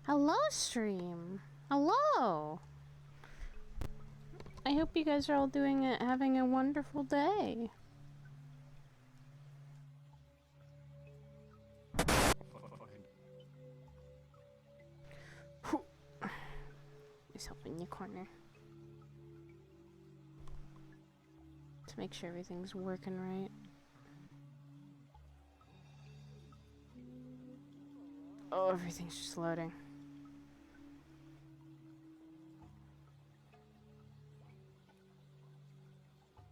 Hello, stream. Hello. I hope you guys are all having a wonderful day. Myself in the corner to make sure everything's working right. Oh, everything's just loading.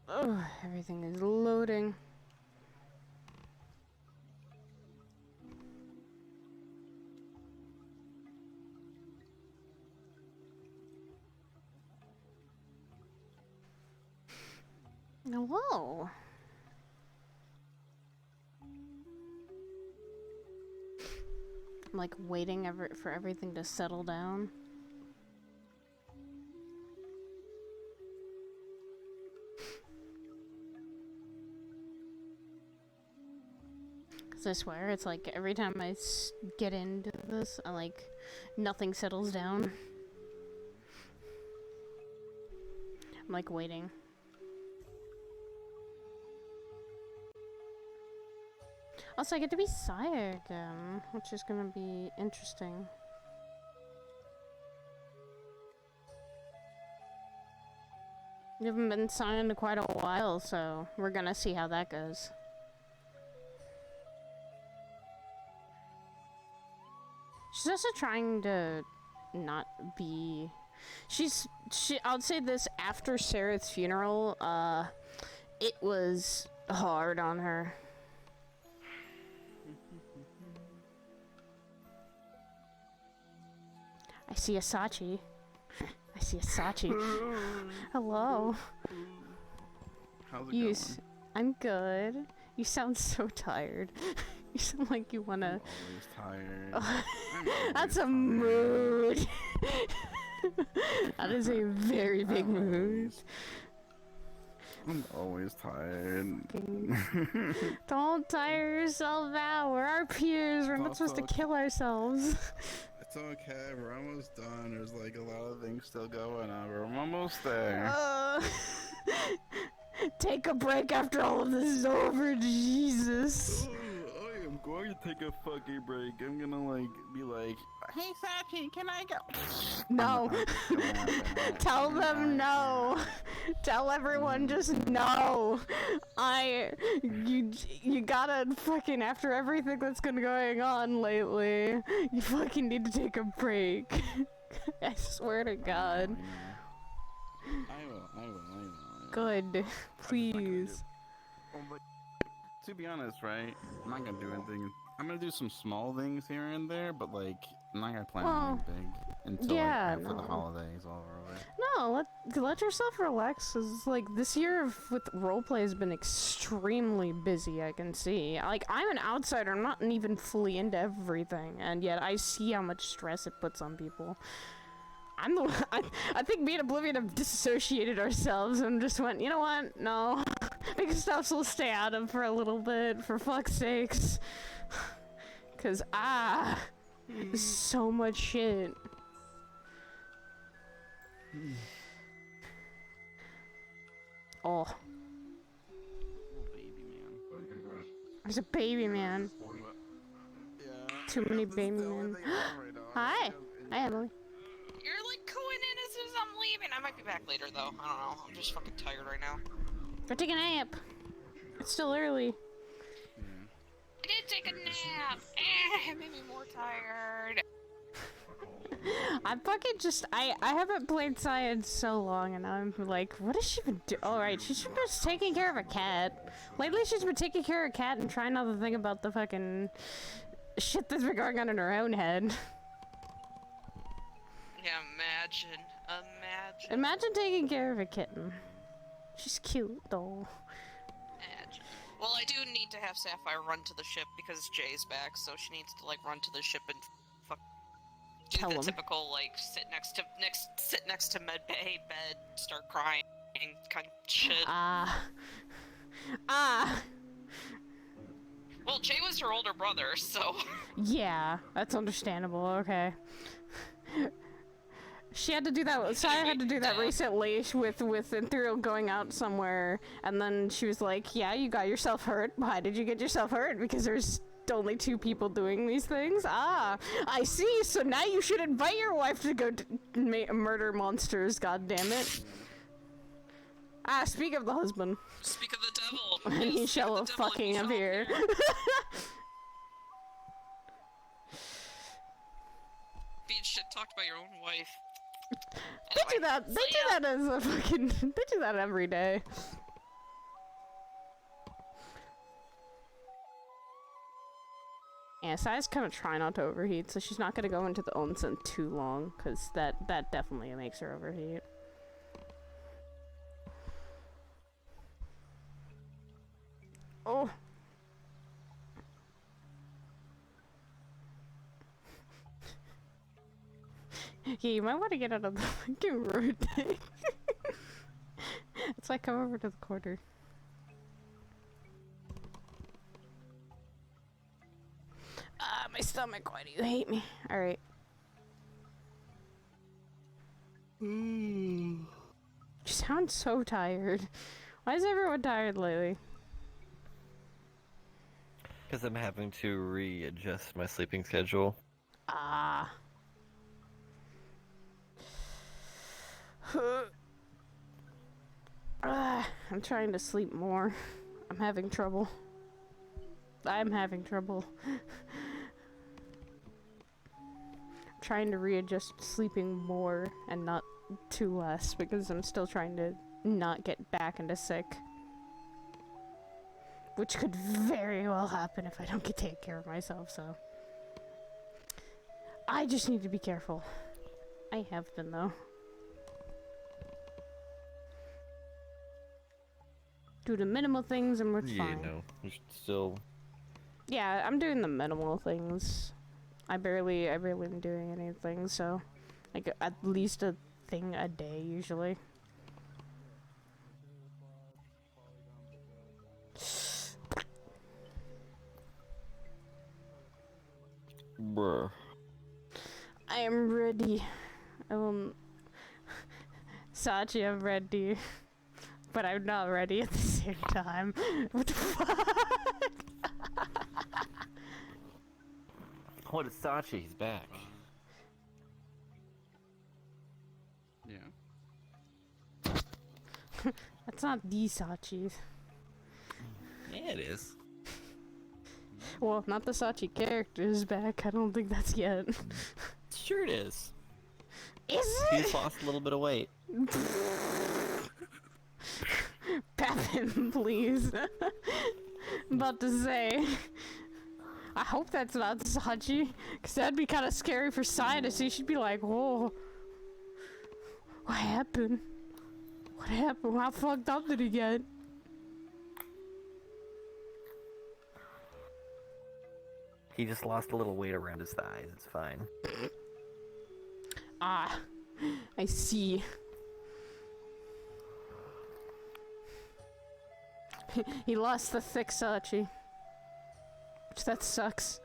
Oh, everything is loading. Hello. I'm like waiting for everything to settle down. Cause I swear, it's like every time I get into this, nothing settles down. I'm like waiting. Also, I get to be Sire again, which is gonna be interesting. We haven't been signed in quite a while, so we're gonna see how that goes. She's also trying to not be... I'll say this, after Sarah's funeral, it was hard on her. I see a Sachi. I see a Sachi. Hello. How's it going? I'm good. You sound so tired. You sound like you wanna... I'm always tired. That's a mood. That is a very big mood. I'm always tired. Don't tire yourself out. We're our peers. We're not supposed to kill ourselves. It's okay. We're almost done. There's like a lot of things still going on. We're almost there. Take a break after all of this is over. Jesus. I am going to take a fucking break. I'm gonna be like, hey Sachi, can I go? No. Tell them no. Tell everyone just no. You gotta fucking, after everything that's been going on lately, you fucking need to take a break. I swear to God. I will. Good. Please. To be honest, right? I'm not gonna do anything. I'm gonna do some small things here and there, but like, I'm not gonna plan anything big until after the holidays all over. No, let yourself relax. Cause like this year with roleplay has been extremely busy. I can see. Like I'm an outsider. I'm not even fully into everything, and yet I see how much stress it puts on people. I think me and Oblivion have disassociated ourselves and just went, you know what? No. Big stuff will stay out of for a little bit, for fuck's sakes. Cause so much shit. Oh. There's a baby man. Too many baby men. Hi. Hi, Emily. You're like going in as soon as I'm leaving. I might be back later though. I don't know. I'm just fucking tired right now. Go take a nap. It's still early. I did take a nap. It made me more tired. I'm fucking I haven't played science so long, and now I'm like, what has she been doing? Alright, she's been just taking care of a cat. Lately she's been taking care of a cat and trying not to think about the fucking shit that's been going on in her own head. Yeah, imagine. Imagine taking care of a kitten. She's cute, though. Imagine. Well, I do need to have Sapphire run to the ship because Jay's back, so she needs to like run to the ship and do the typical like sit next to medbay bed, start crying, kind of shit. Well, Jay was her older brother, so. Yeah, that's understandable. Okay. She had to do that. Saya had to do that recently with Sidriel going out somewhere, and then she was like, "Yeah, you got yourself hurt. Why did you get yourself hurt? Because there's only 2 people doing these things. Ah, I see. So now you should invite your wife to go murder monsters. God damn it." Ah, speak of the husband. Speak of the devil. And he shall have fucking appear. Being shit talked by your own wife. They do that. They do that as a fucking. They do that every day. Yeah, Saya's kind of trying not to overheat, so she's not gonna go into the onsen too long, cause that definitely makes her overheat. Oh. Yeah, you might want to get out of the fucking road thing. It's like come over to the corner. Ah, my stomach, why do you hate me? Alright. You sound so tired. Why is everyone tired lately? Because I'm having to readjust my sleeping schedule. Ah. I'm trying to sleep more. I'm having trouble. I'm having trouble. I'm trying to readjust sleeping more and not too less because I'm still trying to not get back into sick. Which could very well happen if I don't take care of myself, so. I just need to be careful. I have been, though. Do the minimal things and we're fine. Yeah, no, you're still... Yeah, I'm doing the minimal things. I barely am doing anything, so... Like, at least a thing a day, usually. Bruh. I am ready. Sachi, I'm ready. But I'm not ready at the same time. What the fuck? What is Sachi? He's back. Yeah. That's not the Sachi. Yeah, it is. Well, not the Sachi character is back. I don't think that's yet. Sure it is. Is it? He's lost a little bit of weight. Pap him, please. I'm about to say. I hope that's not Sachi, because that'd be kind of scary for Sai to see. She'd be like, whoa. What happened? What happened? How fucked up did he get? He just lost a little weight around his thighs. It's fine. Ah, I see. He lost the thick Sachi. Which that sucks.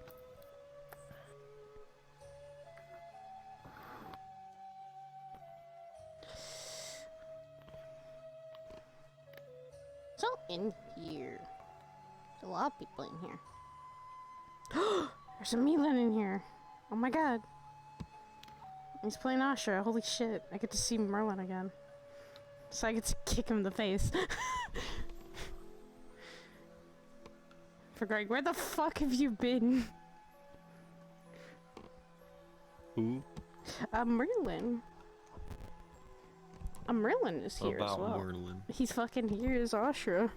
It's all in here. There's a lot of people in here. There's a Milan in here. Oh my god. He's playing Asha. Holy shit. I get to see Merlin again. So I get to kick him in the face. For Greg, where the fuck have you been? Who? Merlin. Merlin is here as well. Merlin? He's fucking here as Ashra.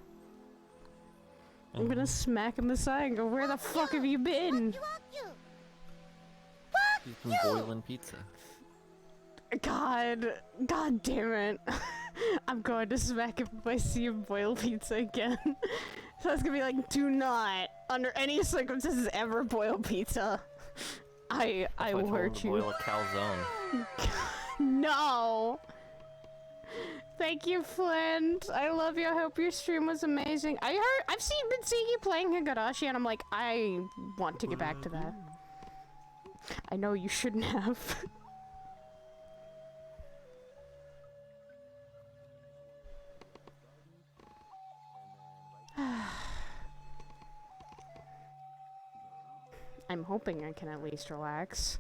I'm gonna smack him aside and go, where the fuck have you been? He's been boiling pizza. God damn it. I'm going to smack him if I see him boil pizza again. So it's gonna be like, do not, under any circumstances, ever boil pizza. I will hurt you. Boil a calzone. No! Thank you, Flint. I love you. I hope your stream was amazing. I've been seeing you playing Higurashi, and I'm like, I want to get back to that. I know you shouldn't have. I'm hoping I can at least relax.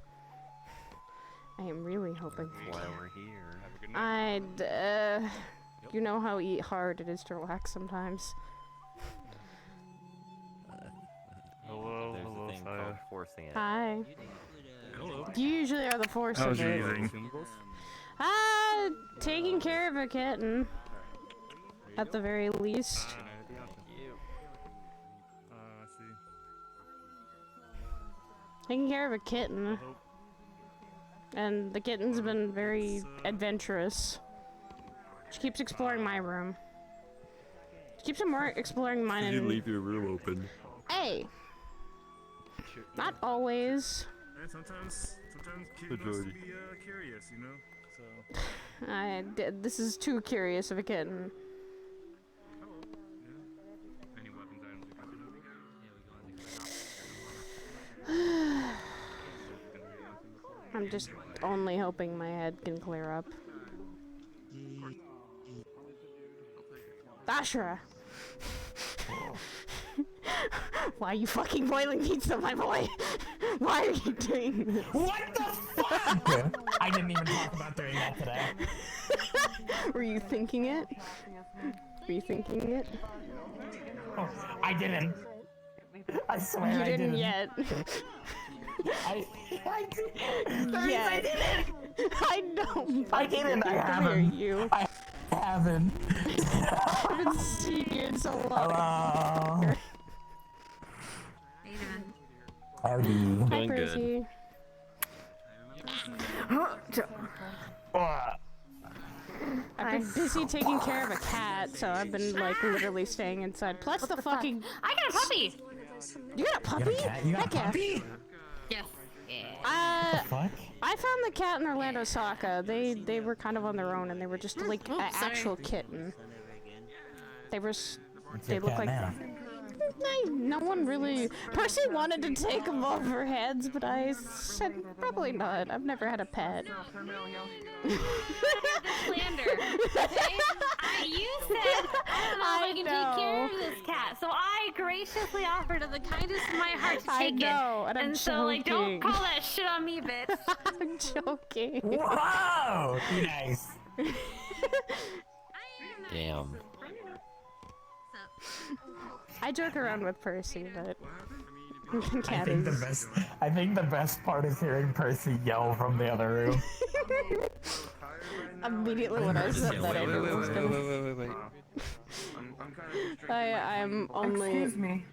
I am really hoping. That's why we're here. You know how hard it is to relax sometimes. Hello, There's hello, a thing Saya. called forcing it. Hi. Hello. You usually are the force How's of your it. evening? Taking care of a kitten. At the very least. I see. Taking care of a kitten. And the kitten's been very adventurous. She keeps exploring my room. She keeps exploring mine and... You leave your room open. Hey! Not always. And sometimes kids must be curious, you know? So... This is too curious of a kitten. Any weapons items I'm just only hoping my head can clear up. Ashra! Why are you fucking boiling pizza, my boy? Why are you doing this? What the fuck? I didn't even talk about doing that today. Were you thinking it? Were you thinking it? Oh, I didn't. I swear You I didn't yet. I did. Yeah. I didn't. I know. I didn't. I Come haven't. here, you. I haven't. I haven't seen you in so long. Hello. Howdy. Hi, Doing good. Percy. I've been busy taking care of a cat, so I've been like literally staying inside. Plus the fucking. I got a puppy. You got a puppy? You got Heck a yeah. puppy? Yes. Fuck? I found the cat in Orlando Saka. They were kind of on their own, and they were just like an sorry. actual kitten. They were. What's They your look cat like. now? No one really. Percy wanted to take them off our heads, but I said probably not. I've never had a pet. Slander. Okay? You said I don't know if I can take care of this cat, so I graciously offered in the kindest of my heart to I take know, it. and I'm so like, joking. don't call that shit on me, bitch. I'm joking. Whoa! Nice. Damn. I joke around with Percy, but cat I think the best part is hearing Percy yell from the other room. Immediately when I said that, I knew it was gonna. Wait. I'm only. Excuse me.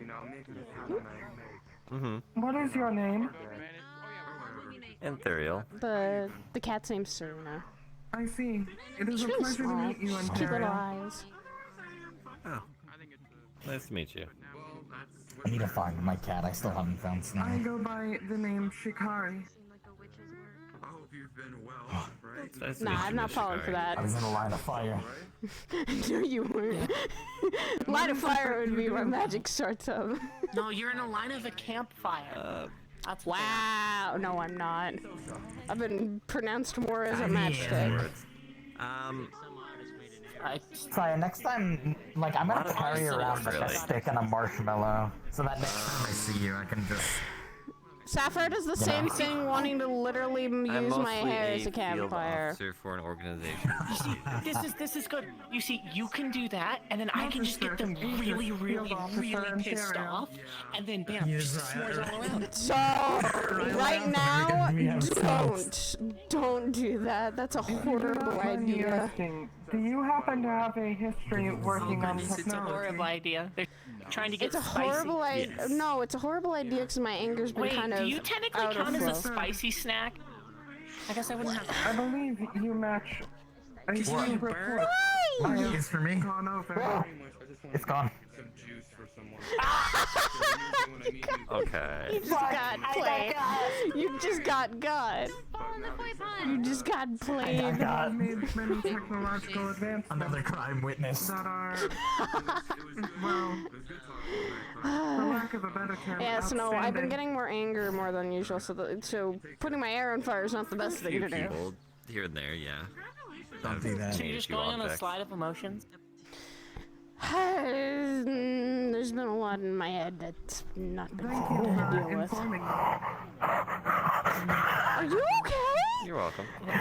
Mm-hmm. What is your name? Imperial. The cat's name's Serena. I see. It is She's a really pleasure to small. meet you, Cute little Imperial. eyes. Oh. Nice to meet you. I need to find my cat. I still haven't found I Snow. go by the name Shikari. I hope you've been well, right? Nice to Nah, meet you, I'm not Miss falling for Shikari. that. I was in a line of fire. No, you weren't. Line of fire would be where magic starts up. No, you're in a line of a campfire. That's Wow. No, I'm not. I've been pronounced more as a mean- matchstick. Words. Sorry, next time, like, I'm gonna Lot of carry syllables, around like a really. stick and a marshmallow, so that next time I see you, I can just. Sapphire does the same thing, wanting to literally I'm use my mostly hair as a field campfire. officer for an organization. This is good. You see, you can do that, and then I can just get them really, really, really pissed off, and then bam, just s'mores all around. So, right now, We have don't do that. That's a horrible idea. Do you happen to have a history of working on It's a technology? horrible idea. They're trying to get It's a spicy. horrible idea. No, it's a horrible idea because my anger's been Wait, kind of do you technically out of count as a flow. spicy snack? I guess I wouldn't have. I believe you match a you few burn. reports Why? It's for me. gone over. It's gone. Okay. You just got played. You just got got. You just got I played. got Made many technological advancements another crime witness. that are, well, for lack of a better term, Yeah, so no, I've been outstanding. getting more anger more than usual, so putting my hair on fire is not the best thing to do. People here and there, yeah. Don't do that. So you're just going on a slide of emotions? There's been a lot in my head that's not been Thank fun you to for deal with. informing me. Are you okay? You're welcome. You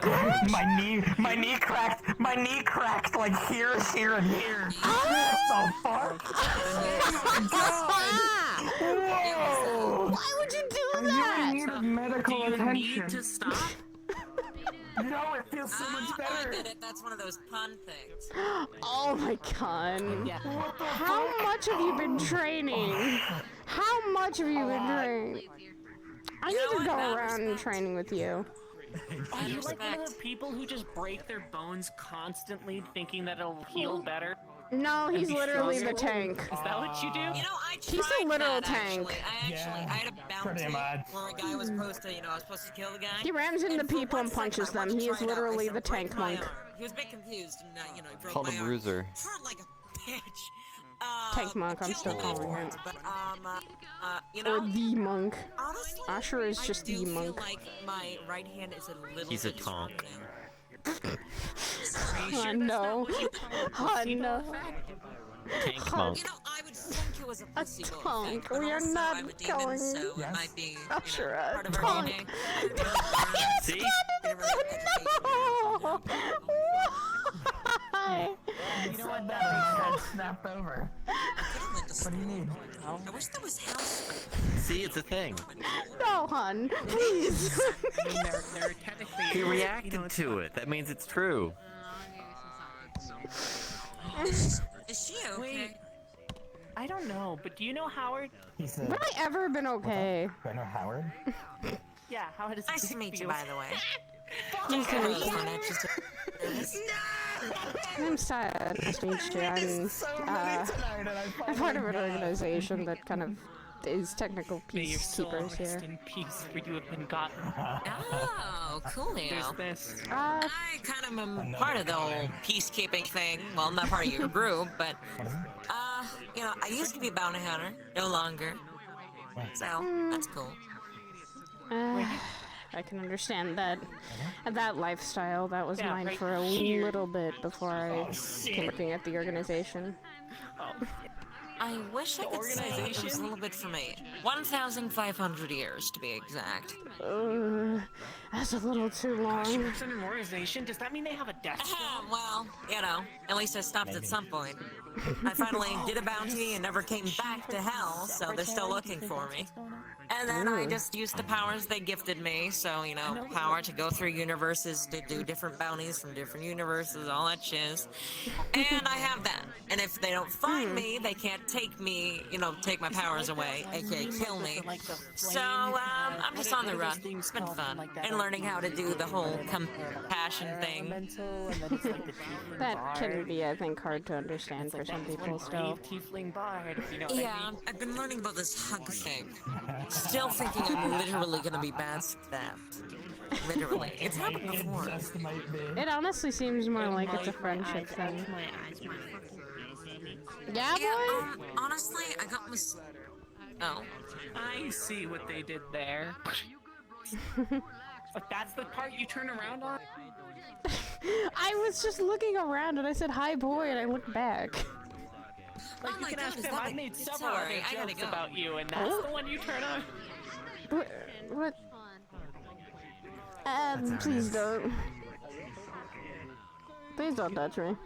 good? My knee cracked like here, and here. What the fuck? Oh my god! Whoa! Why would you do I'm that? in need of medical Do you attention. need to stop? No, it feels so much better. I get it. That's one of those pun things. Oh my god. What the How fuck? much have you been training? How much have you been training? I need to go around training with you. Are you like one of the people who just break their bones constantly thinking that it'll heal better? No, he's be literally stronger? the tank. Is that what you do? You know, I tried He's a literal that, tank. Actually. I had a bounty where a guy was supposed to, I was supposed to kill the guy. He rams into people and punches them. He is literally the tank monk. He was a bit confused and, he broke Called my a arm. bruiser. Hurt like a bitch. Tank monk, I'm still calling him. But, Or the monk. honestly, Asher is just I do the feel monk. like my right hand is a little He's a bit tonk. Oh no. Oh no. Tank Huh. monk. You know, I would think it was a placebo tonk. effect, but We are also not I'm a demon, killing- so Yes. it might be Usher, part of our tonk. DNA. See? No! Why? You know what? That head snapped over. What do you need? I wish there was house. See, it's a thing. No, hun. Please. I mean, they're technically. He reacted to it. That means it's true. Is she okay? Wait. I don't know, but do you know Howard? He said, Have I ever been okay? do I know Howard? Yeah, Howard is. Nice to meet you, by the way. Nice to meet you. you. I'm sad. Nice to meet you. I'm part of an organization that kind of is technical May your soul peacekeepers rest here. in peace, for you have been gotten. Oh, cool. There's this. I kind of am part of the whole peacekeeping thing. Well, I'm not part of your group, but I used to be a bounty hunter, no longer. So that's cool. I can understand that. That lifestyle, that was Yeah, mine right for a here. little bit before I came working at the organization. I wish I could say it was a little bit for me. 1,500 years, to be exact. That's a little too long. She works in an organization. Does that mean they have a desk? Well, at least I stopped at some point. I finally did a bounty and never came back to hell, so they're still looking for me. And then I just used the powers they gifted me, so, power to go through universes, to do different bounties from different universes, all that shiz. And I have that. And if they don't find me, they can't take me, take my powers away, aka kill me. So, I'm just on the run. It's been fun. And learning how to do the whole compassion thing. That can be, I think, hard to understand for some people still. Yeah, I've been learning about this hug thing. Still thinking I'm literally gonna be backstabbed. Literally. It's happened before. It honestly seems more like it's a friendship thing. Yeah, boy? Honestly, I got Oh. I see what they did there. But that's the part you turn around on? I was just looking around and I said, hi, boy, and I looked back. Like, you can ask him, I've made several other jokes about you, and that's the one you turn on. What? Please don't. Please don't touch me.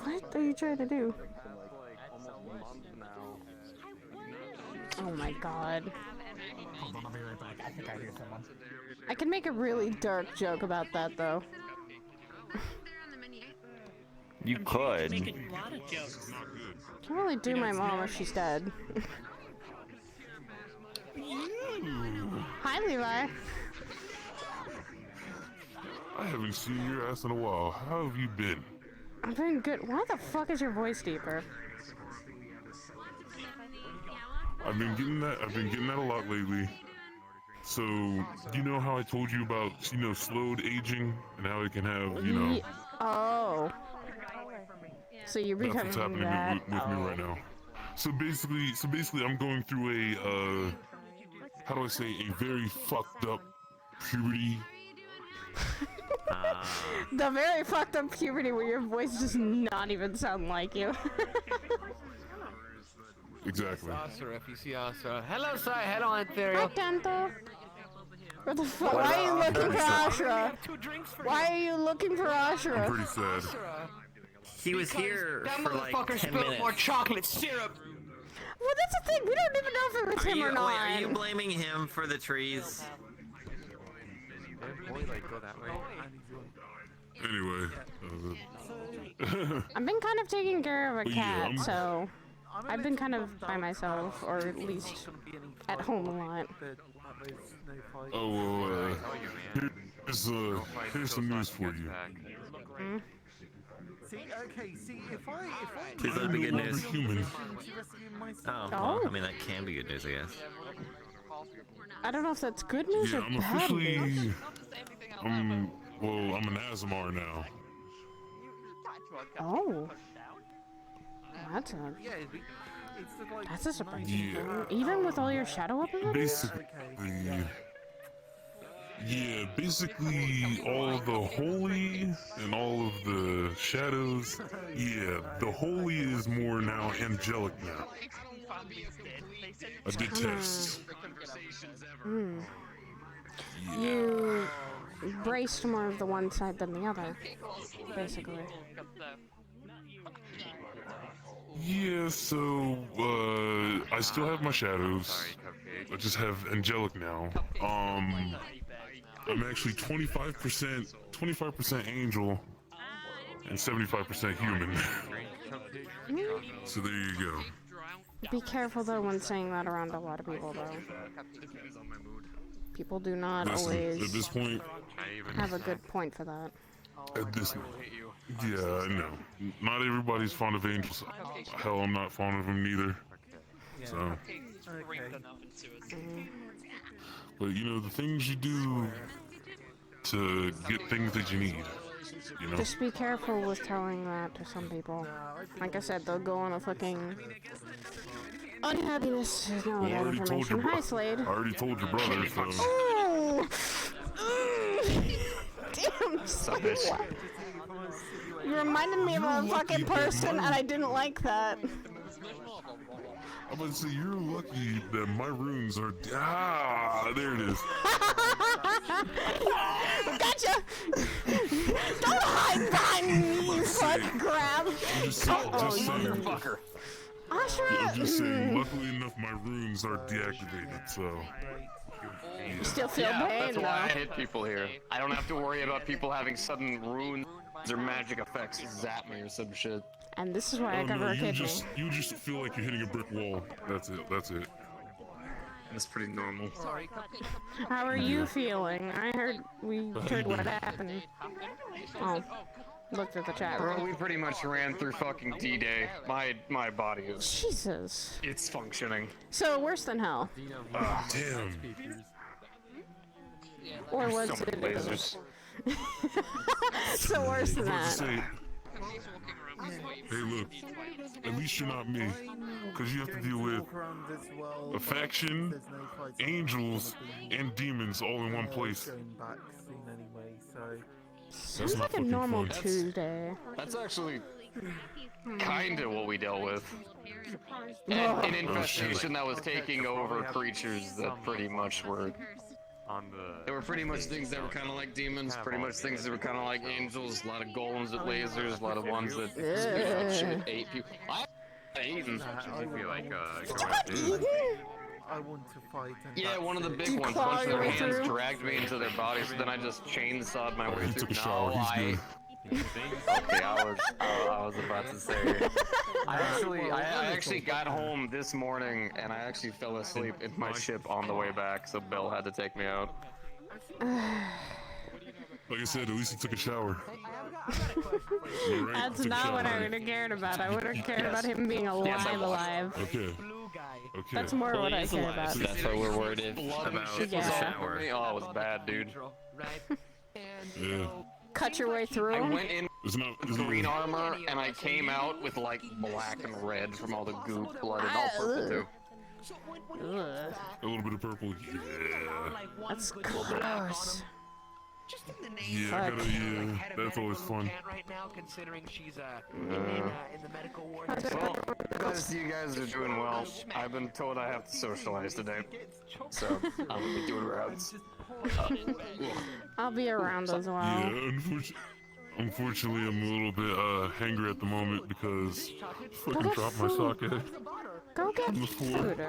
What are you trying to do? Oh my god. Hold on, I'll be right back. I think I hear someone. I can make a really dark joke about that, though. You could. Make a lot of jokes. Can't really do my mom if she's dead. Hi, Levi. I haven't seen your ass in a while. How have you been? I've been good. Why the fuck is your voice deeper? I've been getting that a lot lately. So, you know how I told you about, slowed aging and how it can have, Oh. So you're that's becoming what's happening that. with me right now. So basically, I'm going through a, how do I say, a very fucked up puberty The very fucked up puberty where your voice does not even sound like you. Exactly. Asura, if you see Asura. Hello, Sai. Hello, Ontario. Hi, Tanto. What the fuck? Why are you looking for Ashura? Why are you looking for Ashura? I'm pretty sad. He was here that for like motherfucker 10 spilled minutes. more chocolate syrup. Well, that's the thing. We don't even know if it was him or not. Wait, are you blaming him for the trees? Go that way. Anyway. I've been kind of taking care of a Well, yeah, cat, I'm- so I've been kind of by myself, or at least at home a lot. Oh, here's some news for you. See, okay, see, if I Please let it be good news. Human. Oh, well, I mean, that can be good news, I guess. I don't know if that's good news Yeah, or I'm bad news. officially. I'm an Azamar now. Oh. That's a surprise. Yeah. Even with all your shadow abilities? Basically all of the holy and all of the shadows. Yeah, the holy is more now angelic now. I did tests. You braced more of the one side than the other, basically. Yeah, so I still have my shadows. I just have angelic now. I'm actually 25% angel and 75% human. So there you go. Be careful though when saying that around a lot of people though. People do not Listen, always at this point, have a good point for that. Yeah, I know. Not everybody's fond of angels. Hell, I'm not fond of them neither. So, but you know, the things you do to get things that you need, you know? Just be careful with telling that to some people. Like I said, they'll go on a fucking unhappiness to know Well, I that already told information. your Hi, Slade. I already told your brother, so. Oh! Damn, Slade. You reminded me of a fucking person, and I didn't like that. I'm about to say, you're lucky that my runes are. There it is. Gotcha! Don't hide behind me, you fuck grab! Just saying. Ashura! I'm just saying, luckily enough, my runes are deactivated, so. You still feel pain, that's though. why I hit people here. I don't have to worry about people having sudden runes or magic effects zap me or some shit. And this is why I cover a kidney. You just feel like you're hitting a brick wall. That's it. That's pretty normal. How are you feeling? I heard what happened. Oh, looked at the chat Bro, room. we pretty much ran through fucking D-Day. My body is. Jesus. It's functioning. So worse than hell. Damn. Or was so many it? lasers. So worse than that. Hey, look. At least you're not me, because you have to deal with a faction, angels, and demons all in one place. Sounds like a normal Tuesday. That's actually kind of what we dealt with. An infestation that was taking over creatures that pretty much were. There were pretty much things that were kind of like demons, pretty much things that were kind of like angels, a lot of golems with lasers, a lot of ones that spit up shit, ate people. I eaten. I want to fight. Yeah, one of the big ones. A bunch of their hands dragged me into their bodies, so then I just chainsawed my way through. Okay, I was about to say. I actually got home this morning and I actually fell asleep in my ship on the way back, so Bill had to take me out. Like I said, at least you took a shower. That's not what I would have cared about. I would have cared about him being alive. Okay. That's more what I care about. So that's what we're worried about. Yeah. Shower. Oh, it was bad, dude. Yeah. Cut your way through. I went in green armor and I came out with like black and red from all the goop, blood, and all purple too. A little bit of purple. Yeah. That's gross. Just in the name. Yeah, I gotta, yeah, that's always fun. Right now, considering she's in the medical ward. Well, as you guys are doing well, I've been told I have to socialize today, so I'm gonna be doing rounds. I'll be around as well. Yeah, unfortunately, I'm a little bit hangry at the moment because I fucking dropped my socket. Go get on the floor. food.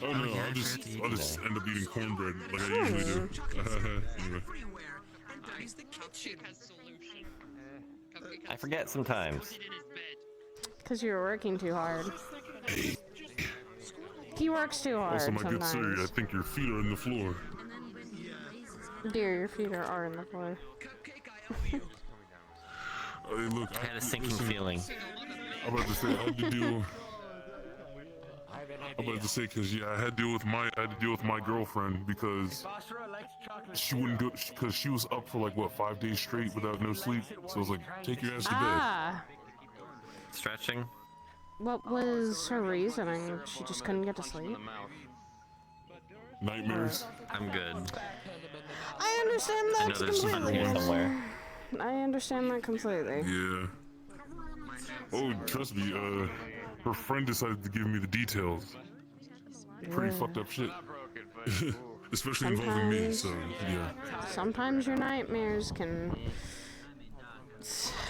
Oh no, I'll just end up eating cornbread like I usually do. Anyway. I forget sometimes. Because you're working too hard. He works too hard Also, my good sometimes. sir, I think your feet are in the floor. Dear, your feet are in the floor. Hey, look, I had a sinking feeling. I'm about to say, I had to deal. I'm about to say, cause yeah, I had to deal with my girlfriend because she wouldn't go, cause she was up for like what 5 days straight without no sleep. So I was like, take your ass to bed. Stretching. What was her reasoning? She just couldn't get to sleep? Nightmares. I'm good. I understand that I know there's something here somewhere. I understand that completely. Yeah. Oh, trust me, her friend decided to give me the details. Pretty fucked up shit. Especially involving me, so yeah. Sometimes your nightmares can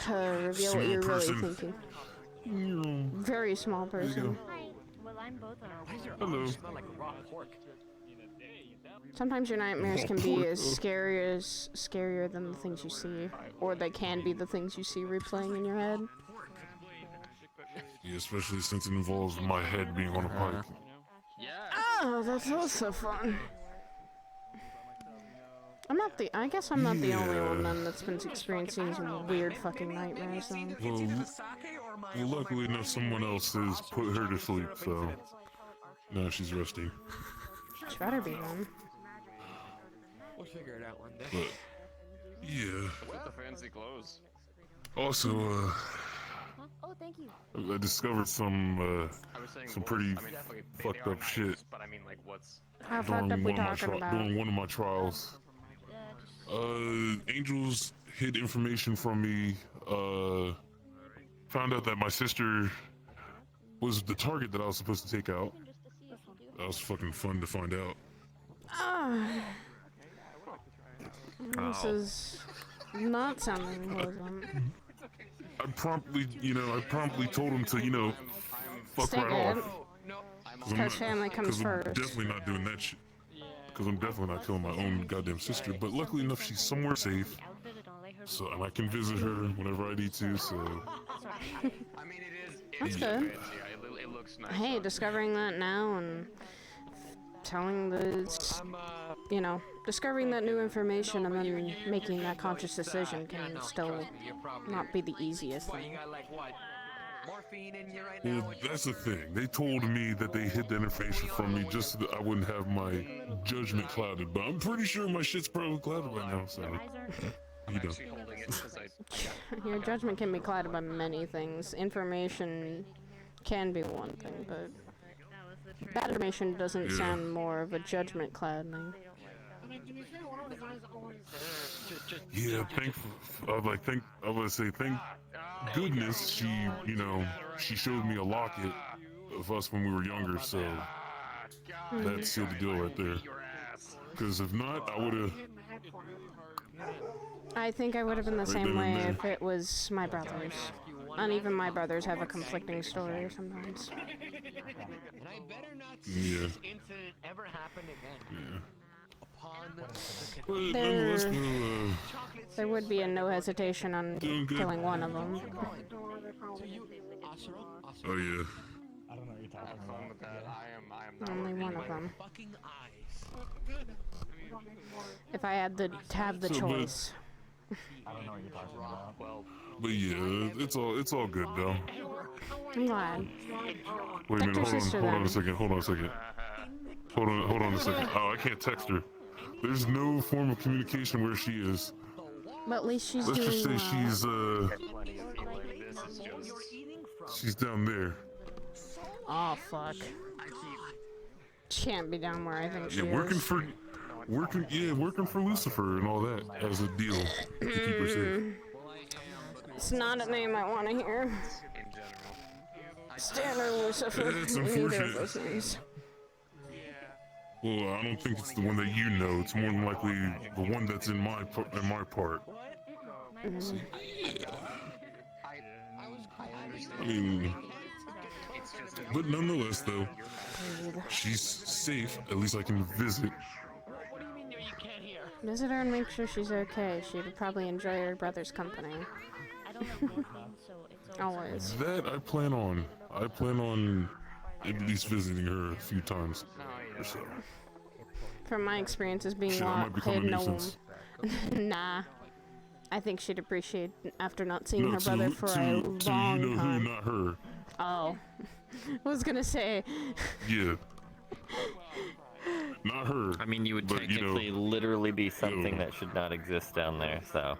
reveal what you're really thinking. Very small person. Hello. Sometimes your nightmares can be as scarier than the things you see, or they can be the things you see replaying in your head. Yeah, especially since it involves my head being on a pike. Oh, that's also fun. I guess I'm not the only one then that's been experiencing some weird fucking nightmares then. Well, luckily enough, someone else has put her to sleep, so now she's resting. She better be then. We'll figure it out one day. But yeah. With the fancy clothes. Also, Oh, thank you. I discovered some pretty fucked up shit How fucked up we talking about? during one of my trials. Angels hid information from me. Found out that my sister was the target that I was supposed to take out. That was fucking fun to find out. This is not sounding pleasant. I promptly told him to, fuck Stick right it. off. Because family comes first. I'm definitely not doing that shit. Because I'm definitely not killing my own goddamn sister. But luckily enough, she's somewhere safe. So, and I can visit her whenever I need to, so... That's good. Hey, discovering that now and telling discovering that new information and then making that conscious decision can still not be the easiest thing. Well, that's the thing. They told me that they hid that information from me just so that I wouldn't have my judgment clouded. But I'm pretty sure my shit's probably clouded by now, so... Your judgment can be clouded by many things. Information can be one thing, but bad information doesn't sound more of a judgment clouding. Yeah, thank goodness she showed me a locket of us when we were younger, so that sealed the deal right there. Because if not, I would have... I think I would have been the same way if it was my brothers. And even my brothers have a conflicting story sometimes. Yeah. There would be no hesitation on killing one of them. Oh yeah. I don't know what you're talking about. Only one of them. If I had to have the choice. I don't know what you're talking about. But yeah, it's all good though. I'm glad. Wait a minute, hold on a second. Hold on a second. Oh, I can't text her. There's no form of communication where she is. But at least she's Let's doing just say she's down there. Oh fuck. She can't be down where I think she is. Working for working for Lucifer and all that as a deal to keep her safe. It's not a name I want to hear. Stan or Lucifer. It's Neither of unfortunate. those names. Well, I don't think it's the one that you know. It's more than likely the one that's in my part. I mean, but nonetheless, though, she's safe. At least I can visit. Visit her and make sure she's okay. She would probably enjoy her brother's company. Always. That I plan on. I plan on at least visiting her a few times or so. From my experiences being Shit, I might become a hidden, nuisance. nah. I think she'd appreciate after not seeing No, her brother for a long you know time. who, not her. Oh, I was gonna say. Yeah. Not her. I mean, you would but, technically literally be something that should not exist down there, so.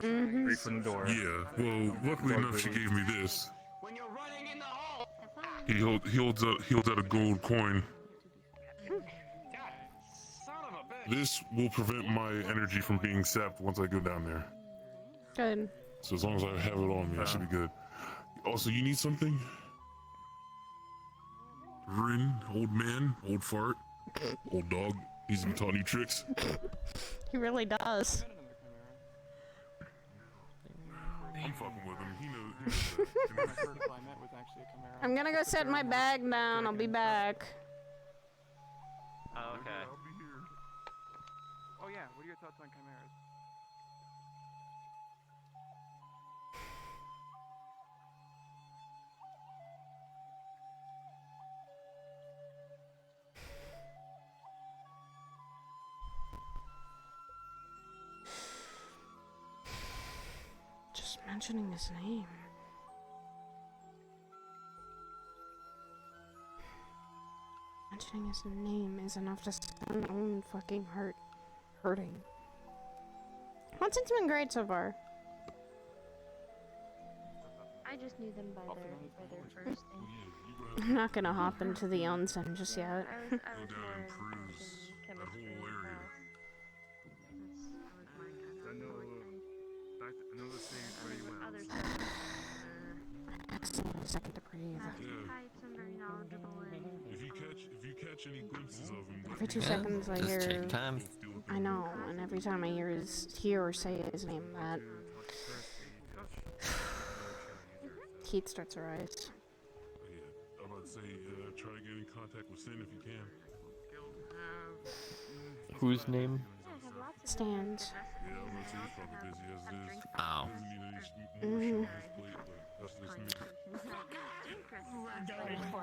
Right from the door. Yeah, well, luckily enough, she gave me this. He holds out a gold coin. This will prevent my energy from being sapped once I go down there. Good. So as long as I have it on me, I should be good. Also, you need something? Rin, old man, old fart, old dog. He's been taught new tricks. He really does. I'm fucking with him. He knows. I'm gonna go set my bag down. I'll be back. Oh, okay. Oh yeah, what are your thoughts on chimeras? Just mentioning his name. Mentioning his name is enough to set my own fucking hurting. Hudson's been great so far. I just knew them by their first name. I'm not gonna hop into the onsen just yet. I was more interested in chemistry and class. I know the same pretty well. Other stuff. I just need a second to breathe. Types I'm very knowledgeable in. If you catch any glimpses of him, Every 2 seconds I just hear. take time. I know, and every time I hear or say his name, that heat starts to rise. Yeah, I'm about to say, try to get in contact with Sin if you can. Whose name? Stands. Yeah, I'm about to say he's probably busy as it is. Oh. Doesn't need any more shit on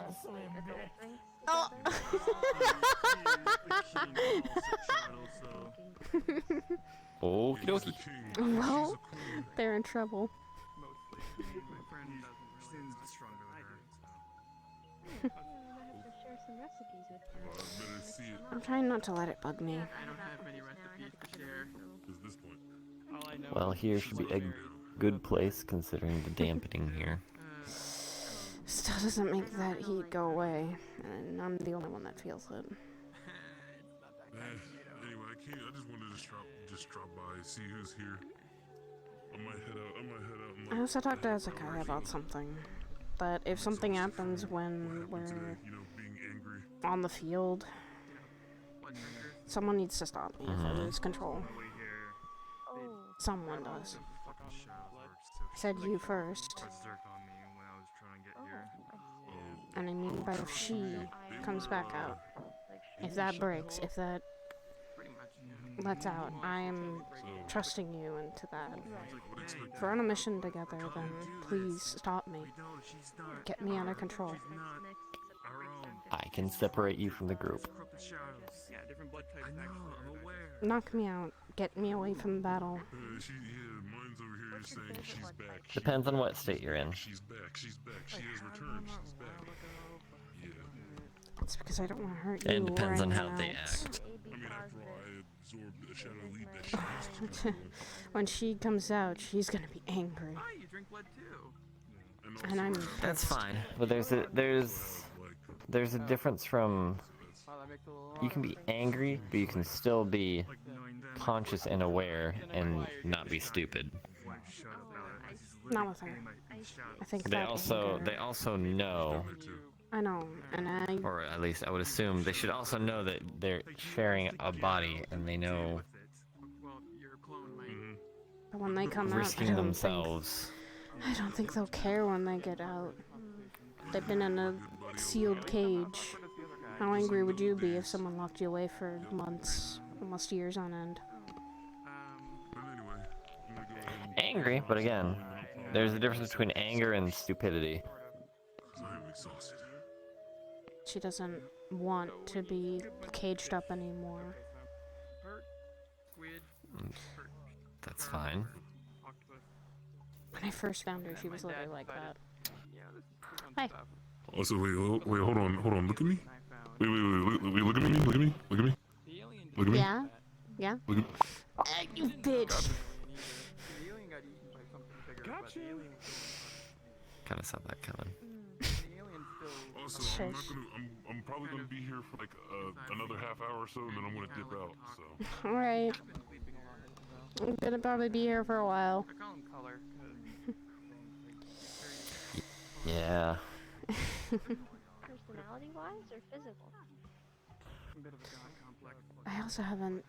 his plate, but that's just me. Oh. Okie dokie. Well, they're in trouble. My friend Sin's stronger than her, I'm gonna have to share some recipes with her. Better see it. I'm trying not to let it bug me. I don't have many recipes to share. Is this point? All I know Well, is here she's should be a like, good place considering the dampening here. Still doesn't make that heat go away, and I'm the only one that feels it. Anyway, I just wanted to just drop by, see who's here. I might head out. I also talked to Hezekiah about something. That if something happens when we're being angry. on the field, someone needs to stop me if I lose control. Someone does. I said you first. And I mean by if she comes back out. If that breaks, if that lets out, I am trusting you into that. If we're on a mission together, then please stop me. Get me out of control. I can separate you from the group. yeah, different blood types. Knock me out. Get me away from the battle. Mine's over here saying she's back. Depends on what state you're in. She's back. She has returned. She's back. Yeah. It's because I don't want to hurt you. It depends or on how anyone they else. act. I mean, after all, I absorbed the shadow lead that she used to. When she comes out, she's gonna be angry. You drink blood too. And I'm That's pissed. fine. But there's a difference from You can be angry, but you can still be conscious and aware and not be stupid. Not with her. I think They also know. I know, and I. Or at least I would assume they should also know that they're sharing a body, and they know. But when they come risking out, themselves. I don't think they'll care when they get out. They've been in a sealed cage. How angry would you be if someone locked you away for months, almost years on end? Angry, but again, there's a difference between anger and stupidity. She doesn't want to be caged up anymore. That's fine. When I first found her, she was literally like that. Hi. Also, wait, hold on, look at me. Wait, look at me, look at me. Look at me. Yeah? Yeah? Look at you bitch! Kinda saw that coming. Also, I'm probably gonna be here for like another half hour or so, and then I'm gonna dip out, so. Alright. I'm gonna probably be here for a while. Yeah. Personality-wise or physical? I also haven't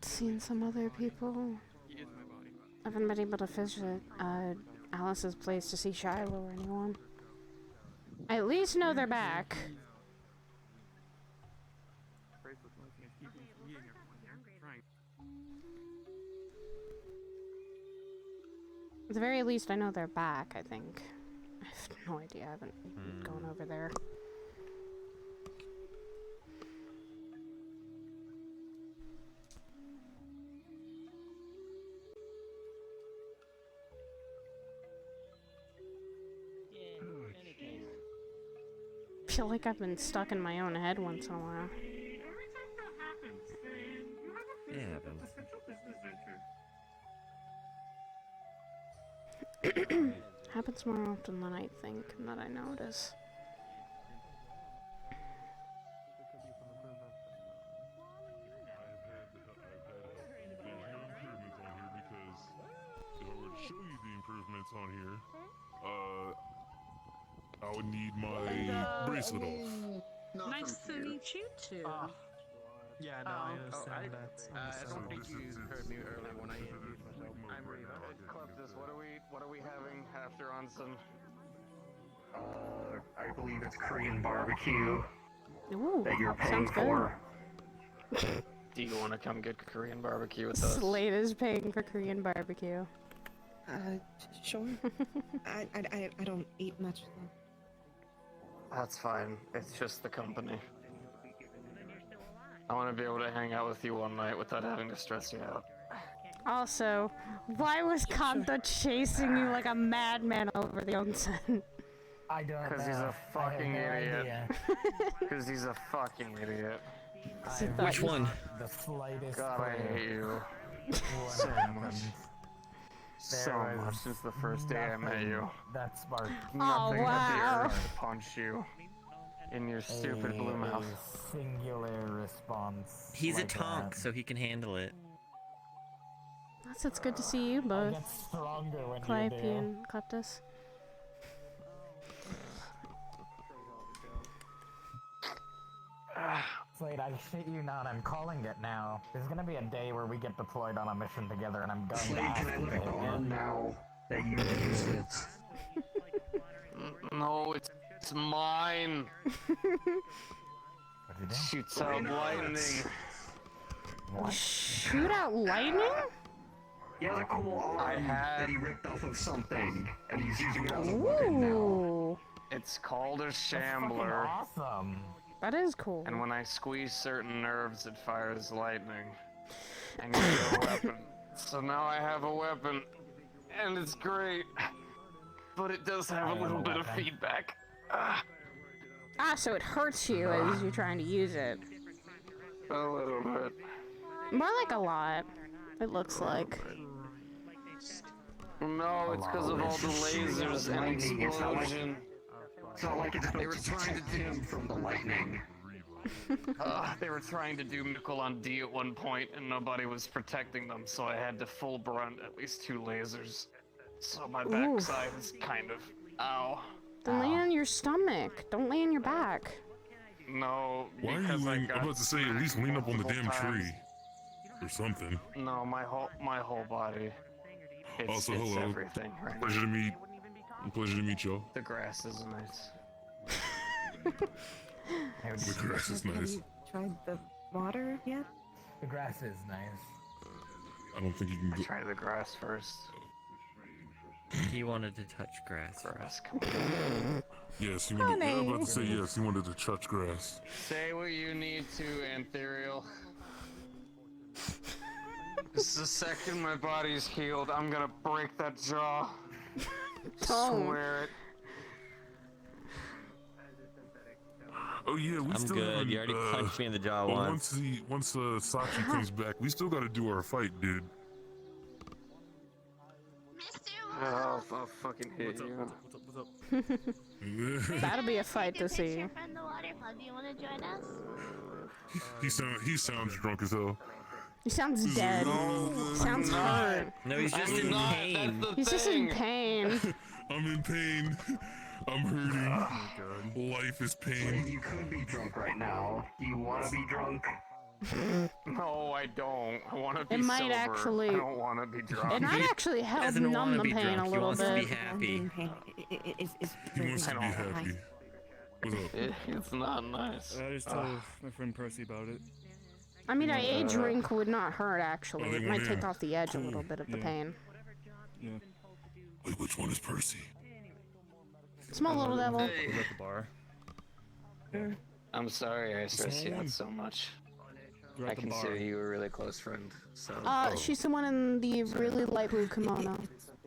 seen some other people. I haven't been able to visit Alice's place to see Shiloh or anyone. I at least know they're back. At the very least, I know they're back, I think. I have no idea. I haven't gone over there. I feel like I've been stuck in my own head once in a while. It happens. Happens more often than I think and that I notice. Show you the improvements on here. I would need my bracelet off. Nice to meet you too. Yeah, no, I understand that. I don't think you heard me earlier when I introduced myself. I'm Reva. Kleptus, what are we having after Onsen? I believe it's Korean barbecue. Ooh, that you're paying sounds for. Do you want to come get Korean barbecue with us? Slade is paying for Korean barbecue. Sure. I don't eat much though. That's fine. It's just the company. I want to be able to hang out with you one night without having to stress you out. Also, why was Kanto chasing you like a madman over the onsen? I don't know. Because he's a fucking idiot. idea. Because he's a fucking idiot. Which one? The slightest God, I hate you. So much. So much since the first day I met you. That sparked Nothing wow. but the urge to punch you in your stupid blue mouth. Singular response. He's like a tonk, that. so he can handle it. It's good to see you I both, get stronger when Clype you do. and Kleptus. Slade, I shit you not, I'm calling it now. There's gonna be a day where we get deployed on a mission together and I'm going to ask you to hit me. now that you use it. No, it's mine. Shoots out lightning. Shoot out lightning? Yeah, the cool arm that he ripped off of something, and he's using it as a weapon now. Ooh, It's called a That's shambler. fucking awesome. that is cool. And when I squeeze certain nerves, it fires lightning. And you get a weapon. So now I have a weapon. And it's great. But it does have a little bit of feedback. So it hurts you as you're trying to use it. A little bit. More like a lot, it looks like. No, it's because of all the lasers and Lightning, it's not like- explosion. It's not like it's They were supposed to trying to protect him from the lightning. They were trying to do Mikkel on D at one point, and nobody was protecting them, so I had to full brunt at least 2 lasers. So my backside is kind of... Ow. Then lay on your stomach. Don't lay on your back. No, Why are you leaning? I'm about to say, at least lean up on the damn tree. Or something. No, my whole body. It's, also, it's hello. everything right Pleasure now. Pleasure to meet y'all. The grass is nice. The grass is Have nice. you tried the water yet? The grass is nice. I don't think you can. Try the grass first. He wanted to touch grass. Come on. Yes, he wanted. I'm about to say yes. He wanted to touch grass. Say what you need to, Antherial. The second my body's healed, I'm gonna break that jaw. Swear it. Oh yeah, we I'm still good. haven't, You already punched me in the jaw but once. Once Sachi comes back, we still got to do our fight, dude. I'll fucking hit you. That'll be a fight to see. Your friend the water club. Do you want to join us? He sounds drunk as hell. He sounds dead. Sounds hurt. No, he's just in pain. He's just in pain. I'm in pain. I'm hurting. Life is pain. You could be drunk right now. Do you want to be drunk? No, I don't. I want to be It might sober. actually. I don't want to be drunk. It might actually help numb the pain a little bit. He wants to be happy. What's up? It's not nice. I just told my friend Percy about it. I mean, a drink would not hurt actually. Oh, It they might want take in. off the edge a little bit of the pain. Yeah. Wait, which one is Percy? Small little devil. Was at the bar. I'm sorry I stressed you out so much. I consider you a really close friend. So. She's the one in the really light blue kimono.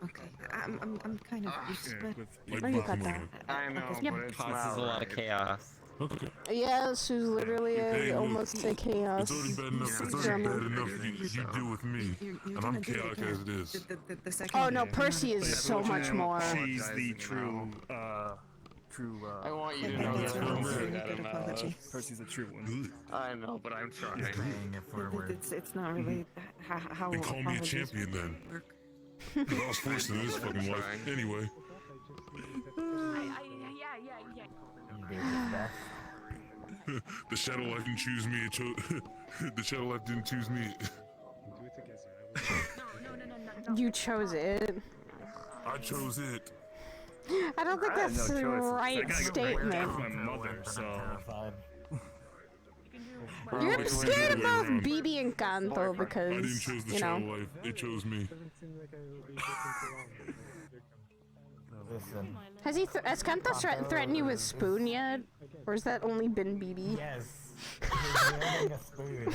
Okay, I'm kind of used to it. Oh, you got that. I know, Yep. but it's Causes a lot of chaos. Okay. Yeah, she's literally Hey, look, almost a chaos. It's already bad enough. It's already bad enough you deal with me, and I'm chaotic as it is. Oh no, Percy is so much more. She's the true, I want you to know That's that. really Don't a that good in my apology. life. Percy's the true one. I know, but I'm trying. Paying it forward. It's not really how. They call me a champion then. 'Cause I was forced into this fucking life. Anyway. The Shadow Life didn't choose me. It the Shadow Life didn't choose me. You chose it. I chose it. I don't think that's the right statement. My mother, so. You're scared of both BB and Kanto I didn't because, choose the you Shadow know. Life. It chose me. Listen. Has Kanto threatened you with spoon yet? Or has that only been BB? Yes. He's wielding a spoon.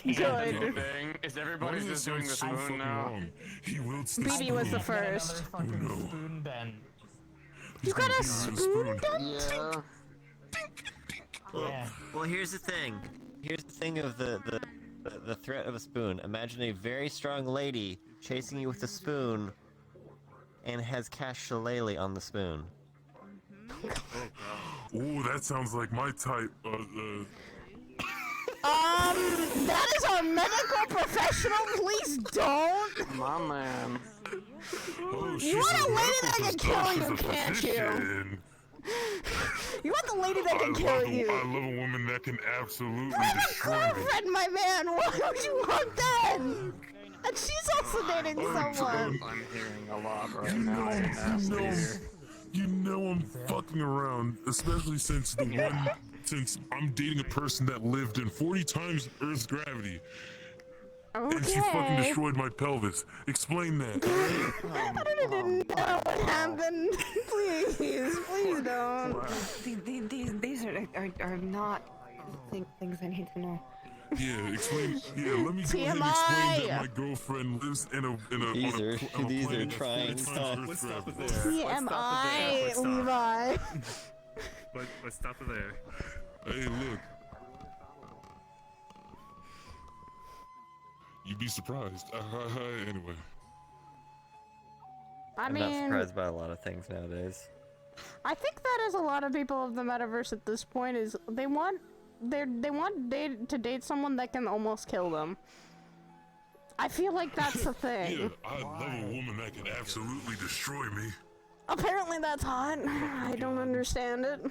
Is Good. the thing? Is everybody Why does just it doing sound the so spoon fucking now? wrong? He wields the BB was the spoon. first. Another fucking no. spoon Ben. You got a He's spoon? Yeah. Well, here's the thing. Here's the thing of the threat of a spoon. Imagine a very strong lady chasing you with a spoon and has cash shillelagh on the spoon. Ooh, that sounds like my type. That is our medical professional. Please don't. My man. Oh, You want a lady that can kill she's you, a can't you? physician. You want the lady that can kill you. I love a woman that can absolutely Private destroy me. girlfriend, my man. Why would you want that? And she's also dating someone. I'm hearing a lot right now. You know I'm fucking around, especially since since I'm dating a person that lived in 40 times Earth's gravity. Okay. And she fucking destroyed my pelvis. Explain that. I didn't know what happened. Please don't. These are not things I need to know. Yeah, explain. Yeah, let me go ahead and explain that my girlfriend lives in a. These are planet that's trying 40 times times. Earth's Stop it gravity. there. TMI, Levi. Let's stop it there. Hey, look. You'd be surprised. Anyway. I I'm mean, not surprised by a lot of things nowadays. I think that is a lot of people of the metaverse at this point. Is they want to date someone that can almost kill them. I feel like that's the thing. Yeah, I love a woman that can absolutely destroy me. Apparently that's hot. I don't understand it.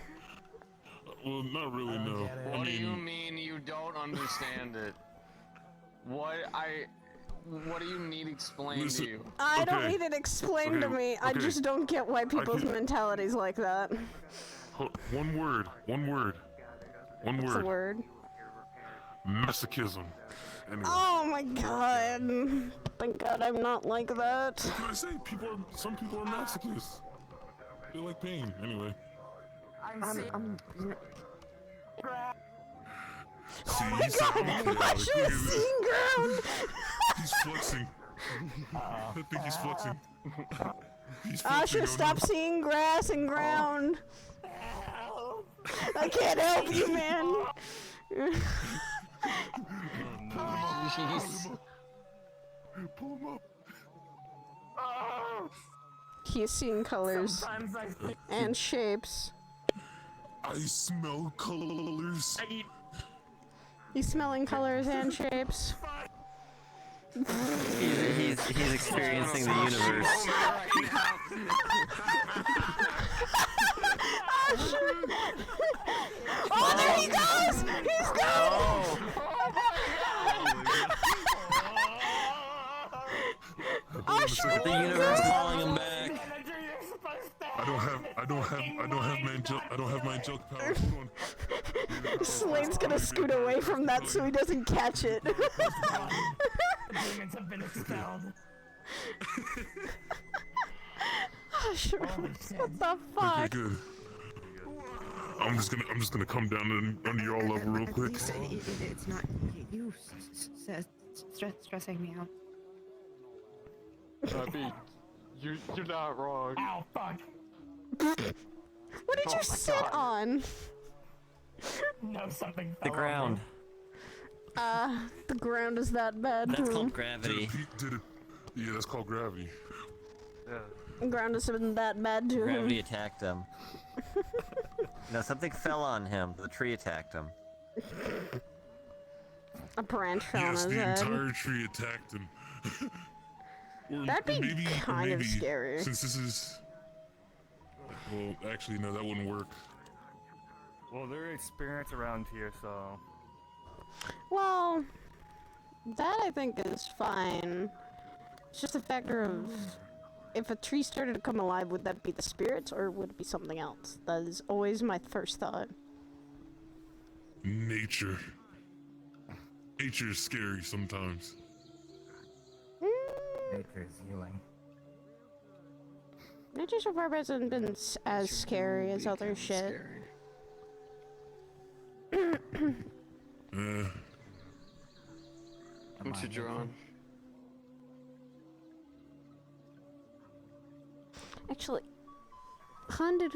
Well, not really, no. What do you mean you don't understand it? What do you need explained to you? I don't need it explained to me. I just don't get why people's mentality's like that. One word. What's the word? Masochism. Anyway. Oh my god. Thank god I'm not like that. What can I say? Some people are masochists. They like pain, anyway. Oh my god! I should have seen ground! He's flexing. I think he's flexing. I should have stopped seeing grass and ground. I can't help you, man. Pull him up. He's seeing colors and shapes. I smell colors. He's smelling colors and shapes. He's experiencing the universe. Oh, there he goes! He's gone! Oh, sure. The universe calling him back. I don't have my angelic powers. Hold on. Slade's gonna scoot away from that so he doesn't catch it. Demons have been expelled. Oh, sure. What the fuck? Okay, good. I'm just gonna come down under your level real quick. It's not you stressing me out. You're not wrong. Ow, fuck. What did you sit on? No, something The fell ground. The ground is that bad. That's called gravity. Yeah, that's called gravity. The ground has been that bad to him. Gravity attacked him. No, something fell on him. The tree attacked him. A branch fell on Yes, his the head. entire tree attacked him. That'd be kind of scary. Since this is... Well, actually, no, that wouldn't work. Well, there are experiments around here, so... Well, that I think is fine. It's just a factor of... If a tree started to come alive, would that be the spirits, or would it be something else? That is always my first thought. Nature. Nature is scary sometimes. Nature's healing. Nature so far hasn't been as scary as other shit. What you drawing? Actually, Han, did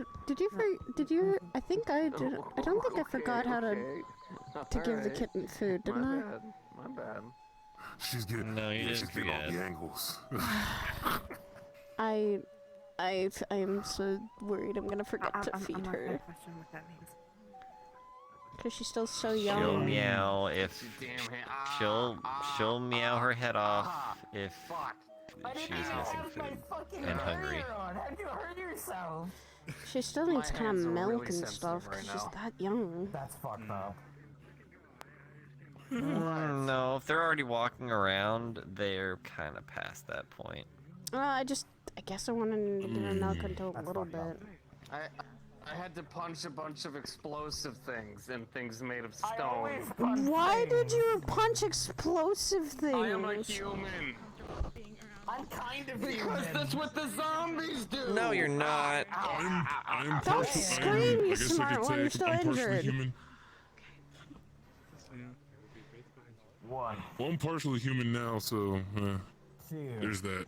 you? I think I did. I don't think I forgot how to give the kitten food, didn't I? My bad. She's getting. No, you she's didn't getting all forget. the angles. I am so worried I'm gonna forget to feed her. Question what that means. Cause she's still so She'll young. meow if she'll meow her head off if she's missing food and hungry. Have you hurt yourself? She still needs kind of milk really and sensitive stuff. right 'Cause she's now. that young. That's fucked up. No, if they're already walking around, they're kind of past that point. I guess I wanted to get milk until a little bit. I had to punch a bunch of explosive things and things made of stone. Why did you punch explosive things? I am a human. I'm kind of Because human. that's what the zombies do. No, you're not. I'm Don't partial. scream, you I guess I smart could one, say you're still I'm partially injured. human. One. Well, I'm partially human now, so Two. there's that.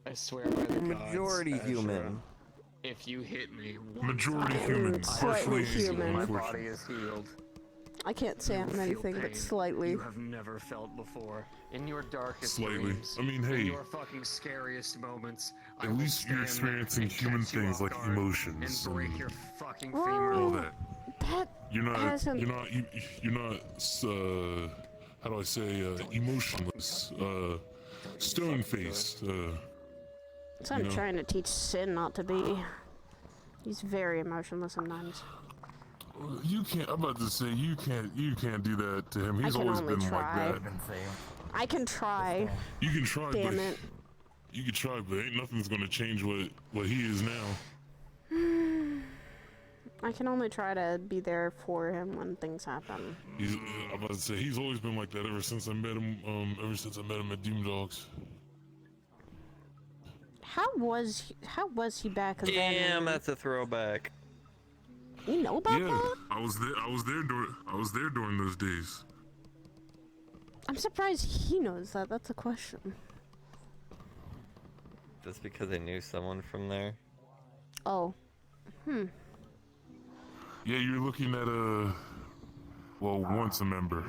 I swear by the gods, Majority Ezra, human. If you hit me, Majority human, Slightly partially human. my unfortunately. body is healed. I can't say I'm anything but slightly. You have never felt before. In your darkest Slightly. dreams, I mean, hey. in your fucking scariest moments, At least you're experiencing human things like emotions and break your fucking Well, femur. all that. You're not, hasn't- you're not, how do I say, emotionless, stone-faced, So I'm trying to teach Sin not to be. He's very emotionless sometimes. You can't, I'm about to say, you can't do that to him. He's always been like that. I can try. You can try, Damn but it. you can try, but ain't nothing's gonna change what he is now. I can only try to be there for him when things happen. I'm about to say, he's always been like that ever since I met him, at Doom Dogs. How was he back then? Damn, that's a throwback. You know about that? I was there during those days. I'm surprised he knows that. That's a question. Just because I knew someone from there. Oh. Yeah, you're looking at once a member.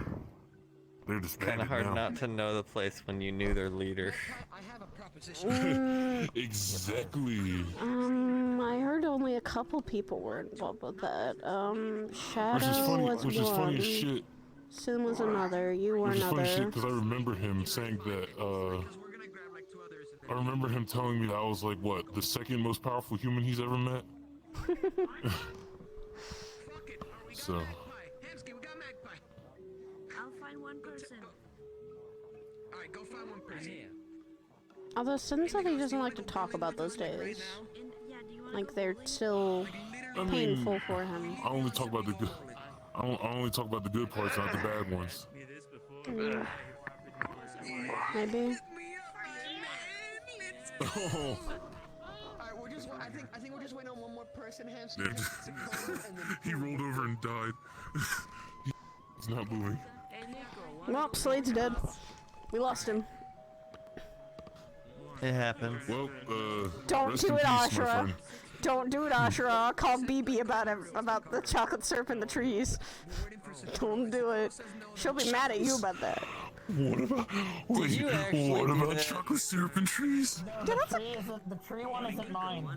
They're disbanded Kind of hard now. not to know the place when you knew their leader. I have a proposition. Exactly. I heard only a couple people were involved with that. Shadow was Which is funny as shit. Sin was another. You were Which is funny as shit another. because I remember him saying that. I remember him telling me that I was like, what, the second most powerful human he's ever met. So. I'll find one person. Alright, go find one person. Although Sin said he doesn't like to talk about those days. Like they're still painful for him. I only talk about the good. I only talk about the good parts, not the bad ones. Maybe. Oh. I think we're just waiting on one more person. He rolled over and died. He's not moving. Well, Slade's dead. We lost him. It happens. Well, Don't rest do in it, peace, my Ashura. friend. Don't do it, Ashura. I'll call BB about the chocolate syrup in the trees. Don't do it. She'll be mad at you about that. What about? Wait, what about chocolate syrup and trees? No, the tree one isn't mine.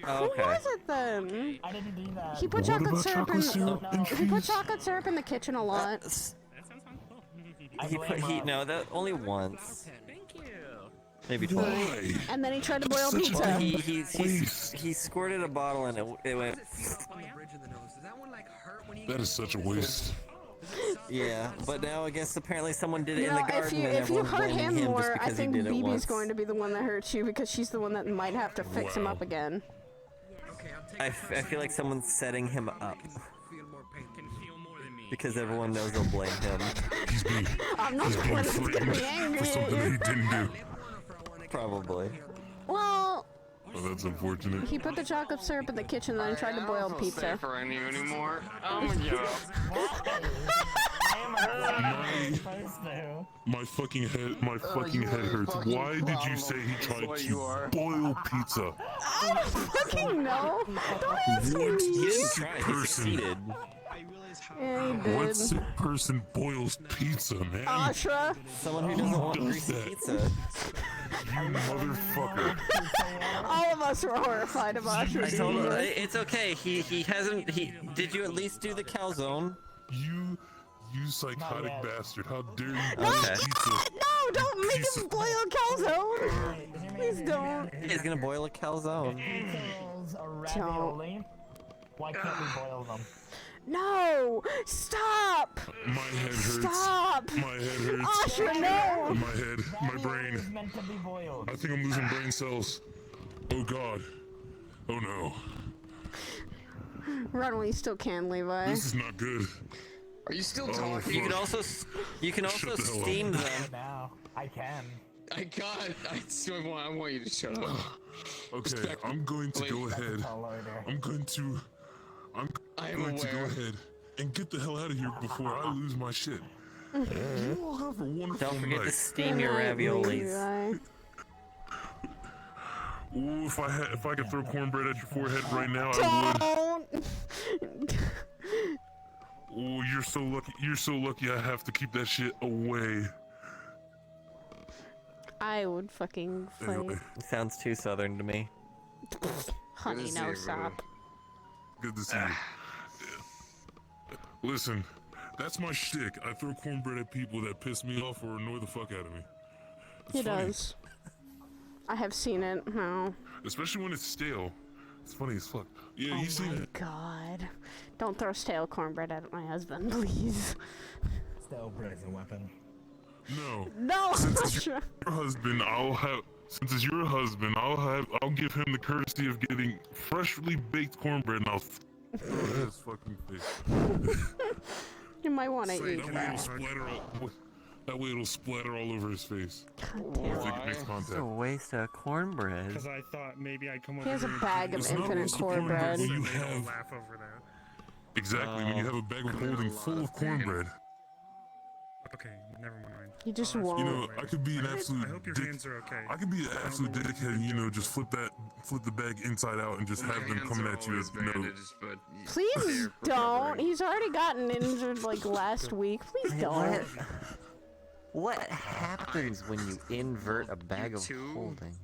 Oh, okay. Who was it then? I didn't do that. He put chocolate syrup he put chocolate syrup in the kitchen a lot. No, that only once. Maybe Why? twice. And then he tried to boil pizza. Well, he squirted a bottle and it went. That is such a waste. Yeah, but now I guess apparently someone did it in the garden. If you and hurt everyone's him blaming more, just I because he think did it BB's once. going to be the one that hurts you because she's the one that might have to fix him up again. I feel like someone's setting him up. Because everyone knows they'll blame him. I'm not the one that's gonna be angry for something at he you. didn't do. Probably. Well, Well, that's unfortunate. he put the chocolate syrup in the kitchen and then tried to boil pizza. For any anymore. Oh my god. My fucking head hurts. Why did you say he tried to boil pizza? I don't fucking know. Don't ask me. What didn't sick try, he person? succeeded. Yeah, he What did. sick person boils pizza, man? Ashra. Someone who doesn't want does greasy that? pizza. You motherfucker. All of us were horrified of Ashra. I told him, it's okay. He hasn't. Did you at least do the calzone? You psychotic bastard. How dare you No, boil pizza? no, don't make him boil calzone. Please don't. He's gonna boil a calzone. Ravioli. Why can't we boil them? No! Stop! My head hurts. Stop! My head hurts. Ashra, no! My head, my brain. It's meant to be boiled. I think I'm losing brain cells. Oh god. Oh no. Run while you still can, Levi. This is not good. Are you still Oh, talking? You can also Shut the hell up. steam them. Now I can. I can't. I want you to shut up. Okay, I'm going to go ahead. I'm going to go ahead and get the hell out of here before I lose my shit. You all have a wonderful Don't forget night. to steam your raviolis. Ooh, if I could throw cornbread at your forehead right now, I would. Don't! Oh, you're You're so lucky. You're so lucky. I have to keep that shit away. I would fucking fight. Anyway. Sounds too southern to me. Honey, no, stop. Good to see you. Listen, that's my shtick. I throw cornbread at people that piss me off or annoy the fuck out of me. He does. I have seen it. No. Especially when it's stale. It's funny as fuck. Yeah, you seen it. Oh my god. Don't throw stale cornbread at my husband, please. Stale bread is a weapon. No. No. Since it's your husband, Since it's your husband, I'll give him the courtesy of getting freshly baked cornbread, and I'll throw it in his fucking face. You might want to eat that. That way it'll splatter all over his face. God damn. It's a waste of cornbread. Because I thought maybe I'd come over He has a here bag of infinite cornbread. When you have laugh over that. exactly when you have a bag of holding full of cornbread. Okay, never mind. You just won't. You know, I could be an absolute. I hope your hands are okay. I could be an absolute dickhead, and, you know, just flip the bag inside out and just have them coming at you. Please don't. He's already gotten injured like last week. Please don't. What happens when you invert a bag of holding?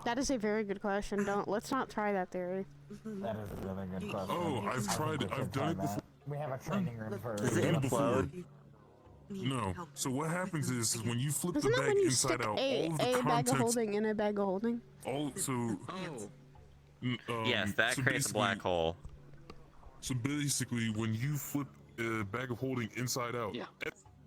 That is a very good question. Let's not try that theory. That is a really good question. Oh, I've tried it. I've done it before. We have a training room for Does it implode? No. So what happens is when you flip Isn't the that bag when you inside stick out, a all of the bag of contents. holding in a bag of holding? Yes, that so creates a black hole. So basically, when you flip a bag of holding inside out,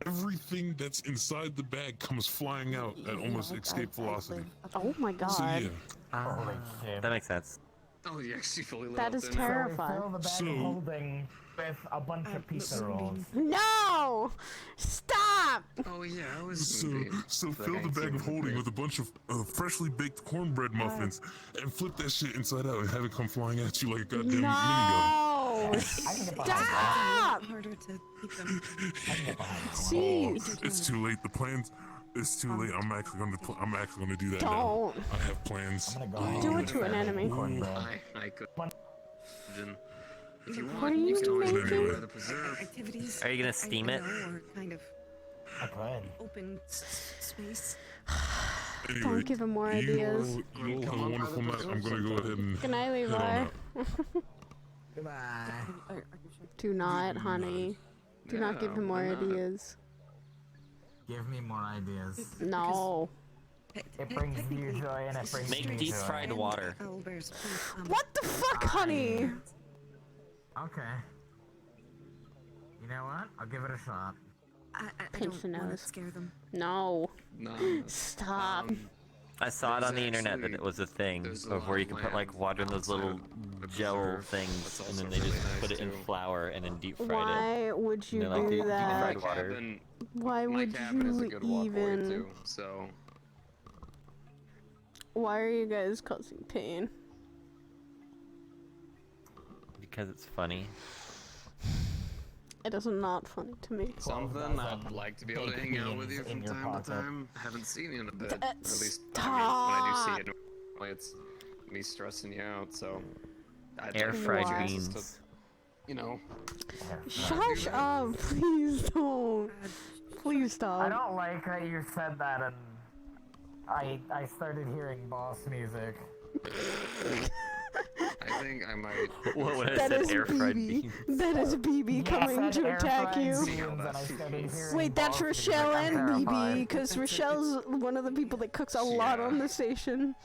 everything that's inside the bag comes flying out at almost escape velocity. Oh my god. So yeah. Holy shit. That makes sense. Oh, you actually fully lit That up is there. terrifying. Fill the bag of holding with a bunch of pizza rolls. No! Stop! Oh yeah, I was. So fill the bag of holding with a bunch of freshly baked cornbread muffins and flip that shit inside out and have it come flying at you like a goddamn minigun. No! Stop! Jeez. It's too late. The plans. It's too late. I'm actually gonna do that Don't. now. I have plans. Do it to an enemy. I could. If you What want, are you you can always making? go to the preserve. Activities. Are you gonna steam it? Or kind of I could. open space. Anyway, Don't give him more ideas. You all have a wonderful night. I'm gonna go ahead and Good night, head on Levi. out. Goodbye. Do not, honey. Do not give him more ideas. Give me more ideas. No. It brings you joy and it brings Make me deep joy. fried water. What the fuck, honey? Okay. You know what? I'll give it a shot. I Pinch the don't want to nose. scare them. No. No. Stop. I saw it on the There's internet that actually- it was a thing there's a of where lot you of can put like land water in those little outside the gel preserve. things, That's and also then they just really put nice, it in too. flour and then deep fried it. Why would you And they're like, do deep that? fried water. Cabin, Why my would cabin is a you good walkway even? too, so Why are you guys causing pain? Because it's funny. It is not funny to me. something I'd like to be able to hang out with you from time to time. I haven't seen you in a bit. At least when I do see you, it's me stressing you out. So I'd Air like to fried have a chance beans. to, you know. Shush up, please don't. Please stop. I don't like that you said that and I started hearing boss music. I think I might. What would I That said? is Air fried BB. beans. That is BB coming to attack you. Wait, that's Rochelle and BB, because Rochelle's one of the people that cooks a lot on the station.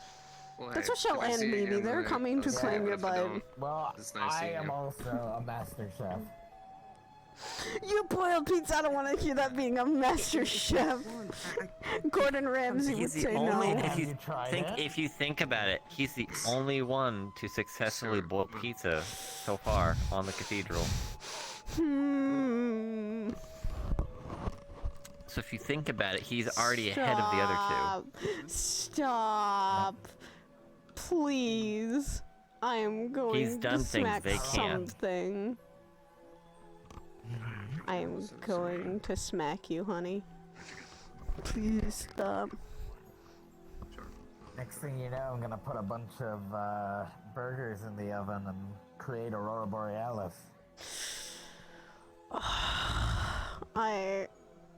Well, That's hey, Rochelle if I and see you BB. again, They're then coming to that's claim fine, your if I butt. don't, Well, it's nice I seeing am you. also a master chef. You boiled pizza. I don't want to hear that being a master chef. Gordon Ramsay would He's the say only. no. If you think about it, he's the only one to successfully boil pizza so far on the cathedral. Hmm. So if you think about it, he's already ahead of the other two. Stop. Please. I am going He's done to things smack they can't. something. I am going to smack you, honey. Please stop. Next thing you know, I'm gonna put a bunch of burgers in the oven and create Aurora Borealis.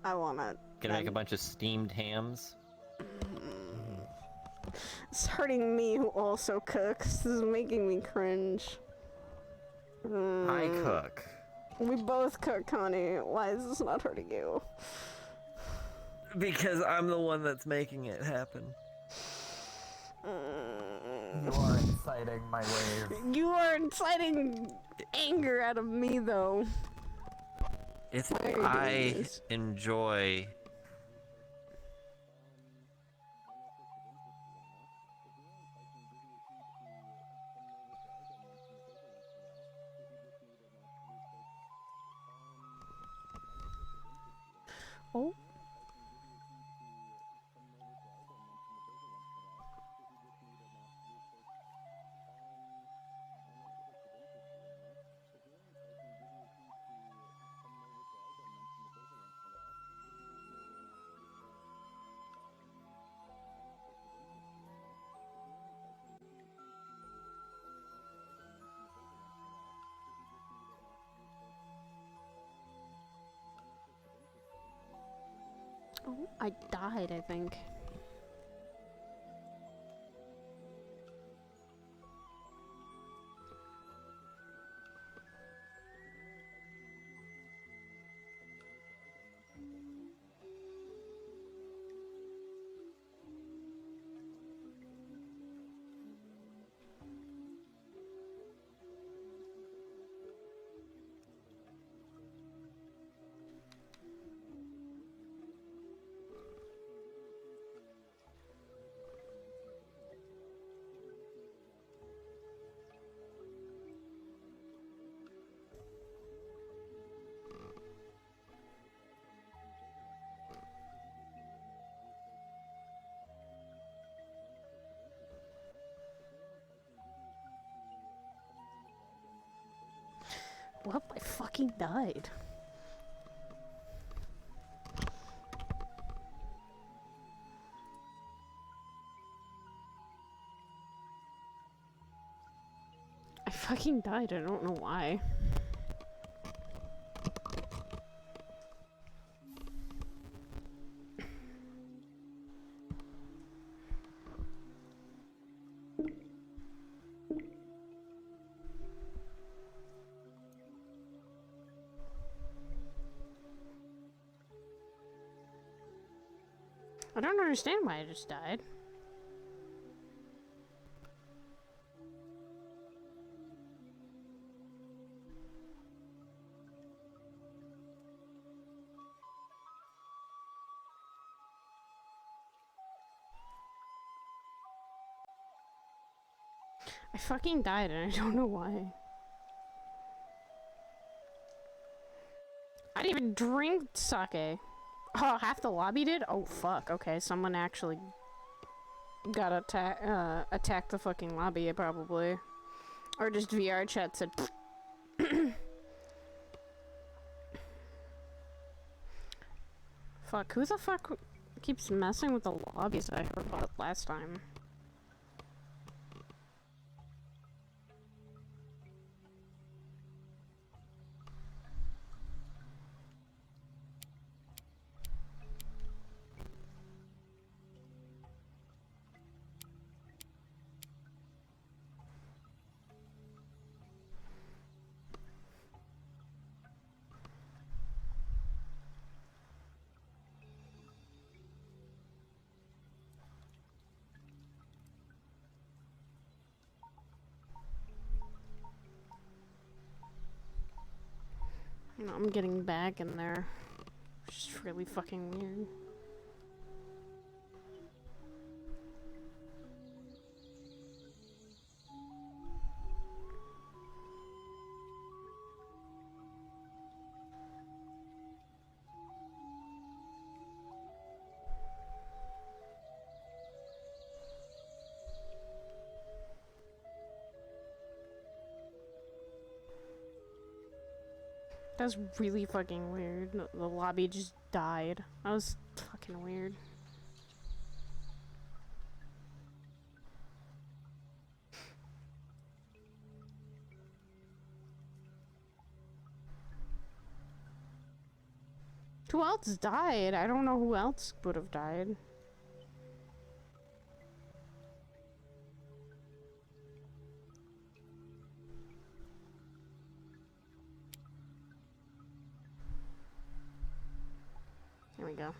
I want it. Gonna make a bunch of steamed hams. It's hurting me who also cooks. This is making me cringe. I cook. We both cook, honey. Why is this not hurting you? Because I'm the one that's making it happen. You are inciting my wave. You are inciting anger out of me, though. It's I enjoy. Oh. Oh, I died, I think. Well, I fucking died. I fucking died, I don't know why. I don't understand why I just died. I fucking died and I don't know why. I didn't even drink sake. Oh, half the lobby did? Oh, fuck. Okay, someone actually got attacked the fucking lobby, probably. Or just VR chat said, fuck, who the fuck keeps messing with the lobbies I heard about last time? No, I'm getting back in there. It's just really fucking weird. That was really fucking weird. The lobby just died. That was fucking weird. Who else died? I don't know who else would have died. There we go.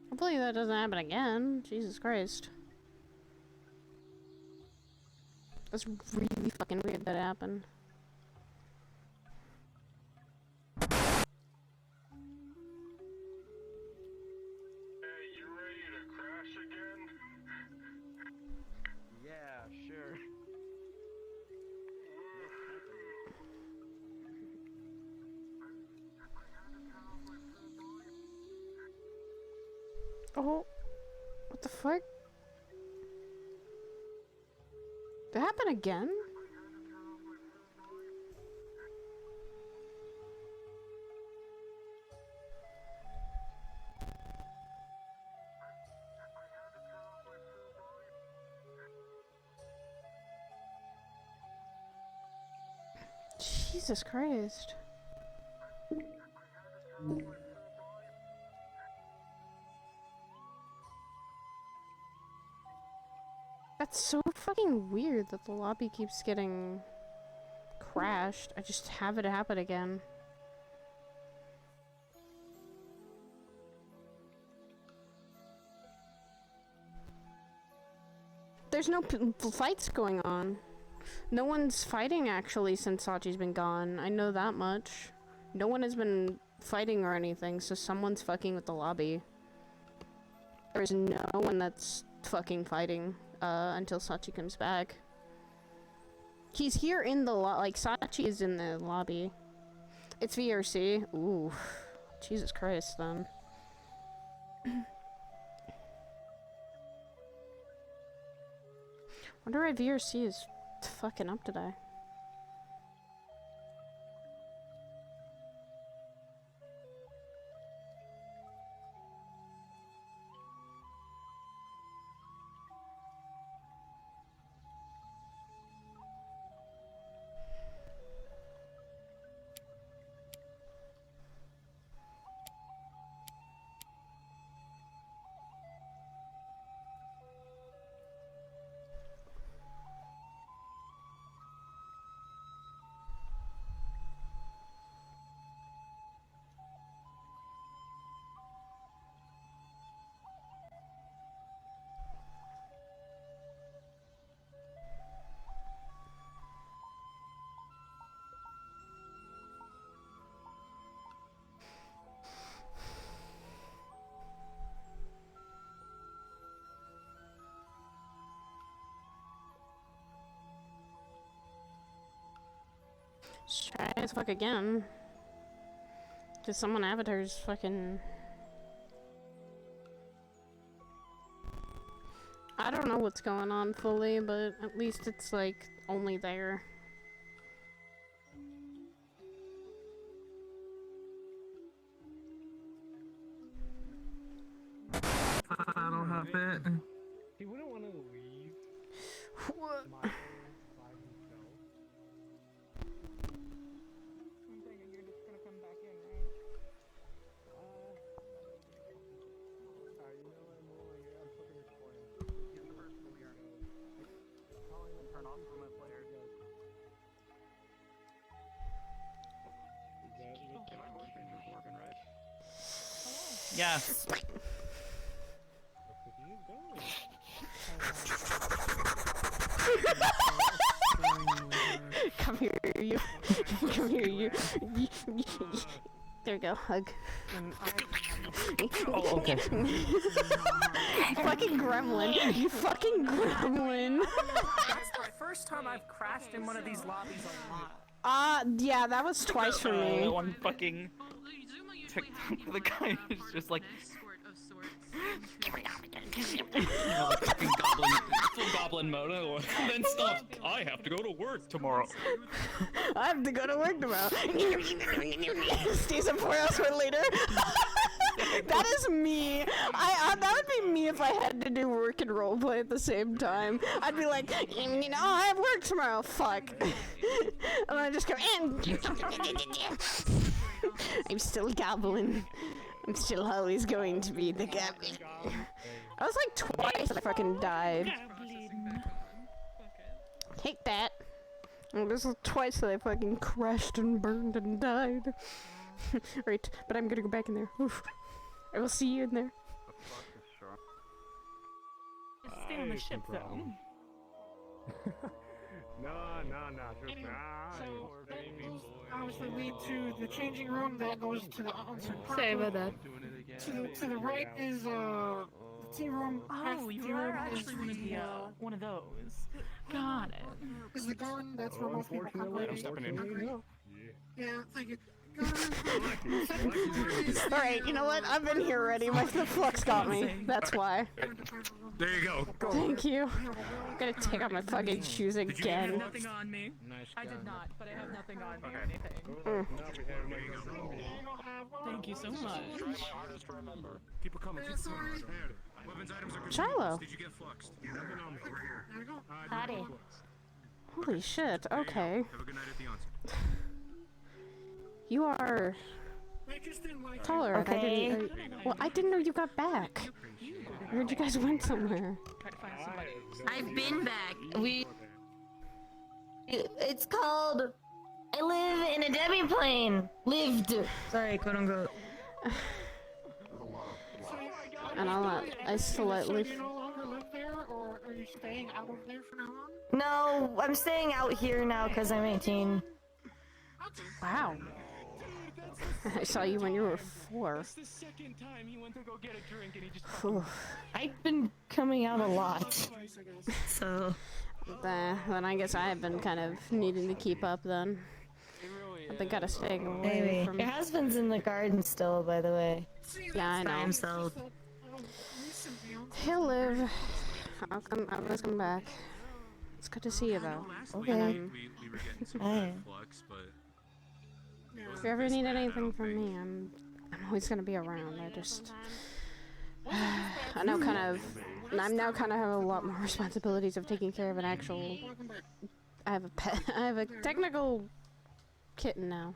Hopefully that doesn't happen again. Jesus Christ. That's really fucking weird that happened. Yeah, sure. Oh, what the fuck? That happened again? Jesus Christ. That's so fucking weird that the lobby keeps getting crashed. I just have it happen again. There's no fights going on. No one's fighting actually since Sachi's been gone. I know that much. No one has been fighting or anything, so someone's fucking with the lobby. There's no one that's fucking fighting until Sachi comes back. He's here in the like Sachi is in the lobby. It's VRC. Ooh, Jesus Christ, then. Wonder why VRC is fucking up today. Let's try as fuck again. Cause someone avatar's fucking... I don't know what's going on fully, but at least it's like only there. I don't have it. He wouldn't want to leave. What? Yeah. Come here, you. Come here, you. There we go, hug. Oh, okay. Fucking gremlin. You fucking gremlin. That's the first time I've crashed in one of these lobbies a lot. Yeah, that was twice for me. One fucking... The guy is just like... Like fucking goblin, full goblin mode. Then stop. I have to go to work tomorrow. I have to go to work tomorrow. Stays up 4 hours later. That is me. That would be me if I had to do work and roleplay at the same time. I'd be like, you know, I have work tomorrow. Fuck. And I just go, I'm still a goblin. I'm still always going to be the goblin. I was like twice I fucking died. Take that. It was twice that I fucking crashed and burned and died. Right, but I'm gonna go back in there. Oof. I will see you in there. Stay on the ship, though. No. So that goes obviously lead to the changing room that goes to the onsen. Sorry about that. To the right is the tea room. Oh, you are actually one of those. Got it. Is the garden? That's where most people congregate. I'm stepping in. Yeah, thank you. Alright, you know what? I've been here already. The flux got me. That's why. There you go. Thank you. I'm gonna take off my fucking shoes again. I have nothing on me. I did not, but I have nothing on me or anything. Thank you so much. Keep it coming. Weapons items are good. Shiloh. Did you get fluxed? Nothing on me. Over here. There you go. Howdy. Holy shit, okay. Have a good night at the onsen. You are taller. Okay. I didn't know you got back. I heard you guys went somewhere. I've been back. It's called. I live in a demi plane. Lived. Sorry, quote unquote. And I slightly. So you no longer live there, or are you staying out of there for now on? No, I'm staying out here now because I'm 18. Wow. I saw you when you were 4. It's the second time he went to go get a drink and he just I've been coming out a lot. So. Then I guess I've been kind of needing to keep up then. I've been kind of staying away from. Your husband's in the garden still, by the way. Yeah, I know. By himself. He'll live. I'll come back. It's good to see you though. Okay. Hi. If you ever need anything from me, I'm always gonna be around. I now kind of have a lot more responsibilities of taking care of an actual. I have a pet. I have a technical kitten now.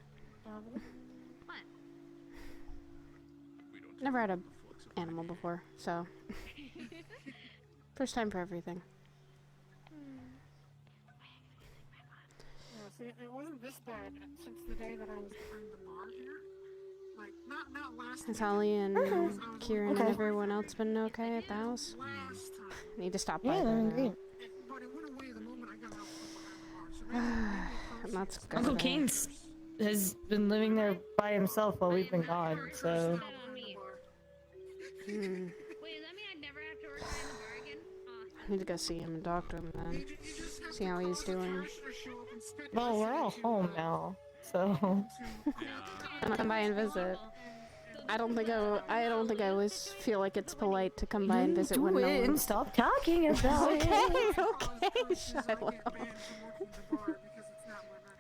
Never had a animal before, so first time for everything. See, it wasn't this bad since the day that I was behind the bar here. Like, not last Has Holly and Kieran and everyone else been okay at the house? Need to stop by there. Great. But it went away the moment I got out from behind the bar. That's good. Uncle Keynes has been living there by himself while we've been gone, so. Wait, does that mean I'd never have to work behind the bar again? I need to go see him and talk to him then. See how he's doing. Well, we're all home now, so. I'm gonna come by and visit. I don't think I always feel like it's polite to come by and visit when no one. Stop talking about it. Okay, Shiloh.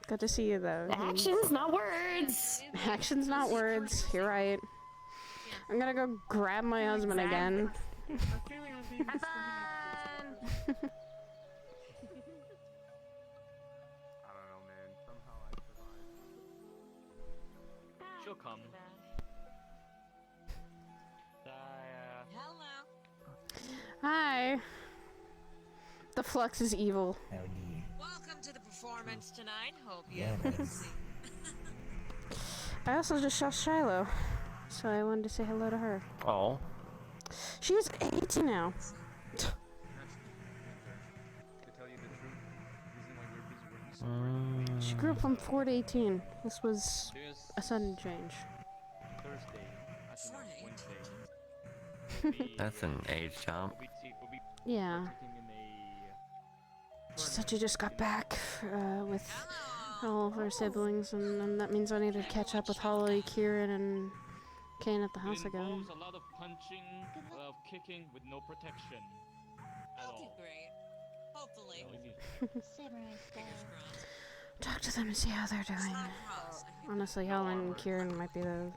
Good to see you though. Actions, not words. Actions, not words. You're right. I'm gonna go grab my husband again. Have fun. She'll come. Hello. Hi. The flux is evil. Welcome to the performance tonight. Hope you have a good seat. I also just saw Shiloh, so I wanted to say hello to her. Oh. She's 18 now. She grew up from 4 to 18. This was a sudden change. That's an age jump. Yeah. She said she just got back with all of her siblings, and that means I need to catch up with Holly, Kieran, and Kane at the house It again. involves a lot of punching, kicking with no protection at That'll be all. great. Hopefully. Talk to them and see how they're doing. Honestly, Helen and Kieran might be the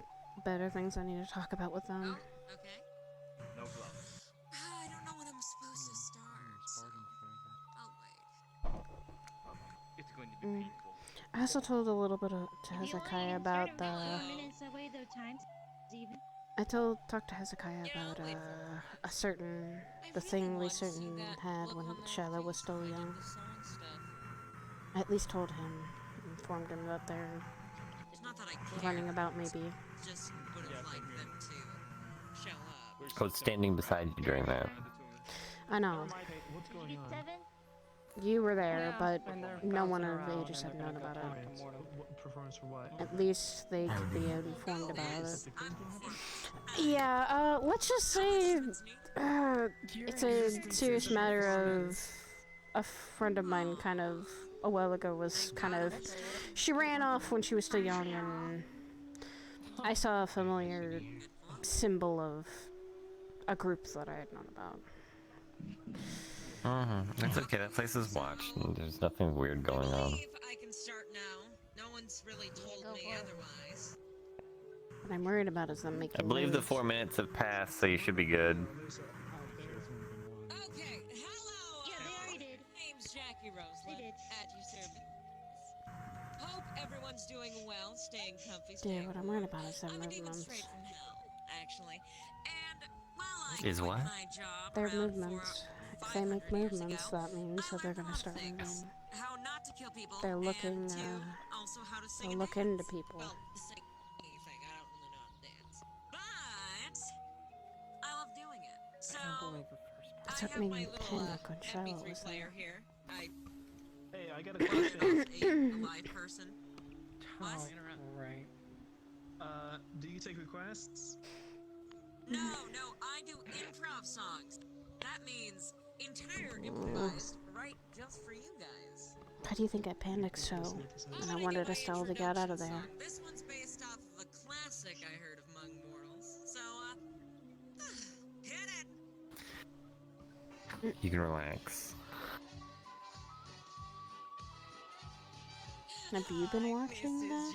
better things I need to talk about with them. Oh, okay. No gloves. I don't know when I'm supposed to start, so I'll wait. It's going to be painful. I also told a little bit to Hezekiah about the... I talked to Hezekiah about the thing Lee Certain had when Shiloh was still young. I at least told him, informed him that they're running about maybe. Just would have liked them to show up. I was standing beside you during that. I know. You were there, but no one of ages had known about it. At least they could be informed about it. Yeah, let's just say it's a serious matter of a friend of mine kind of a while ago was kind of... She ran off when she was still young, and I saw a familiar symbol of a group that I had known about. It's okay, that place is watched, and there's nothing weird going on. I can start now. No one's really told me otherwise. What I'm worried about is them making I believe the waves. 4 minutes have passed, so you should be good. Okay, hello. Yeah, they already did. Name's Jackie Roseland. At your service. Hope everyone's doing well, staying comfy. Dude, what I'm worried about is their I'm a demon movements. straight from hell, actually. And well, I Is quit what? my job Their around movements. If they make movements, that means that they're gonna start moving. how not to kill people. They're looking, and also how to sing they'll look into people. Well, the singing thing, I don't really know how to dance. But I love doing it. So That's I what have made my me little kind of good show. MP3 player here. Hey, I got a question. A live person. What? Right. Do you take requests? No, I do improv songs. That means entire improvised, right just for you guys. How do you think I panicked so? And I wanted Estelle to get out of there. This one's based off of a classic I heard of among mortals. So, hit it! You can relax. Have you been watching that?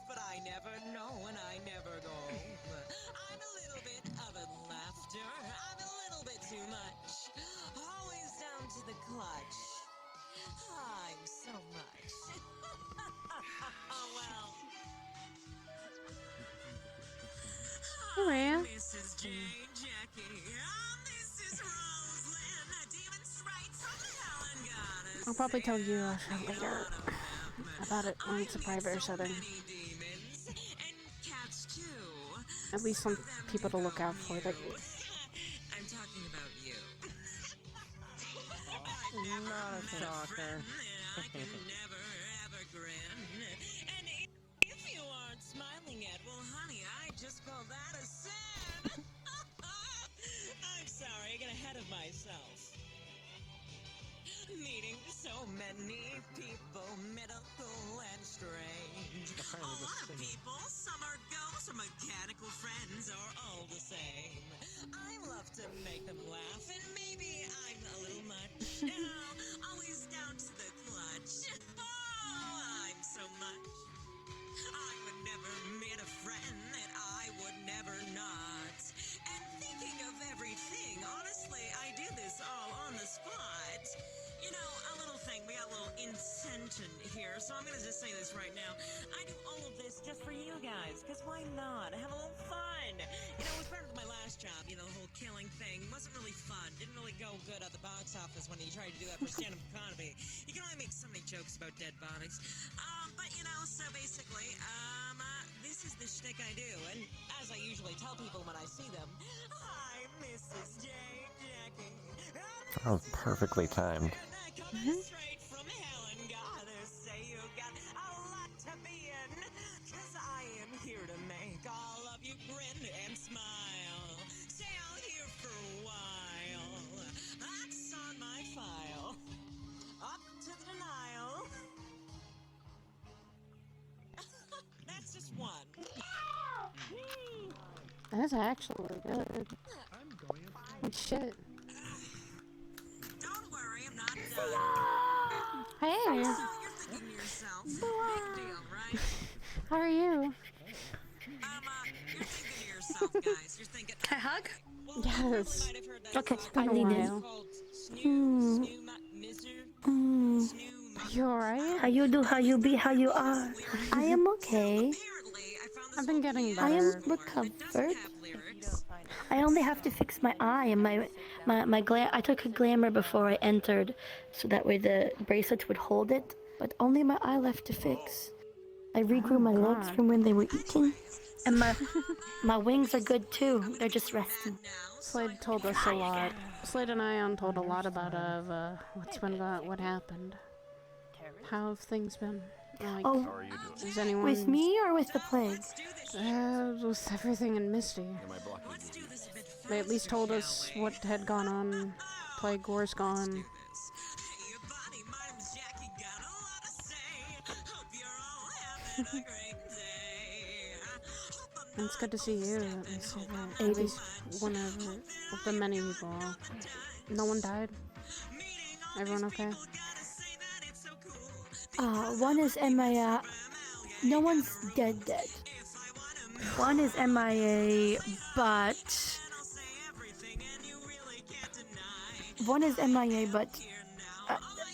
But I never know and I never go. I'm a little bit of a laughter. I'm a little bit too much. Always down to the clutch. I'm so much. Oh well. Who are you? Mrs. J. Jackie. I'm Mrs. Roseland. Demon straight from the Helen goddess. I'll probably tell you later about it when it's a private setting. At least some people to look out for. That I'm talking about you. Not a stalker. I can never ever grin. And if you aren't smiling yet, well, honey, I just call that a sin. I'm sorry, I got ahead of myself. Meeting so many people, medical and strange. A lot of people, some are ghosts, some mechanical friends, are all the same. I love to make them laugh, and maybe I'm a little much. Always down to the clutch. Oh, I'm so much. I would never meet a friend that I would never not. And thinking of everything, honestly, I do this all on the spot. You know, a little thing, we got a little incentive here, so I'm gonna just say this right now. I do all of this just for you guys, because why not? Have a little fun. You know, it was part of my last job, you know, the whole killing thing. Wasn't really fun. Didn't really go good at the box office when you tried to do that for stand-up comedy. You can only make so many jokes about dead bodies. But you know, so basically, this is the shtick I do, and as I usually tell people when I see them, hi, Mrs. J. Jackie. That was perfectly timed. Straight from Helen, goddess, say you got a lot to be in, 'cause I am here to make all of you grin and smile. Stay out here for a while. That's on my file. Up to the denial. That's actually good. Like shit. Don't worry, I'm not Hey! So you're thinking to yourself, big deal, right? How are you? You're thinking to yourself, guys. You're thinking. Can I hug? Yes. Okay, It's been I a lean in. while. Are you alright? How you do, how you be, how you are. I am okay. I've been getting better. I am recovered. I only have to fix my eye and my I took a glamour before I entered, so that way the bracelets would hold it. But only my eye left to fix. I regrew my legs from when they were eating, and my wings are good too. They're just resting. Slade told us a lot. Slade and Ion told a lot about what happened. How have things been? Like, is anyone with me or with the plague? With everything in Misty. They at least told us what had gone on. Plague War's gone. It's good to see you, at least one of the many people. No one died? Everyone okay? One is MIA. No one's dead. One is MIA, but... One is MIA, but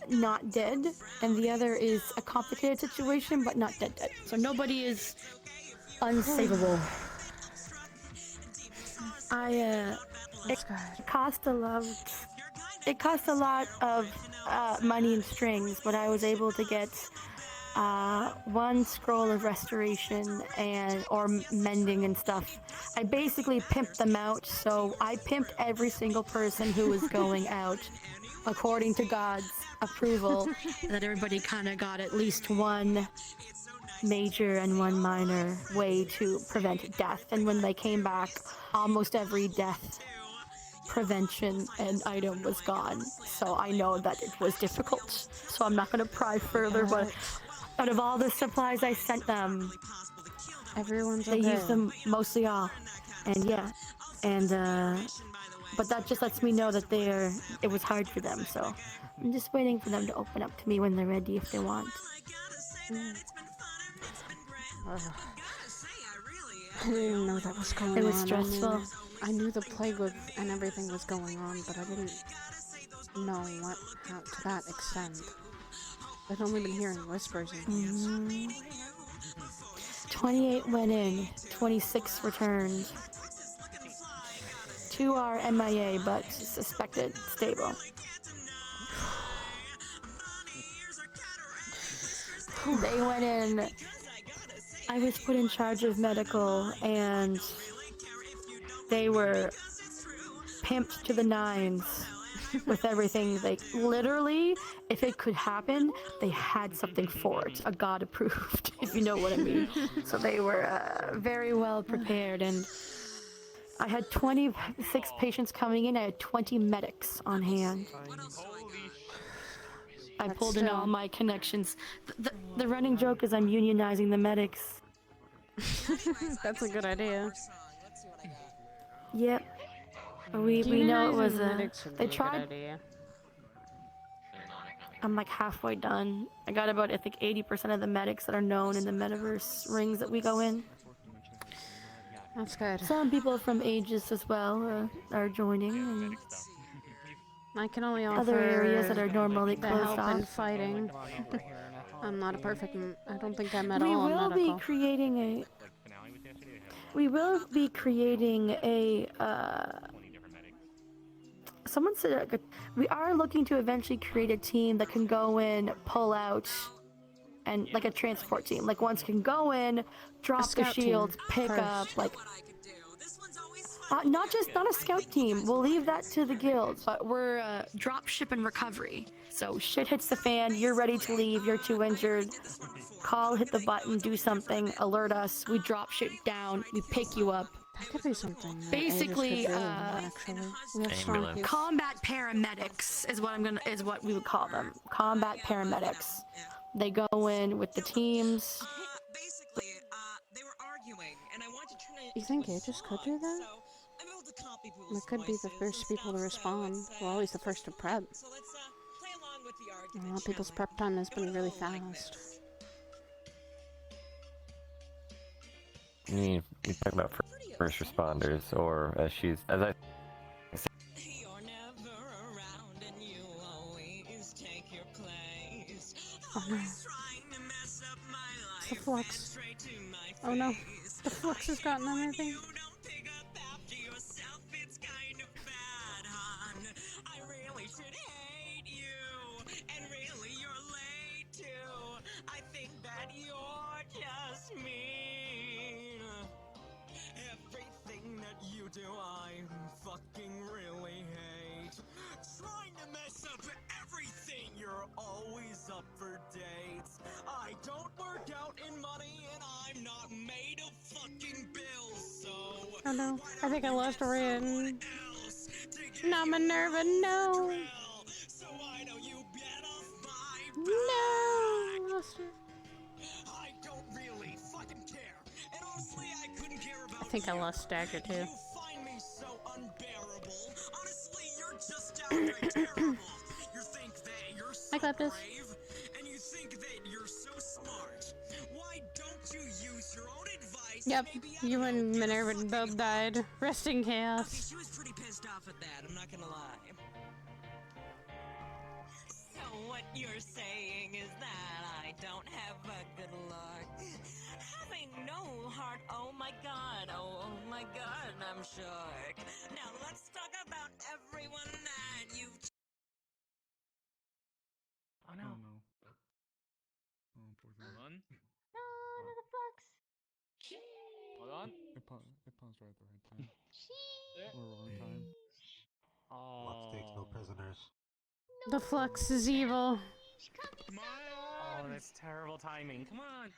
not dead. And the other is a complicated situation, but not dead. So nobody is unsavable. It cost a lot. It cost a lot of money and strings, but I was able to get one scroll of restoration or mending and stuff. I basically pimped them out, so I pimped every single person who was going out according to God's approval, that everybody kind of got at least one major and one minor way to prevent death. And when they came back, almost every death prevention and item was gone. So I know that it was difficult. So I'm not going to pry further, but out of all the supplies I sent them, they used them mostly all. And yeah, and but that just lets me know that it was hard for them. So I'm just waiting for them to open up to me when they're ready, if they want. I didn't even know that was going on. It was stressful. I knew the plague and everything was going on, but I didn't know how to that extent. I'd only been hearing whispers and things. 28 went in, 26 returned. 2 are MIA, but suspected stable. They went in. I was put in charge of medical, and they were pimped to the nines with everything. Like, literally, if it could happen, they had something for it. A God approved, if you know what I mean. So they were very well prepared, and I had 26 patients coming in. I had 20 medics on hand. I pulled in all my connections. The running joke is I'm unionizing the medics. That's a good idea. Yep. We know it was they tried. I'm like halfway done. I got about, I think, 80% of the medics that are known in the Metaverse rings that we go in. That's good. Some people from Aegis as well are joining. And I can only offer other areas that are normally the closed help off. in fighting. I'm not a perfect. I don't think I'm at We all will medical. be creating a. We will be creating a. Someone said we are looking to eventually create a team that can go in, pull out, and like a transport team. Like ones can go in, drop the shields, pick up, like. Not a scout team. We'll leave that to the guilds, but we're drop ship and recovery. So shit hits the fan, you're ready to leave, you're too injured. Call, hit the button, do something, alert us. We drop shit down, we pick you up. That could be something. Basically, Ambulance. combat paramedics is what we would call them. Combat paramedics. They go in with the teams. Basically, they were arguing, and I wanted to turn it You think Aegis could do that? We could be the first people to respond. We're always the first to prep. A lot of people's prep time has been really fast. I mean, we talk about first responders, or as I Oh no. It's the flux. Oh no. The flux has gotten everything. Everything that you do, I fucking really hate. Trying to mess up everything, you're always up for dates. I don't work out in money and I'm not made of fucking bills, so... Oh no. I think I lost Rin. No, Minerva, no! So why don't you get off my back? No! Lost her. I don't really fucking care. And honestly, I couldn't care about I think I lost Stagger too. you. Find me so unbearable. Honestly, you're just downright terrible. You think that you're so brave, and you think that you're so smart. Why don't you use your own advice? Yep, you and Minerva both died. Rest in chaos. Okay, she was pretty pissed off at that, I'm not gonna lie. So what you're saying is that I don't have a good look. Having no heart, oh my god, I'm shook. Now let's talk about everyone that you've... Oh no. Hold on. No, another flux. Hold on. It paused right at the right time. Sheesh. Or wrong time. Flux takes no prisoners. The flux is evil. Oh, that's terrible timing. Come on.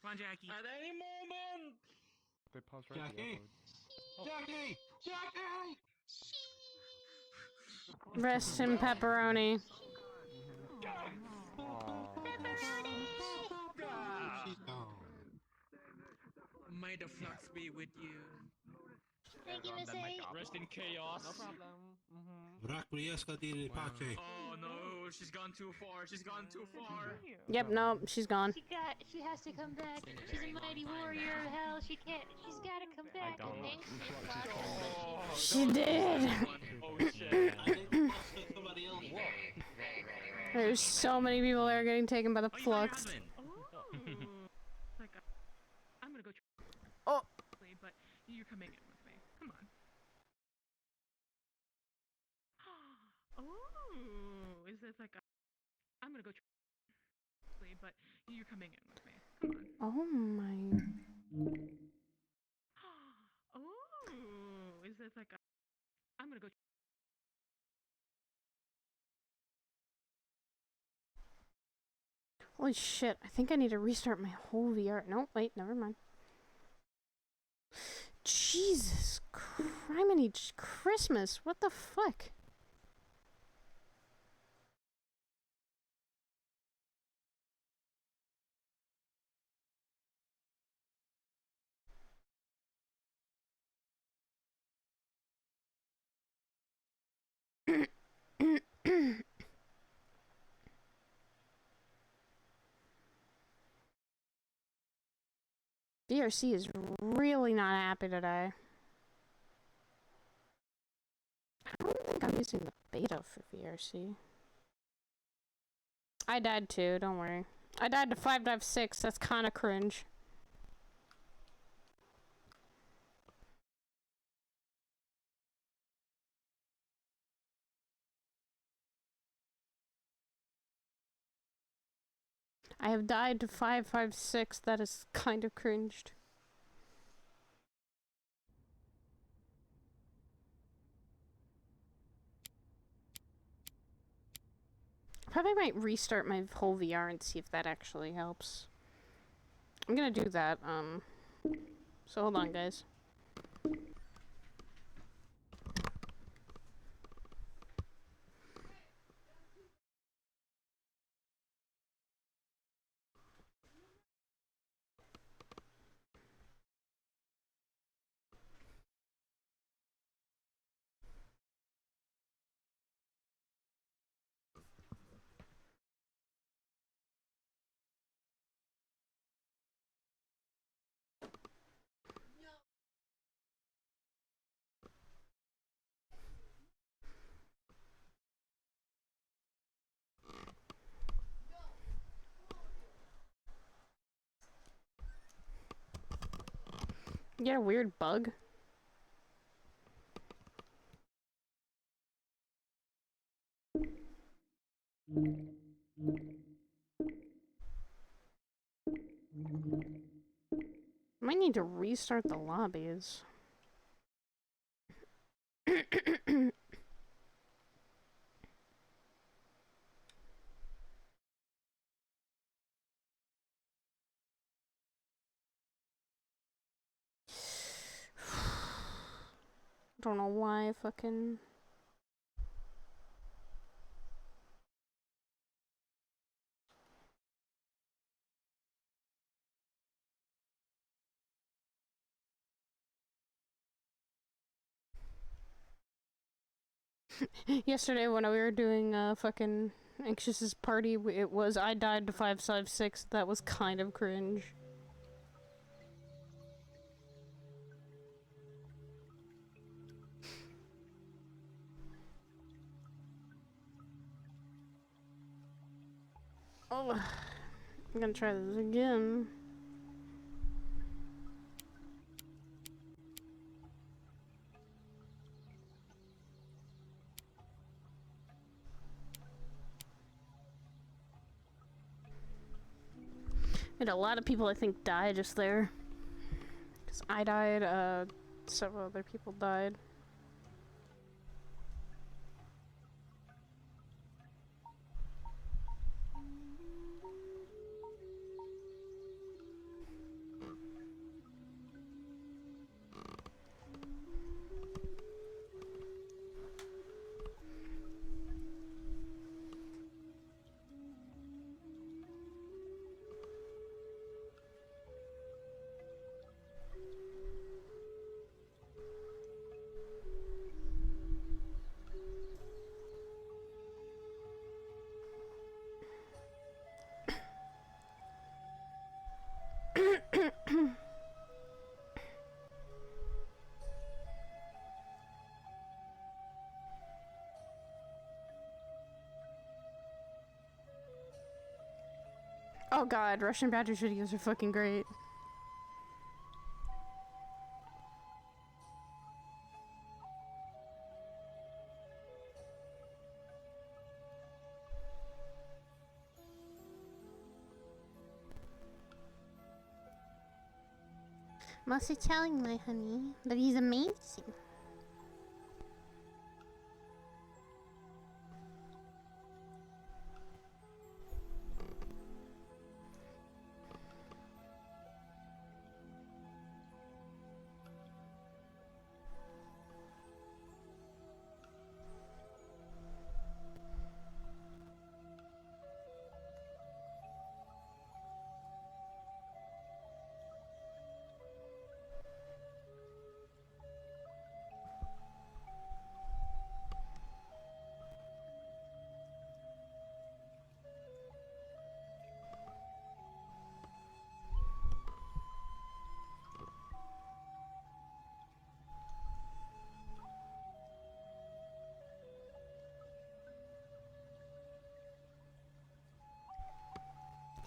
Come on, Jackie. At any moment! They paused right at the Jackie! upload. Jackie! Jackie! Rest in pepperoni. May the flux be with you. Thank you, Miss A. Rest in chaos. No problem. Oh no, she's gone too far. She's gone too far. Yep, no, she's gone. She has to come back. She's a mighty warrior of hell. She's gotta come back. don't Thanks, know. She did. Oh shit. There's so many people that are getting taken by the flux. Like, I'm gonna go. Oh. But you're coming in with me. Come on. Oh, is this like? I'm gonna go. But you're coming in with me. Come on. Oh my. Oh, is this like? I'm gonna go. Holy shit, I think I need to restart my whole VR. No, wait, never mind. Jesus criminy Christmas, what the fuck? VRC is really not happy today. I don't think I'm using the beta for VRC. I died too, don't worry. I died to 5.6, that's kinda cringe. I have died to 5.6, that is kind of cringed. Probably might restart my whole VR and see if that actually helps. I'm gonna do that, so hold on, guys. You get a weird bug? Might need to restart the lobbies. Don't know why fucking... Yesterday when we were doing fucking Anxious's party, it was I died to 556. That was kind of cringe. Oh, I'm gonna try this again. And a lot of people, I think, died just there. Because I died, several other people died. Oh god, Russian Badgers videos are fucking great. Must be telling my honey that he's amazing.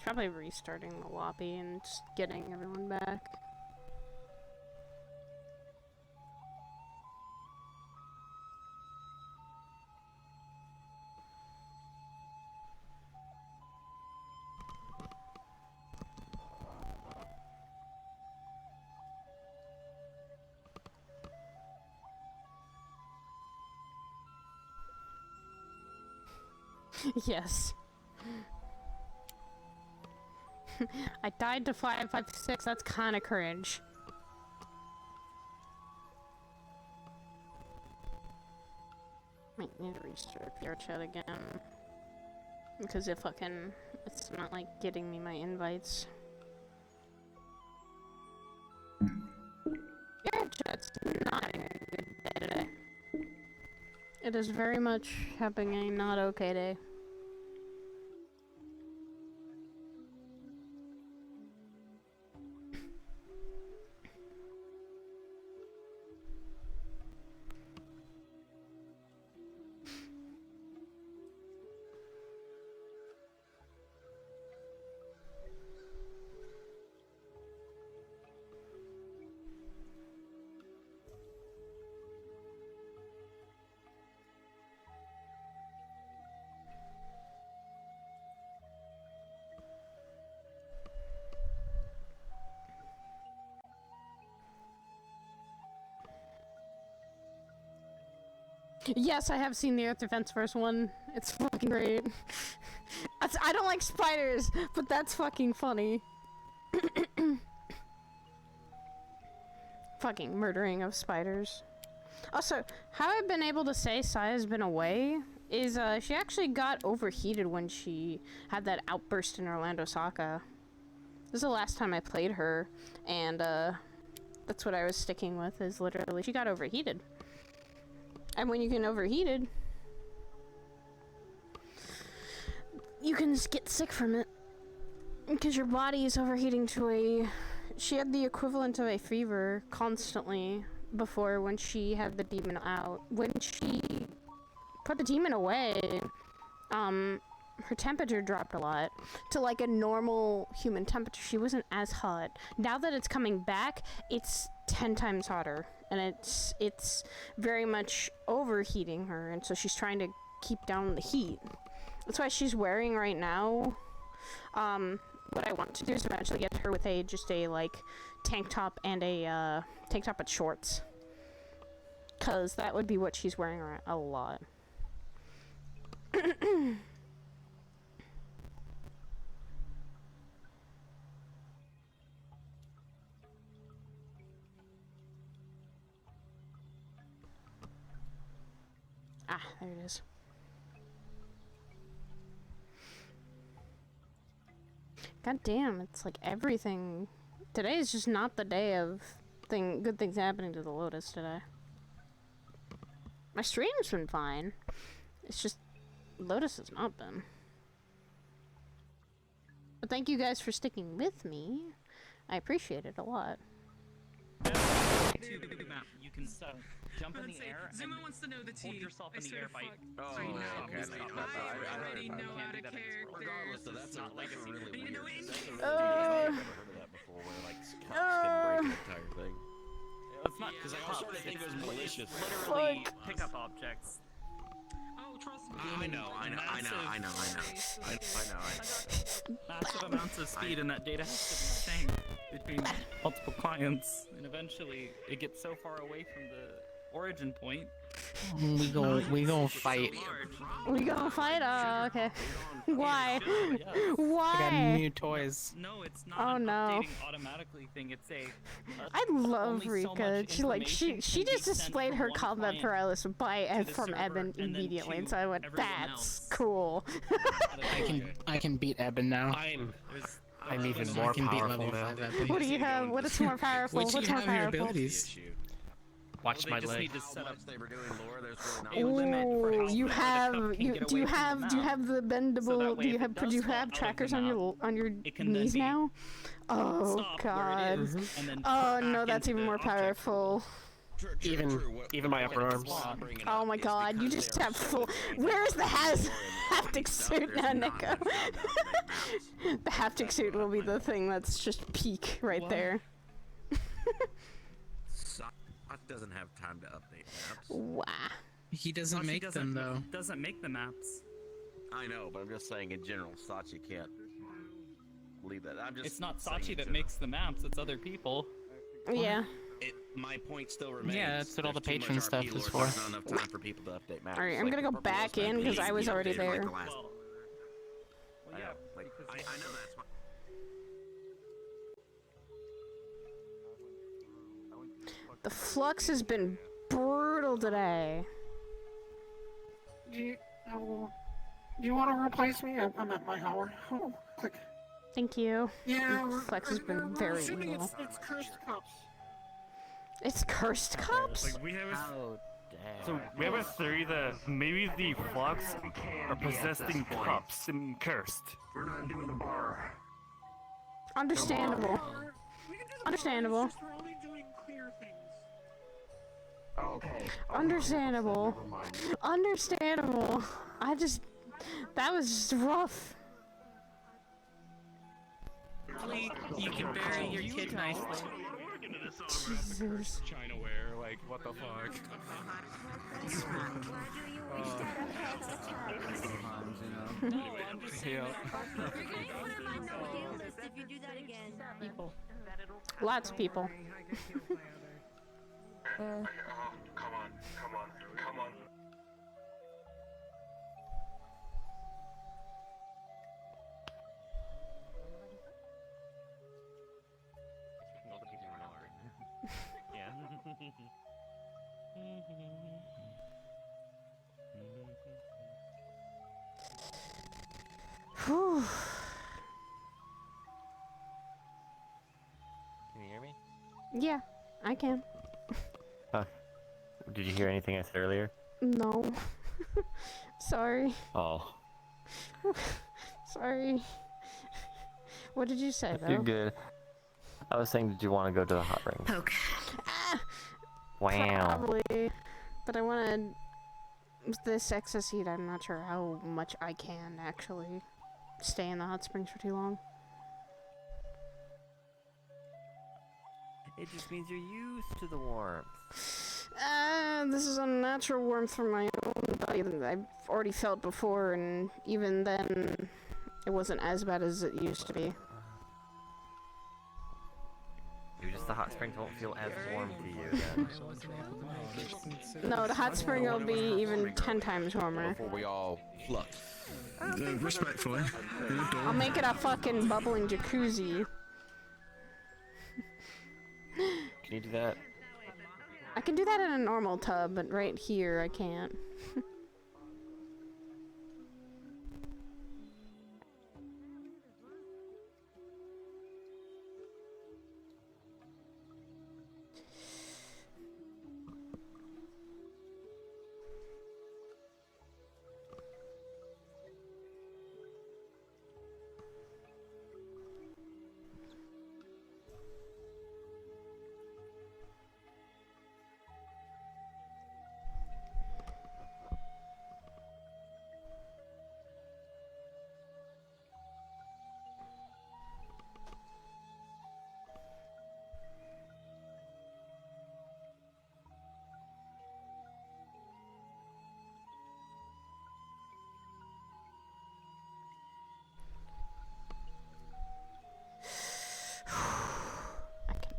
Probably restarting the lobby and just getting everyone back. Yes. I died to 556, that's kinda cringe. Might need to restart your chat again. Because it's not like getting me my invites. Your chat's not having a good day today. It is very much having a not okay day. Yes, I have seen the Earth Defense Force one. It's fucking great. I don't like spiders, but that's fucking funny. Fucking murdering of spiders. Also, how I've been able to say Saya's been away is she actually got overheated when she had that outburst in Orlando Saka. This is the last time I played her, and that's what I was sticking with, is literally she got overheated. And when you get overheated, you can just get sick from it. Because your body is overheating to a... She had the equivalent of a fever constantly before when she had the demon out. When she put the demon away, her temperature dropped a lot to like a normal human temperature. She wasn't as hot. Now that it's coming back, it's 10 times hotter, and it's very much overheating her, and so she's trying to keep down the heat. That's why she's wearing right now. What I want to do is eventually get her with just a like tank top and a tank top and shorts, cause that would be what she's wearing a lot. Ah, there it is. God damn, it's like everything. Today is just not the day of good things happening to the Lotus today. My stream's been fine. It's just Lotus has not been. But thank you guys for sticking with me. I appreciate it a lot. You can jump in the air and wants to know the hold yourself in the air by... Oh, okay. I already know how to character. Regardless, that's not like a really weird. That's a really Oh. I've never heard of that before, where like cops can break an entire thing. It's not because I sort of think it was malicious. Literally pick up objects. Oh, trust me. I know. Massive amounts of speed, and that data has to be synced between multiple clients, and eventually it gets so far away from the origin point. We gon' fight. We gonna fight? Oh, okay. Why? Why? I got new toys. No, it's not Oh, an no. updating automatically thing. It's a... I love only so Rika. much She just information can be sent displayed from her one combat client paralysis from server Eben and then immediately, to and so I went, everyone "That's else." cool." I can beat Eben now. I'm even more powerful now. What do you have? What is more powerful? What do What's you more have in your powerful? abilities? Watch my leg. Oh, you have do you have the bendable? Do you have trackers on your knees now? Oh god. Oh no, that's even more powerful. Even my upper arms. Oh my god, you just have full. Where is the haptic suit now, Nico? The haptic suit will be the thing that's just peak right there. Doesn't have time to update maps. Wow. He doesn't make them though. Doesn't make the maps. I know, but I'm just saying in general, Sachi can't leave that. It's not Sachi that makes the maps, it's other people. Yeah. My point still remains. Yeah, that's what all the there's too patron much stuff RP is lore, for. There's not enough time for people to update maps. Alright, I'm gonna go back in because I was already there. I know that's why. The flux has been brutal today. Do you want to replace me? I'm at my hour. Oh, click. Thank you. Yeah, Flux has been very assuming evil. it's cursed cups. It's cursed cups? Like we have we have a theory that maybe the Flux are possessing cups and cursed. We're not doing the bar. Understandable. Understandable. We're only doing clear things. Okay. Understandable. Understandable. That was just rough. You can bury your kid nicely. Jesus. Chinaware, like what the fuck? People. Lots of people. Come on. Whew. Can you hear me? Yeah, I can. Did you hear anything I said earlier? No. Sorry. Oh. Sorry. What did you say, though? You're good. I was saying, did you want to go to the hot rings? Okay. Wow. Probably. But I wanted this excess heat. I'm not sure how much I can actually stay in the hot springs for too long. It just means you're used to the warmth. This is unnatural warmth from my own body that I've already felt before, and even then, it wasn't as bad as it used to be. Maybe just the hot springs won't feel as warm to you then. No, the hot spring will be even 10 times warmer. Before we all fluff. Respectfully. I'll make it a fucking bubbling jacuzzi. Can you do that? I can do that in a normal tub, but right here I can't.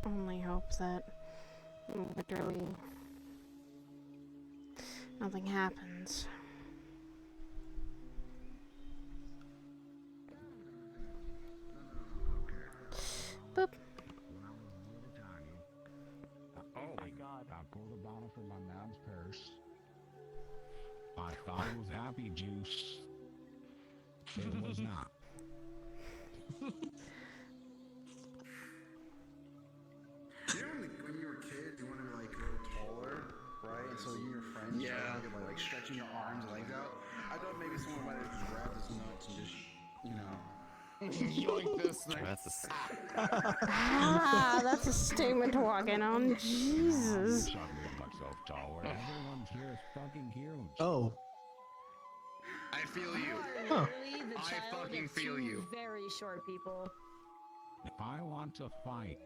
Only hope that literally nothing happens. Boop. Oh my god. I pulled a bottle from my mom's purse. I thought it was happy juice. It was not. You know when you were kids, you wanted to like grow taller, right? And so you and your friends, started, like stretching your arms and legs out. I thought maybe someone might have just grabbed his nuts and just, yoink this thing. That's a statement to walk in on. Jesus. Oh. I feel you. Huh. I fucking feel you. Very short people. If I want to fight.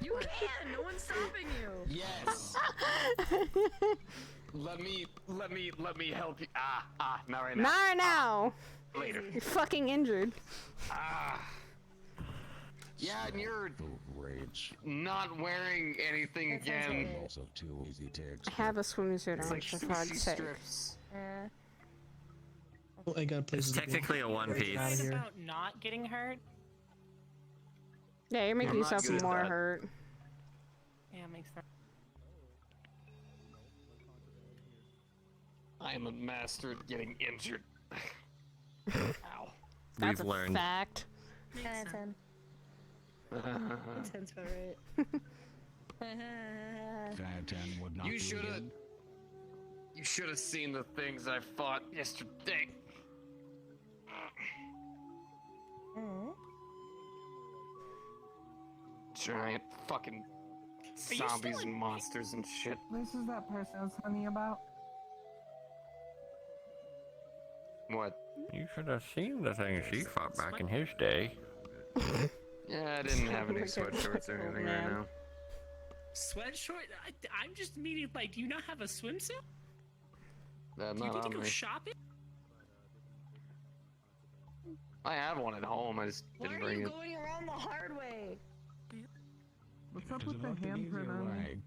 You can. No one's stopping you. Yes. Let me help you. Not right now. Not right now. Later. You're fucking injured. Yeah, and you're not wearing anything again. Also too easy to I have a swimsuit It's on, like for God's sushi sake. strips. Oh, I got places. It's technically a one piece. It's about not getting hurt. Yeah, you're making I'm not yourself good at more that. hurt. Yeah, it makes sense. I am a master at getting injured. Ow. That's We've a learned. fact. Yeah, 10. 10's about right. Fat 10 would not You be should have. good. You should have seen the things I fought yesterday. Giant fucking zombies and monsters and shit. This is that person I was telling you about. What? You should have seen the things he fought back in his day. Yeah, I didn't have any sweatshorts or anything right now. Sweatshort? I'm just meaning, like, do you not have a swimsuit? Do you Not need to on go me. shopping? I have one at home. I just Why didn't are bring you it. going around the hard way? What's up with the handprint on it?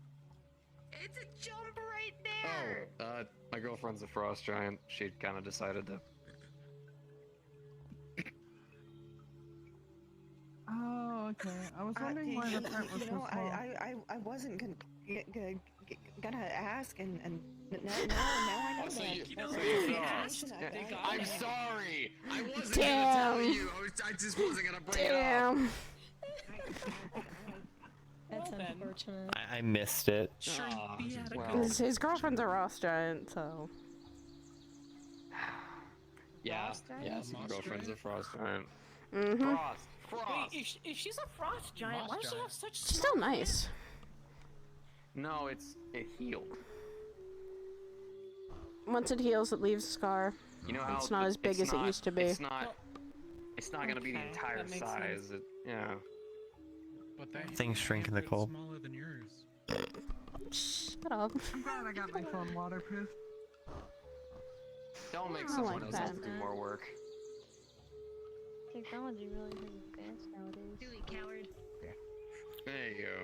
It's a jump right there! Oh, my girlfriend's a frost giant. She kind of decided to. Oh, okay. I was wondering why the print was so small. I wasn't gonna ask, and now I know Oh, so that. you saw. I'm sorry. I wasn't Alexis wasn't gonna bring Damn. it That's unfortunate. I missed it. up. His girlfriend's a Ross giant, so. Yeah, Frost giant? yeah, some girlfriend's a frost giant. Mm-hmm. Frost. Wait, if she's a frost giant, why does she have such? She's still nice. No, it healed. Once it heals, it leaves a scar. You know how it's not as big as it used to be. It's not gonna be the Okay, entire that makes size. Yeah. But that Things shrink in the cold. smaller than yours. Shut up. I'm glad I got my phone waterproof. Don't make I someone like else that. do more work. Technology really is advanced nowadays. Do it, coward. There you go.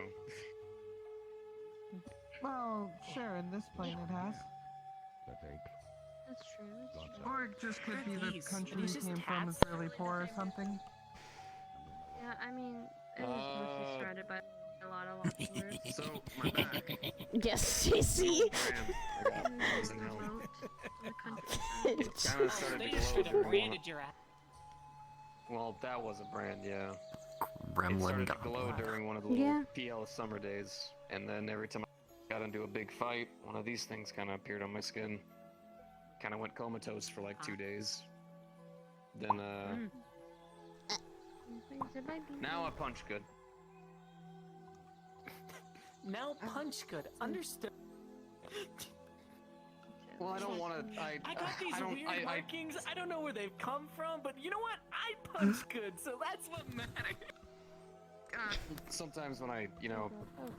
Well, sure, in this plane it has. That's true. That's true. Or it just could be the These- country these you just came from is tats? really poor or something. Yeah, I mean, it was mostly surrounded by a lot of leftovers. So, my back. Yes, JC. I got frozen hell. It kind of started They to just glow should have during one branded your ass. Well, that was a brand, yeah. It Gremlin started to goblin. glow during one of the little Yeah. PL summer days, and then every time I got into a big fight, one of these things kind of appeared on my skin. Kind of went comatose for like 2 days. Then, now I punch good. Now punch good. Understood. Well, I don't want to. I got these I don't. weird markings. I don't know where they've come from, but you know what? I punch good, so that's what matters. Sometimes when I,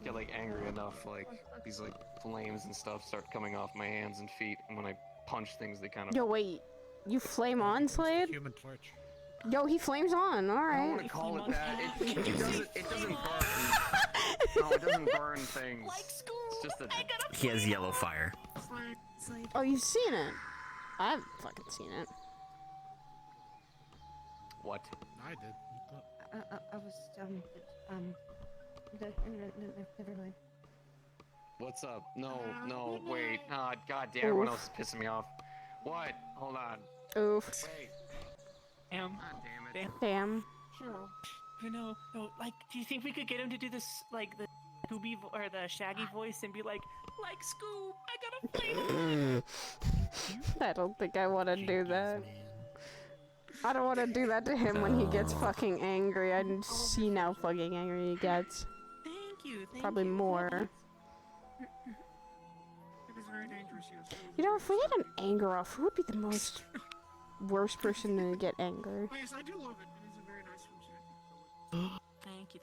get like angry enough, like these like flames and stuff start coming off my hands and feet, and when I punch things, they kind of. Yo, wait. You flame on, Slade? Human Torch. Yo, he flames on. All I don't want right. to call it that. It doesn't. It doesn't burn. No, it doesn't burn things. It's just a. He has yellow fire. Oh, you've seen it? I haven't fucking seen it. What? I did. I was never mind. What's up? No, wait. God damn, everyone else is pissing me off. What? Hold on. Oof. Wait. Damn. God damn it. Damn. Sure. No, like, do you think we could get him to do this, like, the Scooby or the Shaggy voice and be like Scoob, I got a flame. I don't think I want to do that. I don't want to do that to him when he gets fucking angry. I see how fucking angry he gets. Thank you. Probably more. It is very dangerous, yes. You know, if we had an anger off, who would be the most worst person to get angry? Oh, yes, I do love it. It is a very nice room. Thank you.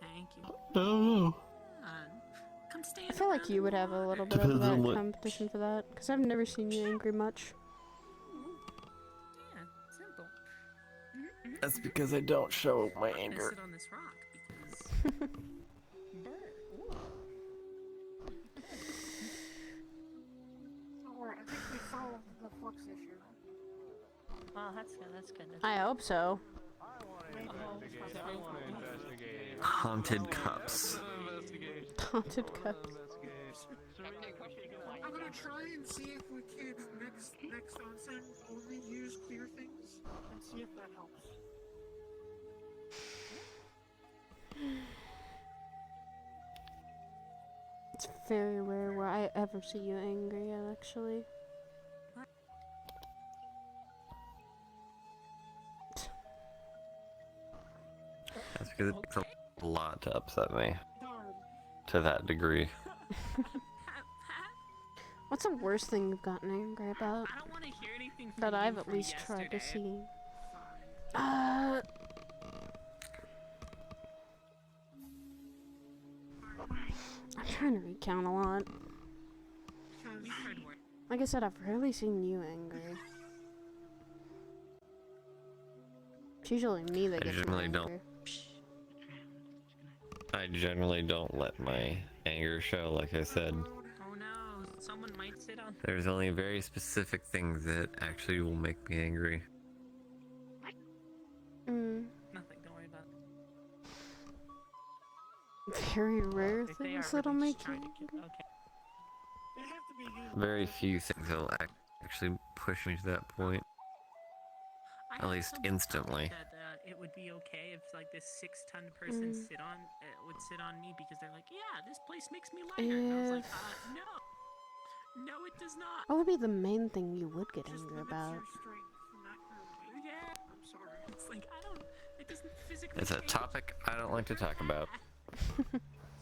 Oh. Come stand. I feel like you would have a little bit of Depends on that what- competition for that, because I've never seen you angry much. Yeah, simple. That's because I don't show my anger. Sit on this rock because. Alright, I think we solved the flux issue. Well, that's good. That's good. I hope so. Haunted cups. Haunted cups. I'm gonna try and see if we can next onsen only use clear things and see if that helps. It's very rare where I ever see you angry, actually. That's because it takes a lot to upset me. To that degree. What's the worst thing you've gotten angry about? I don't want to hear anything from That you I've at from least tried to yesterday. see. I'm trying to recount a lot. Like I said, I've rarely seen you angry. It's usually me that I gets generally angry. don't. I generally don't let my anger show, like I said. Oh no, someone might sit on. There's only very specific things that actually will make me angry. Nothing. Don't worry about it. Very rare If they are things that'll really make just you trying to angry. get- Okay. They have to be used. Very few things will actually push me to that point. I At had least someone tell me instantly. that, it would be okay if like this 6-ton person would sit on me because they're like, yeah, this place makes me lighter. And I was like, no. No, it does not. What would be the main thing you would get angry about? Yeah. I'm sorry. It's like, it doesn't physically It's a change. topic I don't like to talk about.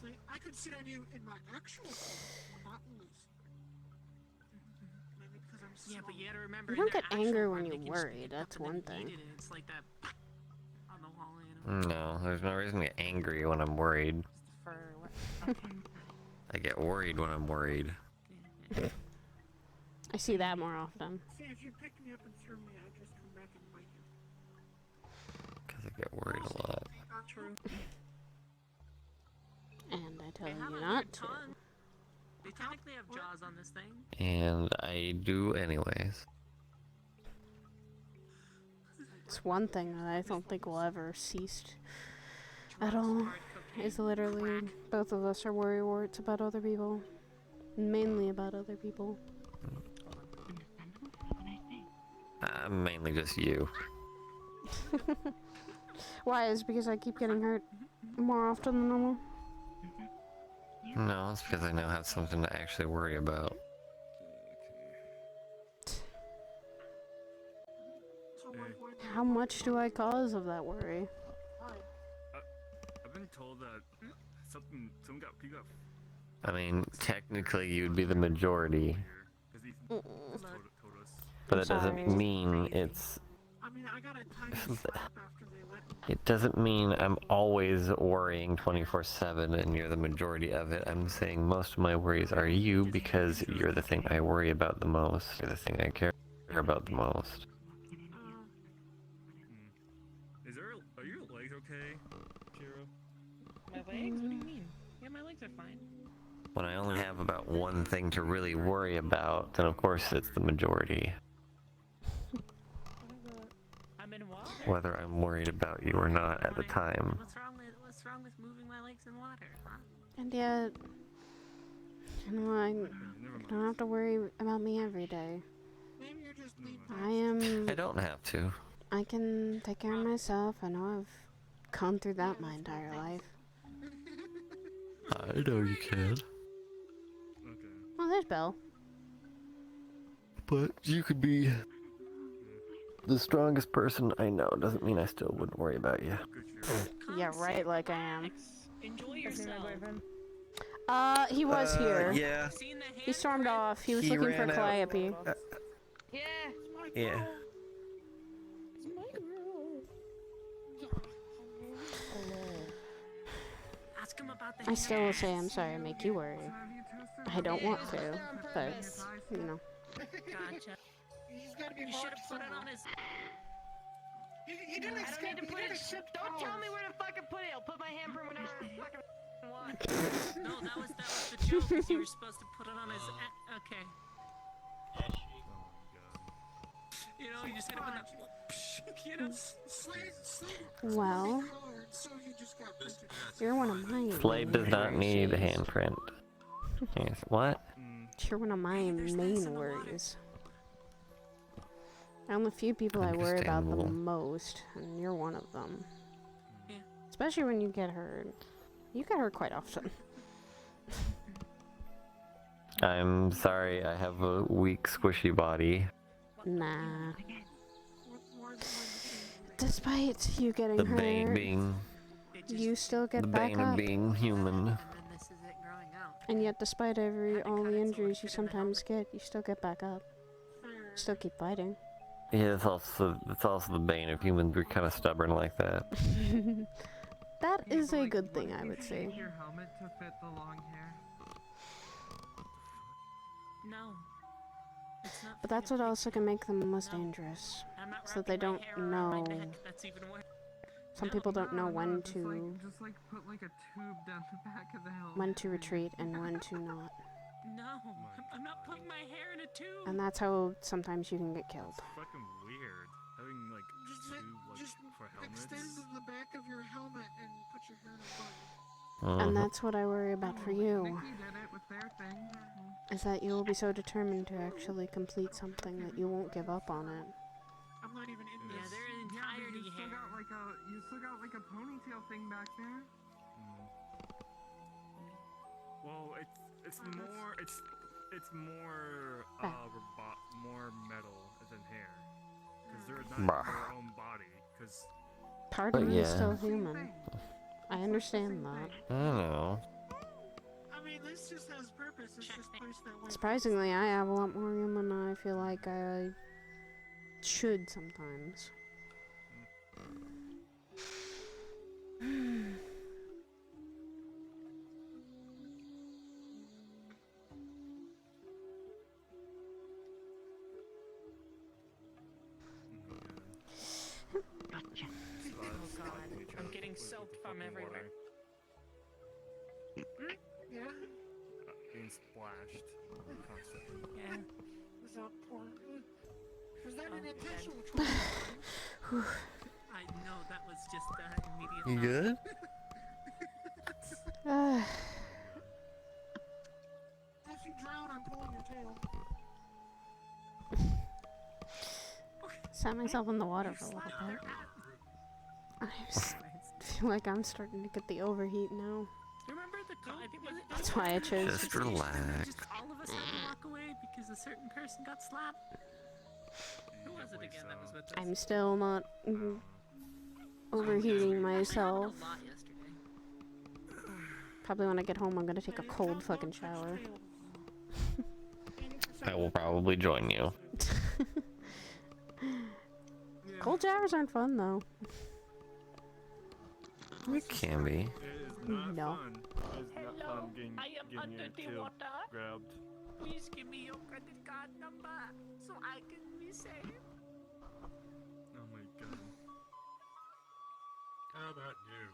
Like, I could sit on you in my actual form, not in this. Maybe because I'm Yeah, but you gotta remember. You don't in their get angry actual when form, they you're can just worried, pick up that's and then one thing. eat it, and it's like that on the wall, you know. No, there's no reason to get angry when I'm worried. For what? I get worried when I'm worried. I see that more often. See, if you pick me up and threw me, I'd just come back and bite you. Because I get worried a lot. Not true. And I tell you not to. They technically have jaws on this thing. And I do anyways. It's one thing that I don't think will ever cease at all. Is literally both of us are worrywart about other people. Mainly about other people. Mainly just you. Why? Is it because I keep getting hurt more often than normal? No, it's because I now have something to actually worry about. How much do I cause of that worry? I've been told that someone got I mean, technically you'd be the majority. told us. But that doesn't mean it's... I mean, I got a tiny slap after they let me. It doesn't mean I'm always worrying 24/7 and you're the majority of it. I'm saying most of my worries are you because you're the thing I worry about the most. You're the thing I care about the most. Are your legs okay, Kira? My legs? What do you mean? Yeah, my legs are fine. When I only have about one thing to really worry about, then of course it's the majority. I'm in water. Whether I'm worried about you or not at the time. What's wrong with moving my legs in water, huh? And yet, you know, I don't have to worry about me every day. I don't have to. I can take care of myself. I know I've gone through that my entire life. I know you can. Oh, there's Belle. But you could be the strongest person I know. Doesn't mean I still wouldn't worry about you. Yeah, right, like I am. Enjoy yourself. He was here. Yeah. He stormed off. He was He looking for ran out. Calliope. Yeah. Yeah. Ask him about the I still will say I'm sorry I make you worry. I don't want to, but, you know. Gotcha. He's gotta be You should have put it on his. He didn't I don't need to put it. Don't tell me where to fucking put it. I'll put my handprint whenever I fucking want. No, that was the joke. Is you were supposed to put it on his. Okay. You know, you just hit him in the. You know. Well, you're one of mine. Slade does not need a handprint. Yes. What? You're one of my main worries. I'm the few people I worry about the Understandable. most, and you're one of them. Yeah. Especially when you get hurt. You get hurt quite often. I'm sorry, I have a weak, squishy body. Nah. Despite you getting The hurt, bane being you still get the back bane up. of being human. And yet, despite all the injuries you sometimes get, you still get back up. Still keep fighting. Yeah, it's also the bane of humans. We're kind of stubborn like that. That is a good thing, I would say. Your helmet to fit the long hair. No. It's not. But that's what also can make them most dangerous. I'm not So that they wrapping my don't hair around my know. neck. That's even worse. Some people don't know when Just to like put like a tube down the back of the helmet. when to retreat and when to not. No, I'm not putting my hair in a tube. And that's how sometimes you can get killed. Fucking weird. Having like Just for helmets. extend the back of your helmet and put your hair in a bun. And that's what I worry about for you. Nikki did it with their thing. Is that you will be so determined to actually complete something that you won't give up on it. I'm not even in Yeah, this. their entirety You still hair. got like like a ponytail thing back there. Well, it's more more metal than hair, because they're not their own body. Because part of me is still human. I understand that. I don't know. I mean, this just has purpose. It's just placed that way. Surprisingly, I have a lot more human than I feel like I should sometimes. Oh god, I'm getting soaked from everywhere. Yeah? Being splashed constantly. Yeah. Was that poor? Was that an intentional Oh, choice? I know that was just immediate. You good? If you drown, I'm pulling your tail. Sat myself in the water for a little bit. I feel like I'm starting to get the overheat now. Remember the I think was it That's why I chose. Just relax. Just all of us had to walk away because a certain person got slapped. Who was it again that was with us? I'm still not overheating myself. A lot yesterday. Probably when I get home, I'm gonna take a cold fucking shower. I will probably join you. Cold showers aren't fun though. It can be. No. Hello, I am under the water. Grabbed. Please give me your credit card number so I can be safe. Oh my god. How about you?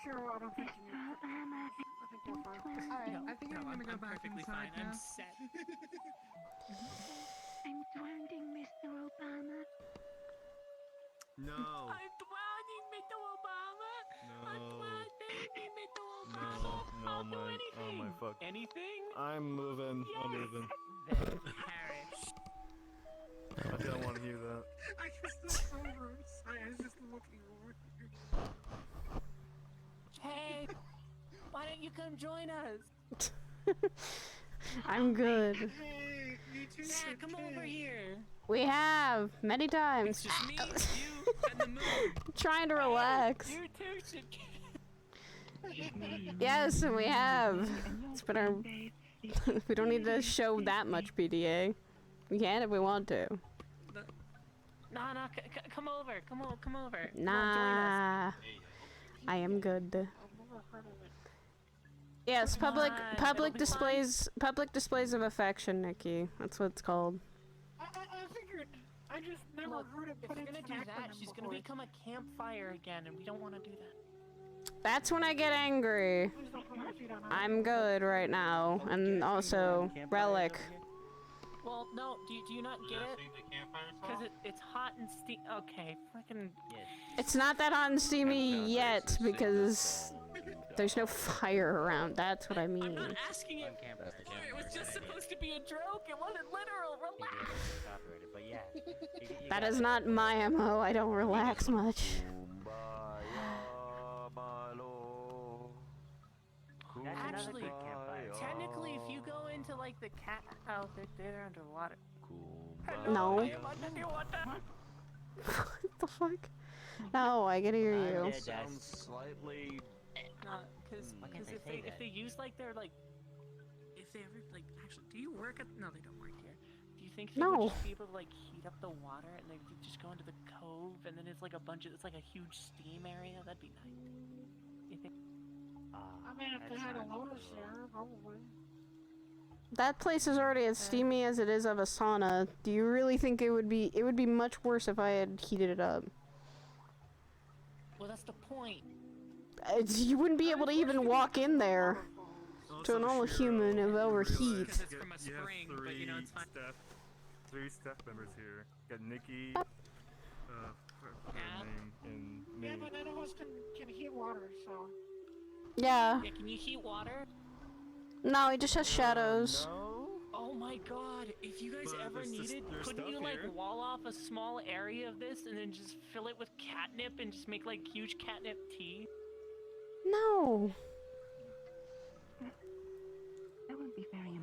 Sure, I don't think you need. I think you're fine. Alright, I think I'm gonna go back perfectly inside fine. now. I'm set. I'm drowning, Mr. Obama. No. I'm drowning, Mr. Obama. I'm drowning, Mr. Obama. No, my, oh my fuck. Anything? I'm moving. Yes. I'm moving. Then perish. I don't want to hear that. I just looked over. I was just looking over. Hey, why don't you come join us? I'm good. Hey, you too. Yeah, come over here. We have many times. It's just me, you, and the moon. Trying to relax. You two should. Yes, and we have. It's been our. We don't need to show that much PDA. We can if we want to. No, come over. Come over. Come on, join us. Nah. I am good. Yes, public displays of affection, Nikki. That's what it's called. I figured. I just never heard it put If you're into gonna do an that, acronym she's before. gonna become a campfire again, and we don't want to do that. That's when I get angry. Please don't put my feet on I'm good right now, and also Relic. Well, no, do you not get it? Because it's hot and okay, fucking. It's not that hot and steamy yet because there's no fire around. That's what I mean. I'm not asking it. It was just supposed to be a joke. It wasn't literal. Relax. That is not my MO. I don't relax much. Actually, technically, if you go into like the cat, oh, they're underwater. Hello, No. I am underwater. What the fuck? No, I can hear you. Sounds slightly. Because if they use like their like, if they ever like actually, do you work at? No, they don't work here. Do you think they No. would just be able to like heat up the water and they could just go into the cove and then it's like it's like a huge steam area? That'd be nice. You think? I mean, if they had a lotus there, probably. That place is already as steamy as it is of a sauna. Do you really think it would be? It would be much worse if I had heated it up. Well, that's the point. You wouldn't be able to even walk in there. To a normal human, it would overheat. Because it's from a spring, but you know it's fine. Three staff members here. Got Nikki, her name, and me. Yeah, but none of us can heat water, so. Yeah. Yeah, can you heat water? No, he just has shadows. Oh Oh my god, if you guys But ever there's needed, couldn't stuff you like here. wall off a small area of this and then just fill it with catnip and just make like huge catnip tea? No. That would be very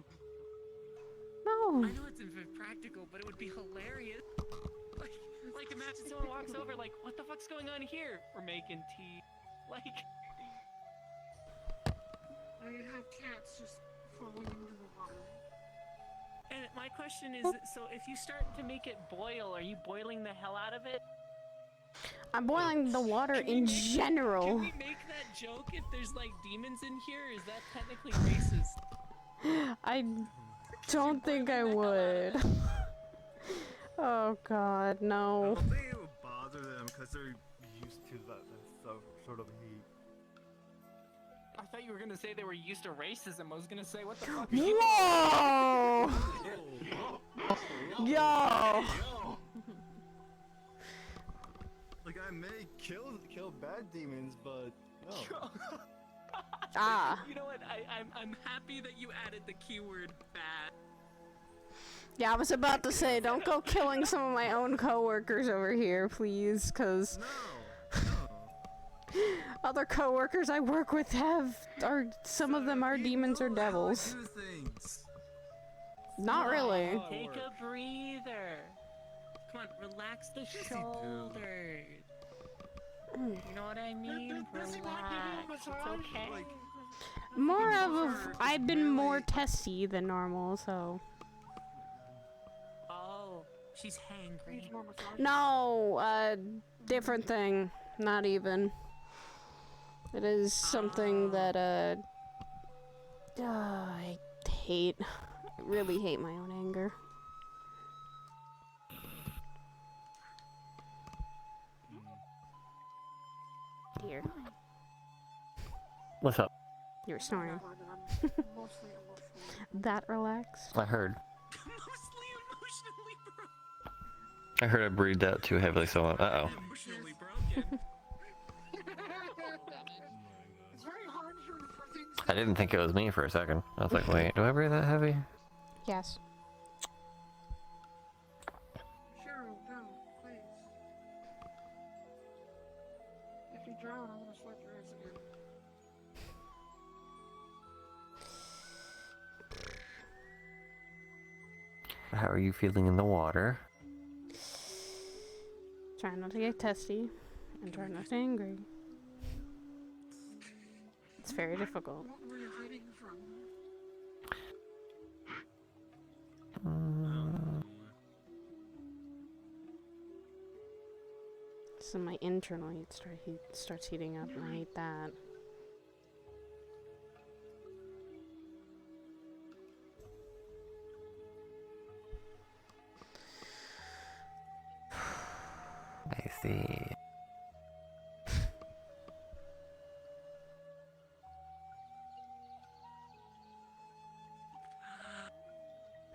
No. I know it's impractical, but it would be hilarious. Like imagine someone walks over like, what the fuck's going on here? We're making tea. Like... Now you have cats just falling into the water. And my question is, so if you start to make it boil, are you boiling the hell out of it? I'm boiling the water in general. Can we make that joke if there's like demons in here? Is that technically racist? I don't think I would. Oh god, I no. don't think it would bother them because they're used to that sort of heat. I thought you were gonna say they were used to racism. I was gonna say, what the fuck? Whoa! Yo! Like I may kill bad demons, but no. Ah. You know what? I'm happy that you added the keyword bad. Yeah, I was about to say, don't go killing some of my own coworkers over here, please, cause other coworkers I work with some of them are demons or devils. Not really. Take a breather. Come on, relax the shoulders. You know what I mean? Relax. It's okay. More of I've been more testy than normal, so. Oh, she's hangry. No, different thing. Not even. It is something that, I hate. I really hate my own anger. Here. What's up? You're snoring. That relaxed? I heard. I heard I breathed out too heavily, so uh-oh. Emotionally broken. It's very hard for things. I didn't think it was me for a second. I was like, wait, do I breathe that heavy? Yes. Cheryl, no, please. If you drown, I'm gonna slap your ass again. How are you feeling in the water? Trying not to get testy and trying not to get angry. It's very difficult. What were you hiding from? So my internal heat starts heating up, and I hate that. I see.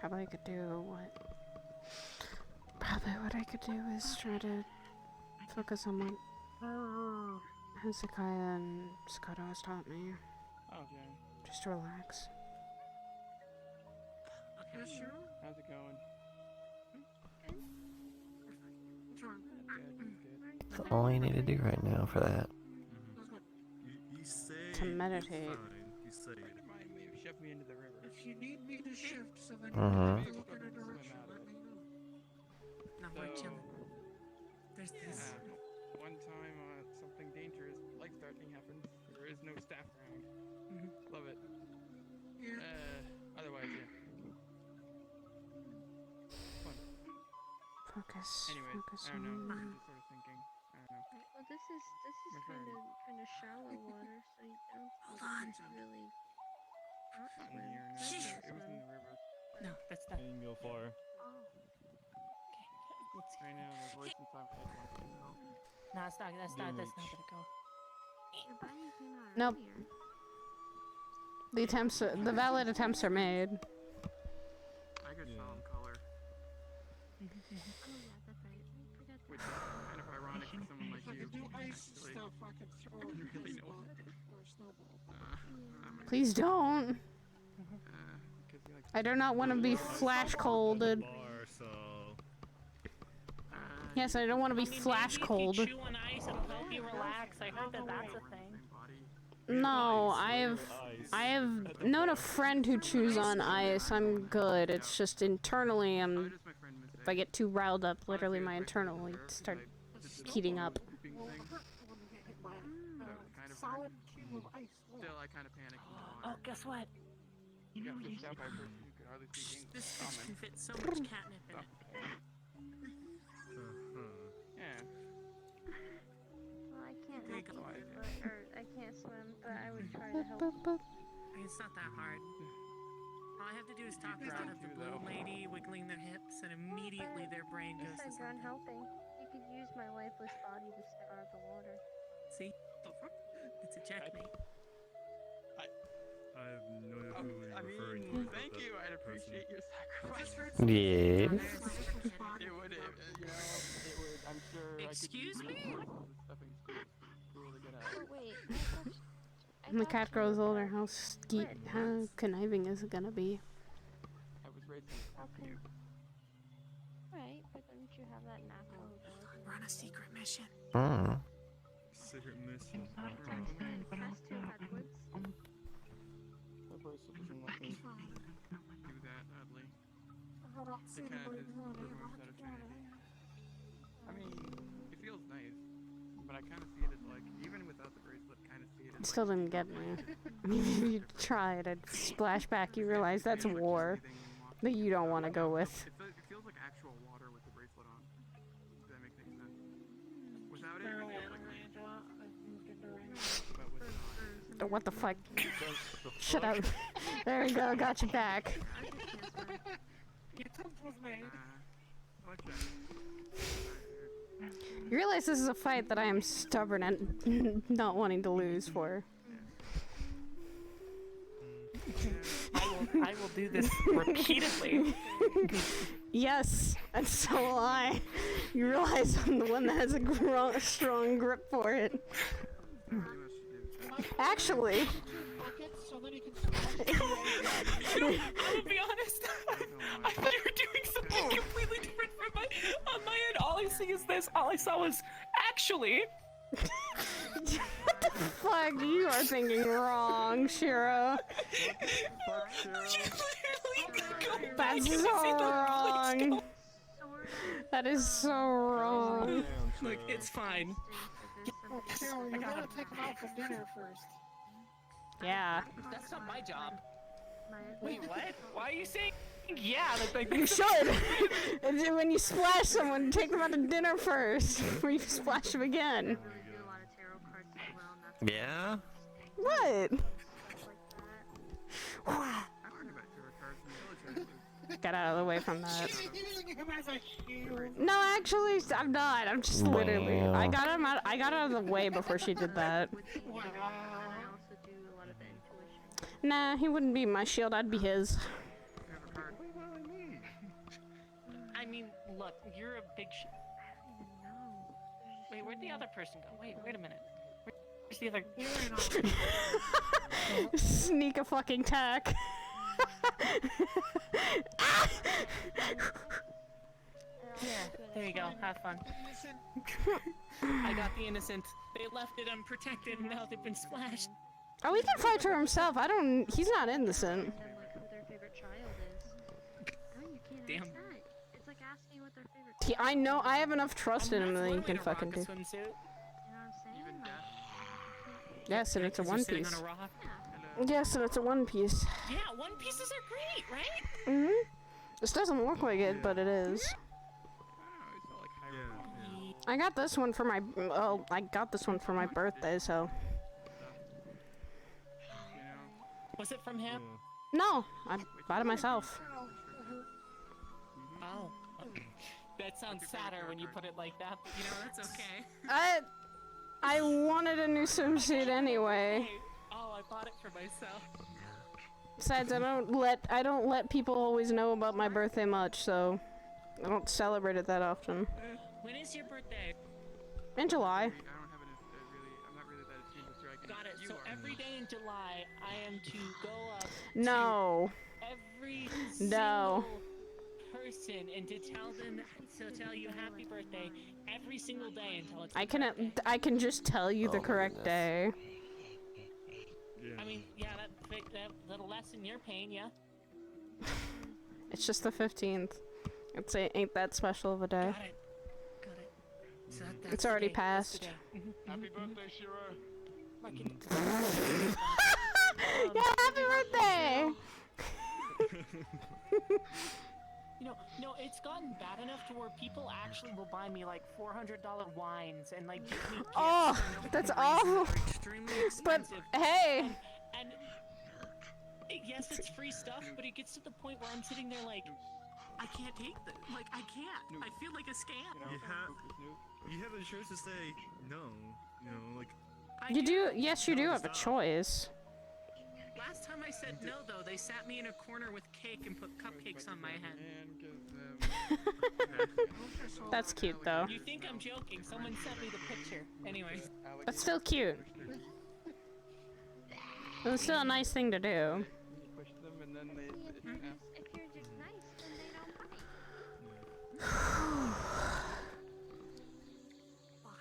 Probably could do what? Probably what I could do is try to focus on what Hezekiah and Scotto has taught me. Okay. Just relax. Yes, sure. How's it going? What's wrong? That's all you need to do right now for that. You say To meditate. You say Shove me into the river. If you need me to shift so that Mhm. you can look in a direction, let me know. No, we're chilling. There's this. One time, something dangerous, life-threatening happened. There is no staff around. Love it. Yeah. Otherwise, yeah. Fun. Focus. Anyways, Focus I don't know. on. I'm just sort of thinking. I don't know. Well, this is My kind friend. of shallow water, so you don't Hold on. really. Not in here. No, it was in the river. No, that's not. I didn't go far. Oh. Right now, the voice inside my head wants to know. No, it's not. That's not. That's not gonna go. Your buddy came out Nope. earlier. The attempts, the valid attempts are made. I could show him color. Oh yeah, that's right. I forgot Which is kind of ironic for someone like If I you. could do ice actually. stuff, I could throw a You really know baseball or a snowball. Please don't. Because he likes I do not want to be flash colded. Yes, I don't want to be flash cold. If you chew on ice, it'll help you relax. I heard that that's a thing. No, I have known a friend who chews on ice. I'm good. It's just internally, if I get too riled up, literally my internal start heating up. Solid cube of ice. Still, I kind of panicked. Oh, guess what? You got pushed out by a person who could hardly speak English. This fish can fit so much catnip in it. Yeah. Well, I can't There you go. or I can't swim, but I would try to help. I mean, it's not that hard. All I have to do is talk her out of the blue lady wiggling their hips, and immediately their brain goes to Besides, you're something. unhelping. You could use my lifeless body to step out of the water. See? It's a checkmate. I have no idea who you're referring to. Thank you. I'd appreciate your sacrifice. Yeah. It would, you know, it would. I'm sure. Excuse me? Wait. When the cat grows older, how conniving is it gonna be? I was raised in Okay. Right, but don't you have that natural ability? We're on a secret mission. Oh. Secret mission. The bracelet doesn't let me do that, oddly. It kind of just removes that affinity. I mean, it feels nice, but I kind of see it as like, even without the bracelet, kind of see it as Still didn't get me. I mean, if you try to splash back, you realize that's war that you don't want to go with. It feels like actual water with the bracelet on. Does that make any sense? Without it, it feels like What the fuck? Shut up. There we go, got you back. You realize this is a fight that I am stubborn and not wanting to lose for. I will do this repeatedly. Yes, and so will I. You realize I'm the one that has a strong grip for it. Actually. I will be honest. I thought you were doing something completely different from on my end. All I see is this. All I saw was actually. What the fuck? You are thinking wrong, Shiro. That's so wrong. That is so wrong. Look, it's fine. You gotta take them out for dinner first. Yeah. That's not my job. Wait, what? Why are you saying? Yeah, you should. And then when you splash someone, take them out to dinner first before you splash them again. Yeah? What? Get out of the way from that. No, actually, I'm not. I'm just literally. I got him out. I got out of the way before she did that. Nah, he wouldn't be my shield. I'd be his. I mean, look, you're a big Wait, where'd the other person go? Wait a minute. Where's the other? Sneak a fucking tack. There you go. Have fun. I got the innocent. They left it unprotected, and now they've been splashed. Oh, he can fight for himself. I don't. He's not innocent. Damn. It's like asking what their favorite. I know. I have enough trust in him that he can fucking do. Yes, and it's a one piece. Yes, and it's a one piece. Yeah, one pieces are great, right? Mhm. This doesn't look like it, but it is. I got this one for my. Oh, I got this one for my birthday, so. Was it from him? No, I bought it myself. Oh. That sounds sadder when you put it like that, but you know, that's okay. I wanted a new swimsuit anyway. Oh, I bought it for myself. Besides, I don't let people always know about my birthday much, so I don't celebrate it that often. When is your birthday? In July. I'm not really that attuned to Got it. So every day in July, I am to go up. No. Every every No. single person and to tell you happy birthday every single day until it's their birthday. I can just tell you the correct day. I mean, yeah, that'll lessen your pain, yeah. It's just the 15th. Ain't that special of a day. Got it. So that's It's already the day. That's the passed. day. Happy birthday, Shira. Yeah, happy birthday! No, it's gotten bad enough to where people actually will buy me like $400 wines and like give me gifts. Oh, for no that's reason awful. that are extremely But expensive. hey, And yes, it's free stuff, but it gets to the point where I'm sitting there like, I can't take this. Like, I can't. I feel like a scam. You have a choice to say no. You know, like. you do. Yes, you do have a choice. Last time I said no, though, they sat me in a corner with cake and put cupcakes on my head. That's cute, though. You think I'm joking? Someone sent me the picture. Anyways. That's still cute. It's still a nice thing to do. Push them and then they. If you're just nice, then they don't bite.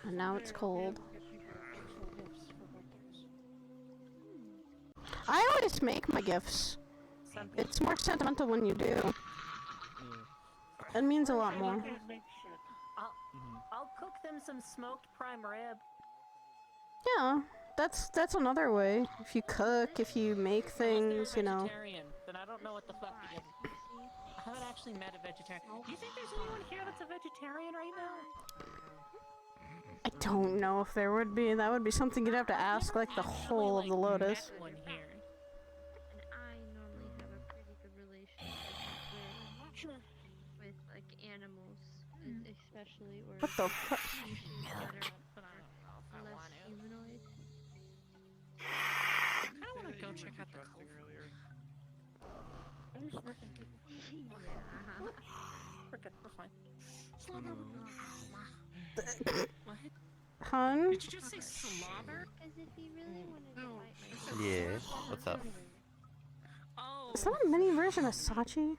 And now it's cold. I always make my gifts. It's more sentimental when you do. It means a lot more. I'll cook them some smoked prime rib. Yeah, that's another way. If you cook, if you make things, you know. Then I don't know what the fuck to do. I haven't actually met a vegetarian. Do you think there's anyone here that's a vegetarian right now? I don't know if there would be. That would be something you'd have to ask, like, the whole of the Lotus. Met one here. And I normally have a pretty good relationship with like animals, especially or What the fuck? species that are less humanoid. I kind of want to go check out the cove. We're good. We're fine. What? Hun? Did you just say slobber? Because if he really wanted to bite my Yeah. What's up? Oh. Is that a mini version of Sachi?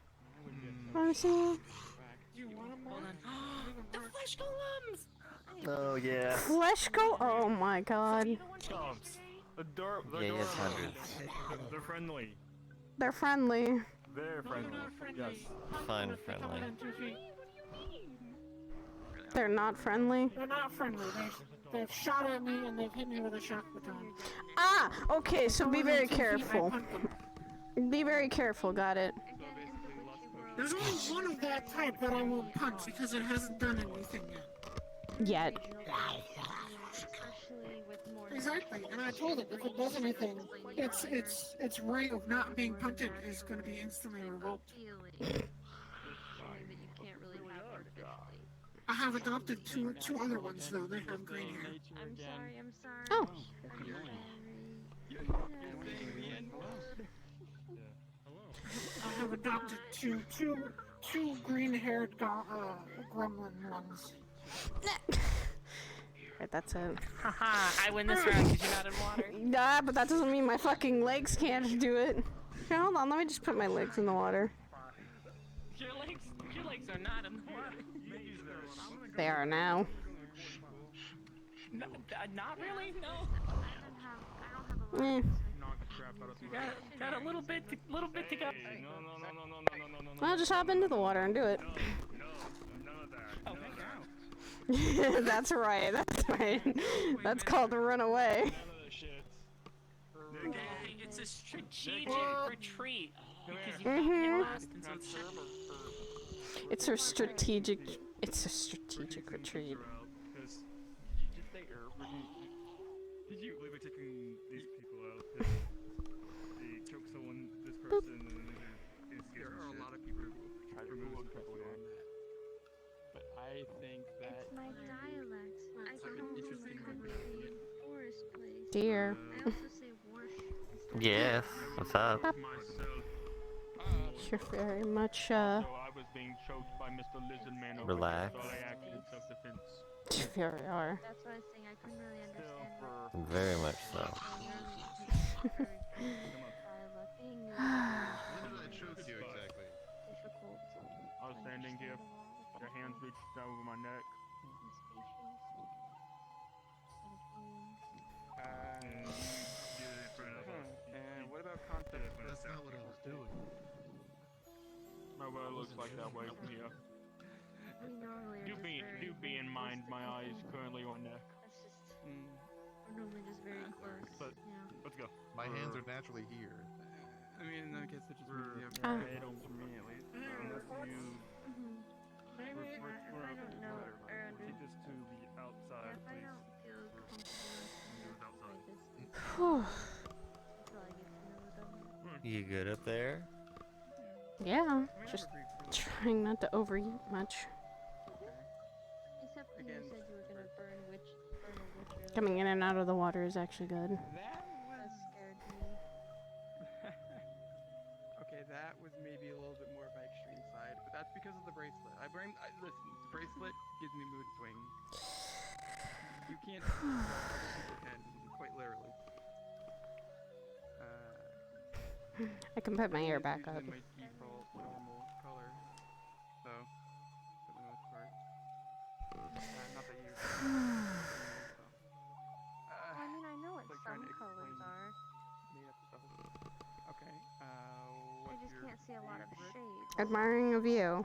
Let me see. Hold on. The flesh golems! Oh yeah. Flesh go? Oh my god. Chomps. They're hundreds. They're friendly. They're friendly. They're friendly. Yes. Fine, friendly. They're not friendly. They're not friendly. They've shot at me and they've hit me with a shock baton. Ah, okay, so be very careful. Be very careful, got it. There's only one of that type that I won't punch because it hasn't done anything yet. Exactly, and I told it if it does anything, its right of not being punted is going to be instantly revoked. I have adopted two other ones though. They have green hair. I'm sorry. Oh. I have adopted two green-haired gremlin ones. Right, that's it. Haha, I win this round because you're not in water. Nah, but that doesn't mean my fucking legs can't do it. Here, hold on, let me just put my legs in the water. Your legs are not in the water. They are now. No, not really, no. Got a little bit to go. I'll just hop into the water and do it. That's right, that's right. That's called a run away. It's a strategic retreat. Because you got hit last, and so It's a strategic retreat. Did you believe we're taking these people out? They choke someone, this person, and then there are a lot of people who try to remove people on that. But I think that It's my dialect. I come from a country forest place. Dear. I also say warsh. Yes. What's up? You're very much, so I was being choked by Mr. Lizard Man over Relax. there, so I acted in self-defense. You very are. That's what I was saying. I couldn't really understand. Very much so. What did I choke you exactly? standing here. Your hands reached down over my neck. And what about concept? That's not what I was doing. My well looks like that way from here. Do be in mind my eyes currently on neck. That's just. We're normally just very close. But let's go. My hands are naturally here. I mean, I guess it just means you have Head on for me at least. Unless you. Maybe if I don't know or Take this to the outside, if I please. don't feel comfortable Whew. You good up there? Yeah, just trying not to overeat much. Except when you said you were gonna burn a witch earlier. Coming in and out of the water is actually good. That scared me. Okay, that was maybe a little bit more of my extreme side, but that's because of the bracelet. Listen, the bracelet gives me mood swings. You can't see what other people can, quite literally. I can put my hair back up. Usually my default normal color, so for the most part. Not that you. I mean, I know what like some trying to colors explain are. made up stuff. Okay. I just can't see a lot of shades. Admiring a view.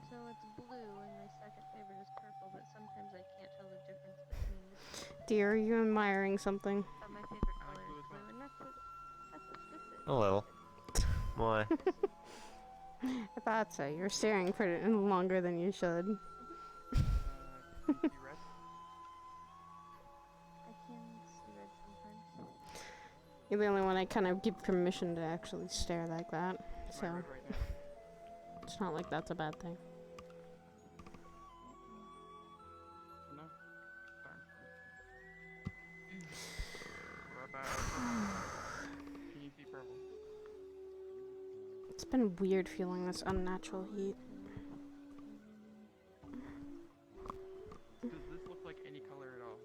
So it's blue, and my second favorite is purple, but sometimes I can't tell the difference between the two. Dear, are you admiring something? But my favorite color is blue, and that's what this is. A little. Why? I thought so. You're staring for longer than you should. Can you see red? I can see red sometimes. You're the only one I kind of give permission to actually stare like that. So Am I red right now? it's not like that's a bad thing. No? Darn. What about... Can you see purple? It's been weird feeling this unnatural heat. Does this look like any color at all?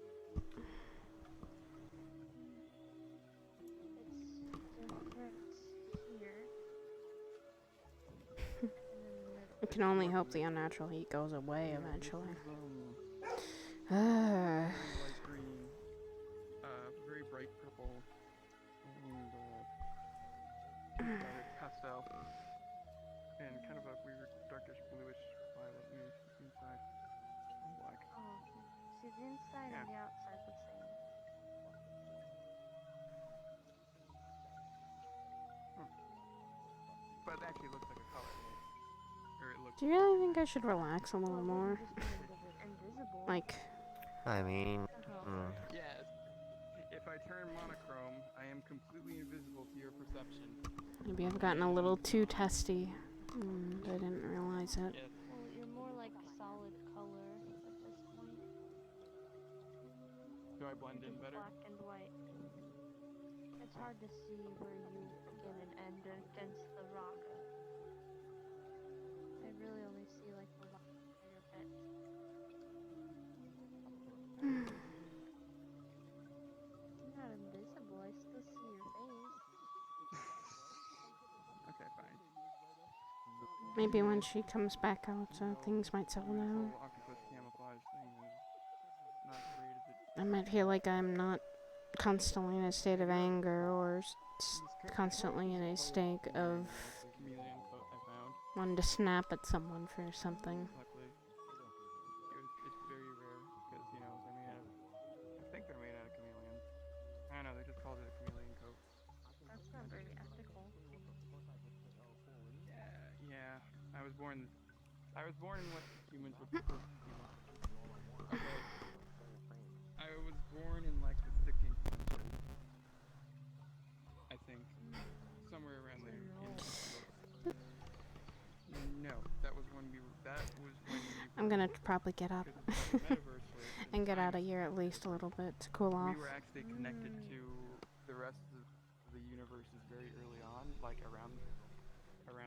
I can only hope the unnatural heat goes away eventually. Light green, very bright purple, and pastel, and kind of a weird darkish bluish violet inside, and black. Oh, okay. See, the inside and the outside the same. But it actually looks like a color. Or it looks. Do you really think I should relax a little more? Invisible. Like, I mean, Yes. If I turn monochrome, I am completely invisible to your perception. maybe I've gotten a little too testy. I didn't realize it. Yes. Well, you're more like solid color at this point. Do I blend in better? Black and white. It's hard to see where you begin and end against the rock. I really only see like the line of your head. I'm not invisible, I still see your face. Okay, fine. Maybe when she comes back out, things might settle This down. whole octopus camouflage thing is not great, is it? I might feel like I'm not constantly in a state of anger or constantly in a state of Chameleon coat I found. wanting to snap at someone for something. Luckily, it's very rare because you know they're made out of. I think they're made out of chameleons. I don't know. They just called it a chameleon coat. That's not very ethical. Yeah. I was born in what humans would prefer. Okay. I was born in like the 16th century. I think. Somewhere around there. No, that was when we were. I'm gonna probably get up and get out of here at least a little bit to cool off. We were actually connected to the rest of the universes very early on, like around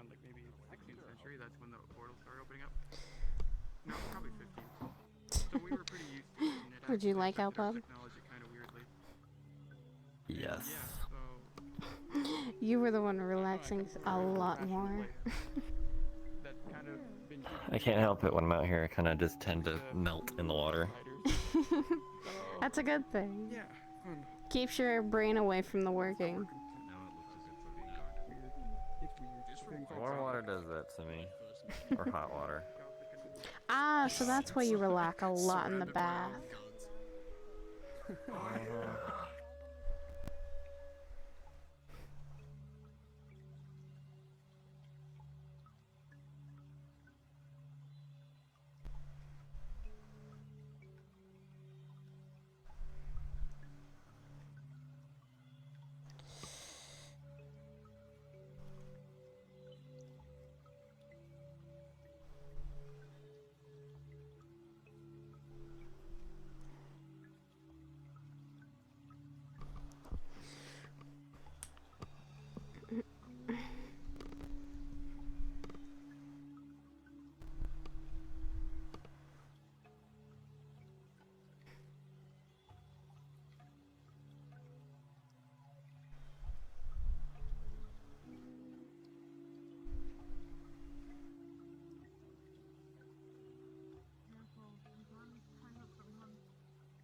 like maybe 16th century. That's when the portals started opening up. No, probably 15th. So we were pretty used to it. And it Would you like affected our Alpub? technology kind of weirdly. yes. Yeah, so You were the one relaxing a lot more. that's kind of been I can't help it when I'm out here. I kind of just tend to melt in the water. That's a good thing. Yeah. Keeps your brain away from the working. Warm water does that to me. Or hot water. Ah, so that's why you relax a lot in the bath.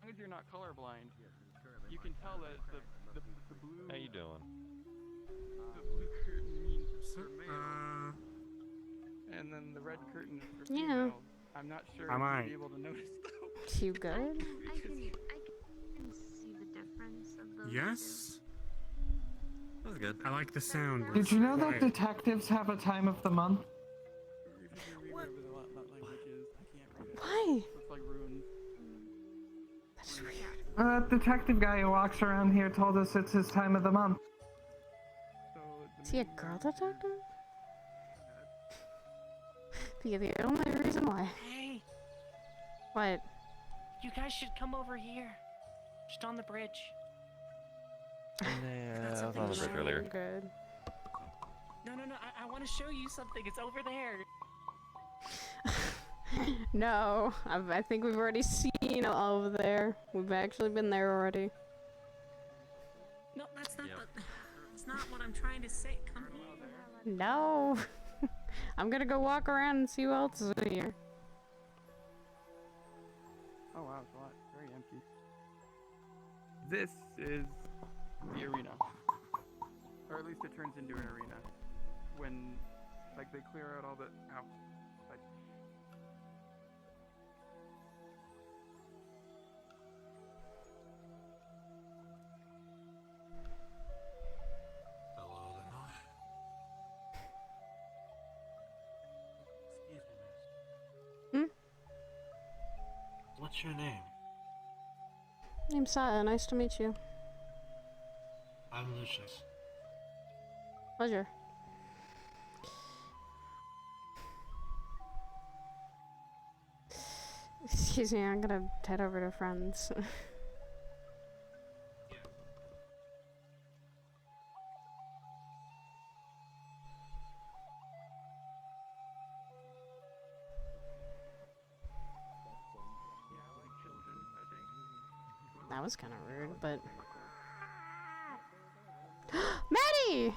As you're not colorblind, you can tell that the blue. How you doing? The blue curtain means for male, and then the red curtain is for female. I'm not sure if you'll be able to notice though. You good? I can see the difference of those. Yes. That was good. I like the sound. Did you know that detectives have a time of the month? Why? Looks like ruins. That's weird. That detective guy who walks around here told us it's his time of the month. Is he a girl detective? The only reason why. Hey, What? you guys should come over here. Just on the bridge. Yeah, I was on the bridge earlier. Good. No, I want to show you something. It's over there. No, I think we've already seen over there. We've actually been there already. No, that's not that's not what I'm trying to say. Come here. No. I'm gonna go walk around and see who else is here. Oh wow, it's a lot. Very empty. This is the arena. Or at least it turns into an arena. When, like, they clear out all the... Ow. Like... Hello there. Excuse me, miss. What's your name? Name's Saya. Nice to meet you. I'm Lucius. Pleasure. Excuse me, I'm gonna head over to friends. That was kind of rude, but... Maddie!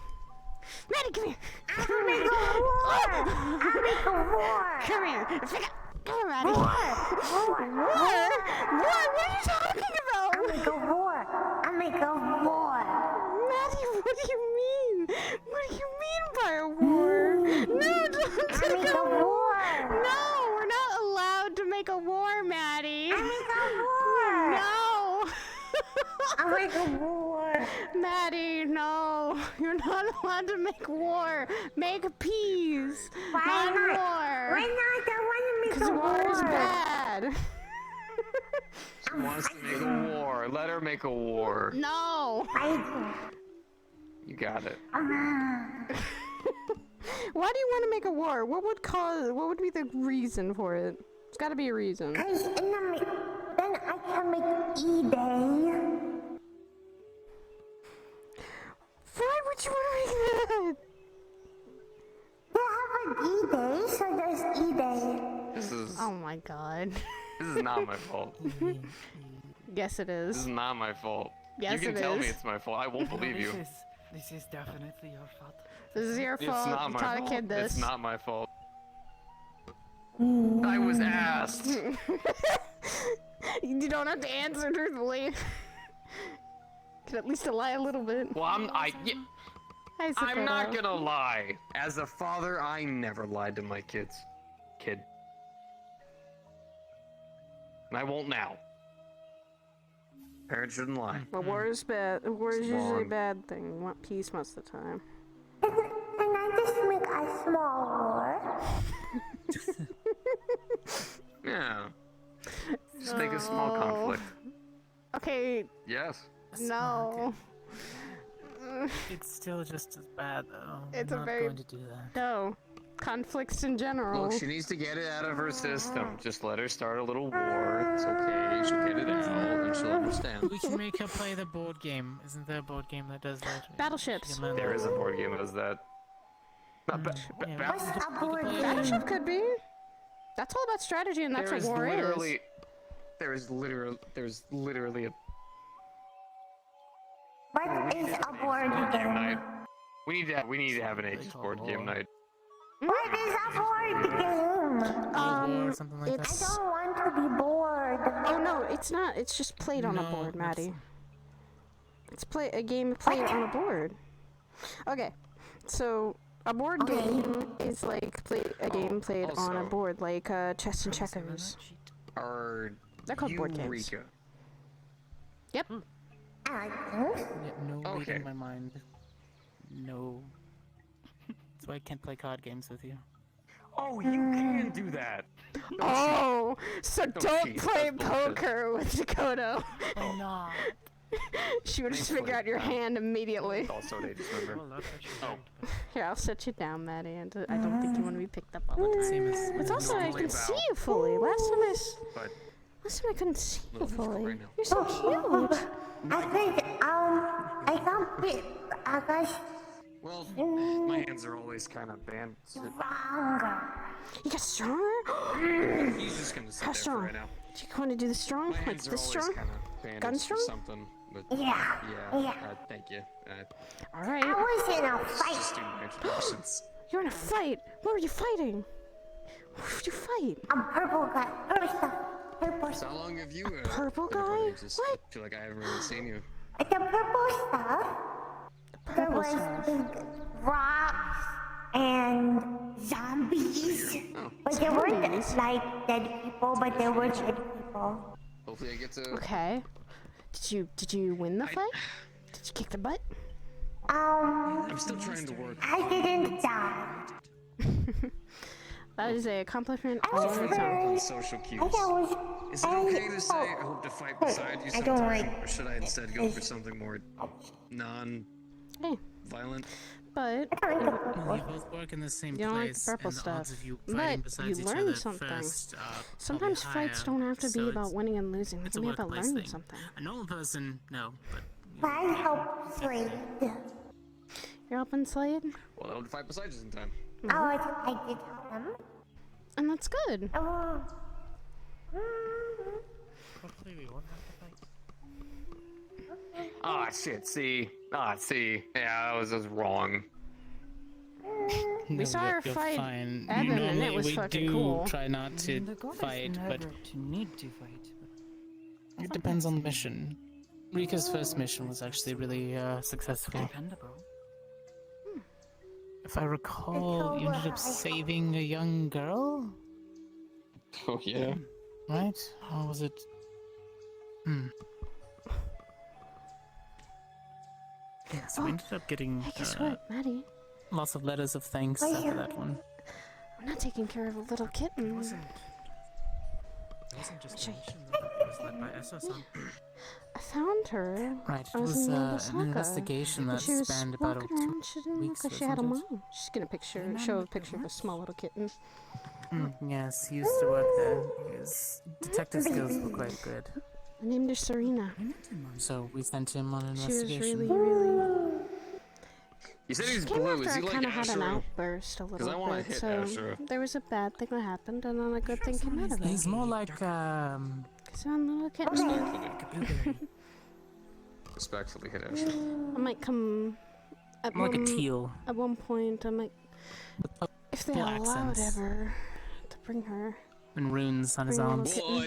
Maddie, come here! I'll make a war! I'll make a war! Come here! Come here, Maddie! War! What are you talking about? I'll make a war! I'll make a war! Maddie, what do you mean? What do you mean by a war? No, don't take a war! No, we're not allowed to make a war, Maddie! I'll make a war! No! I'll make a war! Maddie, no! You're not allowed to make war! Make peace! Why not not? war! Why not? I want to make Because a war! war is bad! She wants to make a war. Let her make a war. No! You got it. Why do you want to make a war? What would be the reason for it? There's gotta be a reason. Then I can make E-Day. Why would you want to make that? They have an E-Day, so there's E-Day. This is... Oh my god. This is not my fault. Yes, it is. This is not my fault. Yes, you can it tell is. me it's my fault. I won't believe you. This is definitely your fault. This is your It's fault. not You my taught a fault. kid this. It's not my fault. I was asked. You don't have to answer truthfully. Could at least lie a little bit. Well, I'm not Sakura. gonna lie. As a father, I never lied to my kid. And I won't now. Parents shouldn't lie. But war is bad. War is usually a Wrong. bad thing. You want peace most of the time. Can I just make a small war? Yeah. Just make a small No. conflict. Okay. Yes. No. It's still just as bad, though. It's I'm a not very going to do that. no conflicts in general. Look, she needs to get it out of her system. Just let her start a little war. It's okay. She'll get it out, and she'll understand. We can make her play the board game. Isn't there a board game that does that? Battleships. There is a board game that does that. Not What's a board game? Battleship could be. That's all about strategy, and that's what war is. There's literally a What is a board game? night. We need to have an Aegis board game night. What is a board game? Something like I that. don't want to be bored. Oh no, it's not. It's just played on a board, Maddie. It's a game played on a board. Okay, so a board game is like a game played on a Also- board, like chess and checkers. They're called board games. Eureka. Yep. No Okay. reading my mind. No. That's why I can't play card games with you. Oh, you can do that. Oh, so don't cheat. play That's bullshit. poker with Dakota. Why not? She would just Thanks, figure out your Blake. hand immediately. Also an Aegis member. Oh. Here, I'll set you down, Maddie, and I don't think you want to be picked up all the time. Same as It's also I normally can see Val. you fully. Last But time I couldn't see you No, it's cool fully. right now. You're so cute. I think, I can't be, I guess, well, my hands are always kind of banned. stronger. You got stronger. He's just gonna sit How there strong? for right now. Do you want to do the strong? My Like hands are this always strong? kind of bandaged Gun or strong? something. But Yeah. thank you. All right. I was in a Just fight. do my introductions. You're in a fight. Where were you fighting? Where did you fight? A purple guy. Purple So stuff. how long have you Purple been a part of guy? Aegis? What? I feel like I haven't really seen you. The purple stuff. There Purple was stuff. big rocks and zombies. Oh, But there weren't Zombies? like dead people, but there were dead people. hopefully I get to. Okay. Did you win the fight? Did you kick the butt? I'm still trying to work. I didn't die. That is a accomplishment I all was on its very- own. On social cues. I was. Is it okay to say I hope to fight beside you I don't sometime, like- or should I instead go for something more non-violent? But Well, you both work in the same you don't like place, the purple and the odds stuff. of you fighting But besides you each learn other something. first, Sometimes probably fights higher, don't have to so be it's- about winning and losing. They It's can a be about workplace learning thing. something. A normal person, no, but I helped Slade. You're helping Slade? Well, I hope to fight beside you sometime. Mm-hmm. Oh, I did help him. And that's good. Oh. hopefully we won't have to fight. Ah, shit. See. Yeah, that was wrong. We saw her you're fight fine. Evan, and it Normally was we fucking do cool. try not to fight, but to need to fight. it depends on the mission. Rika's first mission was actually really successful. Dependable. If I recall, you ended up saving a young girl, Oh, yeah. right? Or was it? Yeah, so we ended up getting Hey, guess what, Maddie? lots of letters of thanks Oh, after yeah. that one. We're not taking care of a little kitten. It wasn't just a mission though. It was led by Esso-san. I found her. Right, I it was was in an Osaka, investigation and that she was spanned about walking 2 around. She didn't know weeks, because she had a wasn't mom. She's gonna show a picture of a small little kitten. Yes, he used to work there. His detective skills were quite good. I named her Serena. So we sent him on an She was investigation. really. You said he's Came blue. after Is he I like kind of had an Ashura? outburst a 'Cause little I wanna bit. hit So Ashura. there was a bad thing that happened, and then a good thing came out of it. He's more like Cause I'm a little kitten. Respectfully hit Ashura. I might come. At more like a one- teal. At one point, I might, if they Full allowed accents. ever, to bring her. And runes on his Bring arms. him Well,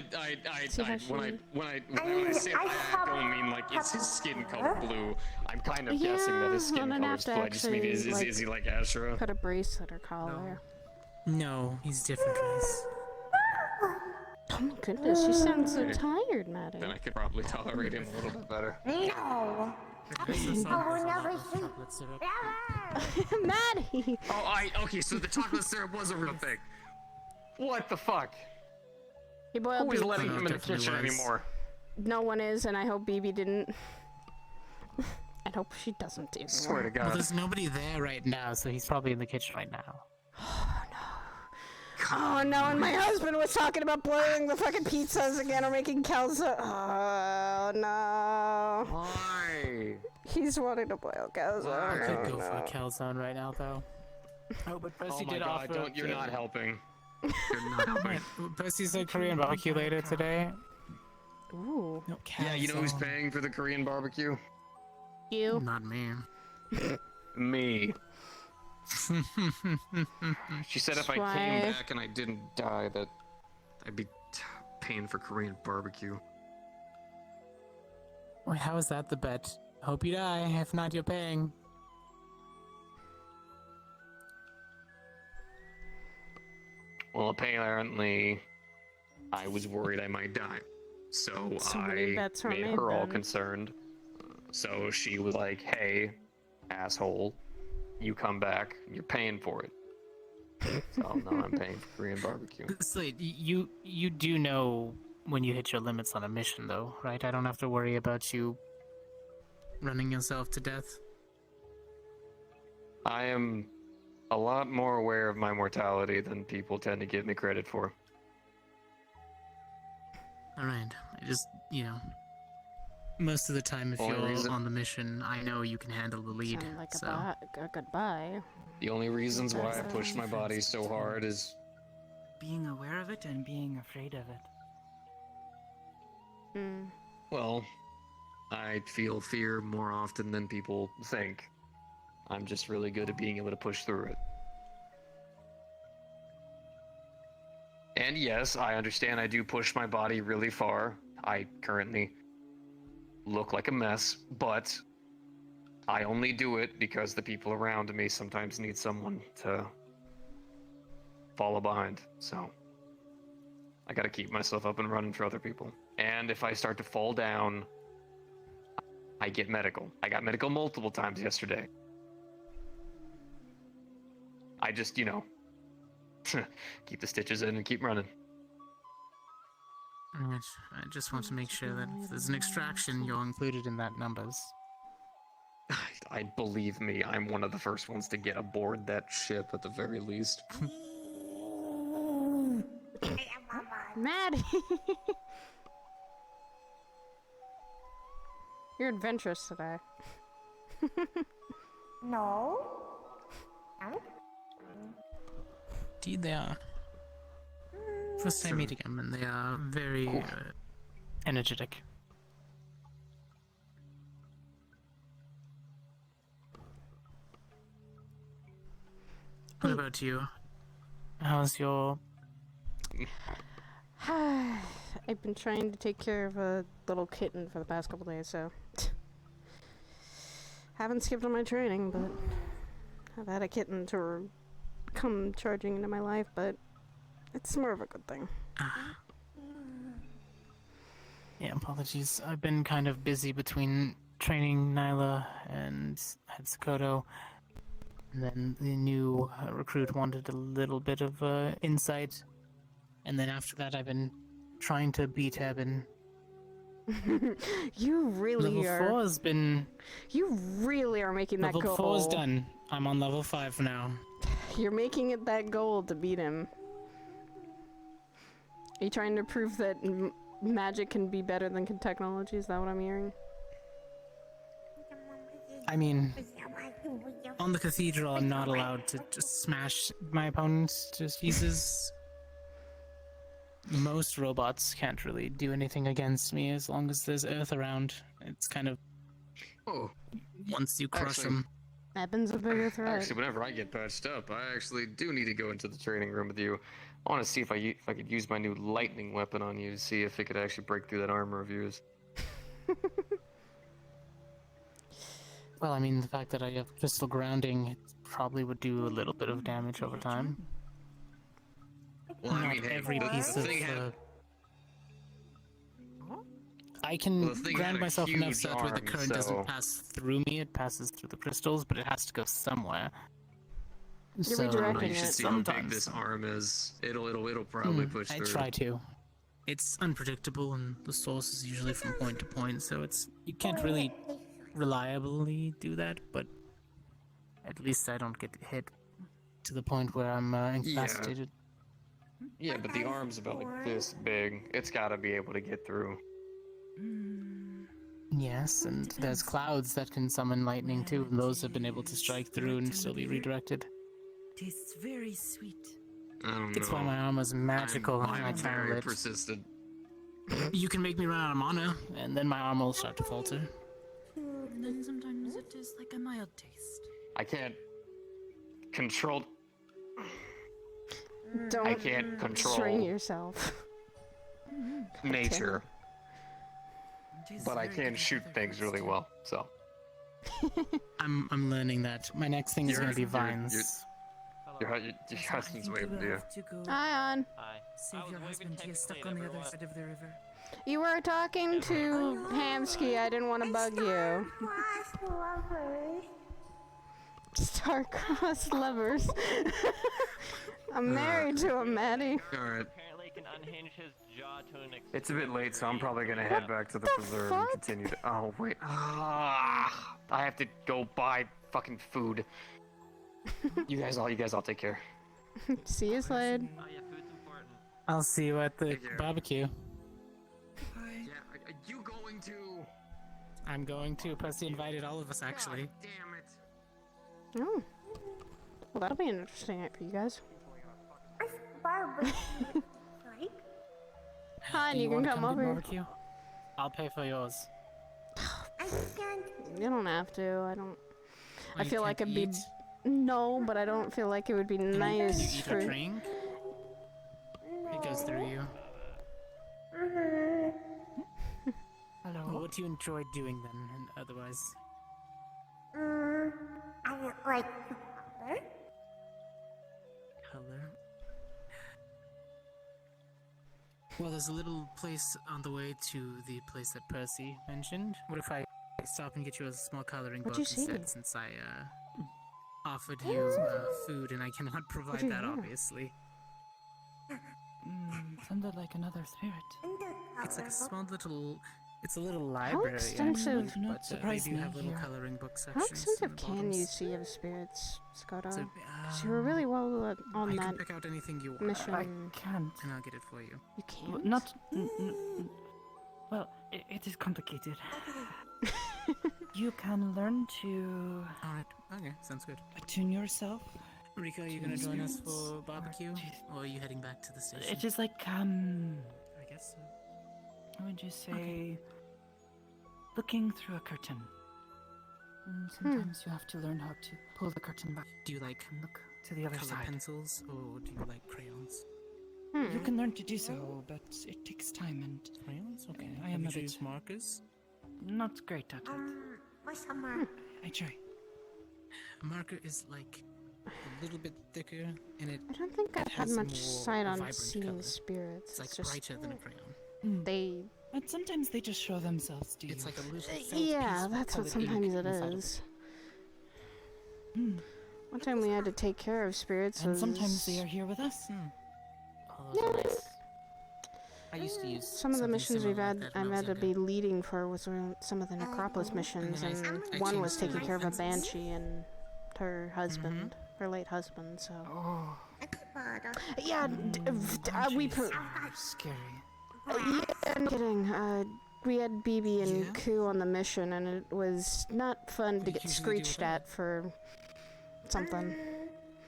See how when I say that, I don't mean like it's his skin color blue. I'm kind of guessing that his skin I'm gonna color have is to blue. I just mean, is actually, he like Ashura? Put a brace at her collar. No, he's different race. Oh my goodness, you sound so tired, Maddie. Then I could probably tolerate him a little bit better. No. I will never sleep. Maddie! Oh, okay, so the chocolate syrup was a real thing. What the fuck? He boiled Who is pizza. letting him in the kitchen anymore? No one is, and I hope BB didn't. I hope she doesn't do. Swear to God. Well, there's nobody there right now, so he's probably in the kitchen right now. Oh no, and my husband was talking about boiling the fucking pizzas again or making calzone. Oh no. Why? He's wanting to boil calzone. I could go for a calzone right now, though. Oh, but Percy Oh my did God! offer. You're not helping. You're not helping. Percy said Korean barbecue later today. Ooh. No, Yeah, you know who's paying for the Korean barbecue? You. Not me. Me. She said if I Why? came back and I didn't die, that I'd be paying for Korean barbecue. Wait, how is that the bet? Hope you die. If not, you're paying. Well, apparently, I was worried I might die. So many I bets were made made her all then. concerned. So she was like, hey, asshole, you come back, you're paying for it. So now I'm paying for Korean barbecue. Slade, you do know when you hit your limits on a mission, though, right? I don't have to worry about you running yourself to death. I am a lot more aware of my mortality than people tend to give me credit for. Alright, I just, most of the time if Only you're reason- on the mission, I know you can handle the lead, Sound like so... a goodbye. The only reasons why I push my body so hard is being aware of it and being afraid of it. well, I feel fear more often than people think. I'm just really good at being able to push through it. And yes, I understand I do push my body really far. I currently look like a mess, but I only do it because the people around me sometimes need someone to follow behind. So I gotta keep myself up and running for other people. And if I start to fall down, I get medical. I got medical multiple times yesterday. I just, keep the stitches in and keep running. Alright, I just want to make sure that if there's an extraction, you're included in that numbers. I believe me, I'm one of the first ones to get aboard that ship at the very least. Maddie! You're adventurous today. No. Indeed they are. First time meeting them, and they are very energetic. What about you? How's your... I've been trying to take care of a little kitten for the past couple days, so... Haven't skipped on my training, but... I've had a kitten to come charging into my life, but... It's more of a good thing. Yeah, apologies. I've been kind of busy between training Nyla and Hatsukoto. And then the new recruit wanted a little bit of insight. And then after that, I've been trying to beat Eben. You really level 4 has been... You really are making that goal. Level 4 is done. I'm on level 5 now. You're making it that goal to beat him. Are you trying to prove that magic can be better than technology? Is that what I'm hearing? I mean, on the cathedral, I'm not allowed to just smash my opponents to pieces. Most robots can't really do anything against me as long as there's earth around. It's kind of... once you crush them. Eben's a bigger threat. Actually, whenever I get patched up, I actually do need to go into the training room with you. I want to see if I could use my new lightning weapon on you to see if it could actually break through that armor of yours. Well, I mean, the fact that I have crystal grounding it probably would do a little bit of damage over time. Well, I Not mean, hey, every the piece thing of. had- I can Well, the thing ground had a myself enough huge so that way the arm, current so- doesn't pass through me, it passes through the crystals, but it has to go somewhere. You're So, redirecting You should it. see how big this arm is. It'll probably push I through. try to. It's unpredictable, and the source is usually from point to point, so you can't really reliably do that, but at least I don't get hit to the point where I'm incapacitated. Yeah, but the arm's about like this big. It's gotta be able to get through. Yes, and there's clouds that can summon lightning too, and those have been able to strike through and still be redirected. Tastes very sweet. I don't know. That's why my armor is magical and I I'm channel very it. persistent. You can make me run out of mana, and then my armor will start to falter. And then sometimes it tastes like a mild taste. I can't control. Don't I can't control string yourself. nature, but I can shoot things really well. So I'm learning that. My next thing is going to be vines. Your husband's waving to you. Hi, on. Save your husband, he is stuck on the other side of the river. You were talking to Hamsky. I didn't want to bug you. Star-crossed lovers. I'm married to him, Maddie. Alright. Apparently can unhinge his jaw to an extent. It's a bit late, so I'm probably gonna head back to the preserve and continue to. Oh wait. I have to go buy fucking food. You guys all take care. See you, Slade. Oh yeah, food's important. I'll see you at the barbecue. Yeah, are you going to? I'm going to. Percy invited all of us, actually. Damn it. Oh. Well, that'll be an interesting night for you guys. Fine, you can wanna come to the over. barbecue? I'll pay for yours. You don't have to. I don't. I you feel like can't it'd be. eat? No, but I don't feel like it would be Can you nice eat for. or drink? It goes through you. Hello. Well, what do you enjoy doing then, and otherwise? I would like to color. Color? Well, there's a little place on the way to the place that Percy mentioned. What if I stop and get you a small coloring What'd book you see? instead, since I offered you food and I cannot provide you that, hear? obviously. Sounded like another spirit. It's like a small little. It's a little How library. extensive? actually, Not but they surprise do me have little here. coloring book How sections. extensive in the can you bottoms. see of spirits, Scotto? So, So you were really well on you that can pick out anything you want, mission. I can't. and I'll get it for you. You can't. Not. Well, it is complicated. You can learn to Alright, okay, sounds good. attune yourself. Rika, are you gonna join us for barbecue? Or are you heading back to the station? It is like, I guess so. how would you say, looking through a curtain. And sometimes you have to learn how to pull the curtain back Do you like and look to the other color side. pencils, or do you like crayons? You can learn to do so, but it takes time and Crayons? Okay. I am Have a you bit used markers? not great at it. What's a mark? I try. A marker is like a little bit thicker, and it I don't think I've had has a much more sight on vibrant seeing color. spirits. It's like just brighter than a crayon. they. But sometimes they just show themselves to you. It's like a little felt Yeah, piece that's what with colored sometimes ink it inside of is. One time we had to take care of spirits. And was- sometimes they are here with us. Oh, those are nice. I used to use Some of the something missions we've similar had, like that when I've I was had to younger. be leading for was some of the Necropolis missions, then I and I one was changed to taking care of a pencils. banshee and her husband, her late husband. So Oh, yeah, we put. scary. Yeah, I'm kidding. We had BB and Koo on the mission, and it was not fun to get usually do screeched with at for something.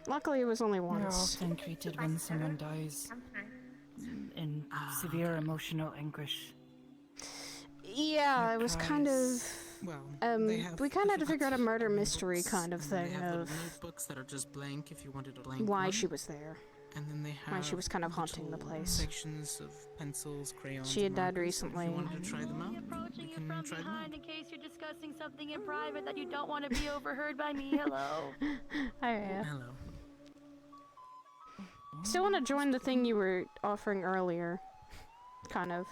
Luckily, it was only We're once. often greeted when someone dies in severe emotional anguish. Yeah, it was kind of. Well, they have We kind of had to figure out a murder books, mystery kind of and they thing have little of notebooks that are just blank if you wanted a blank why one. she was there. And then they have Why, she was kind of haunting the little place. sections of pencils, crayons. She had and died markers. recently. If you wanted to try them out, Approaching we you can from try them out. behind in case you're discussing something in private that you don't want to be overheard by me. Hello. Hiya. Hello. Still want to join the thing you were offering earlier. Kind of.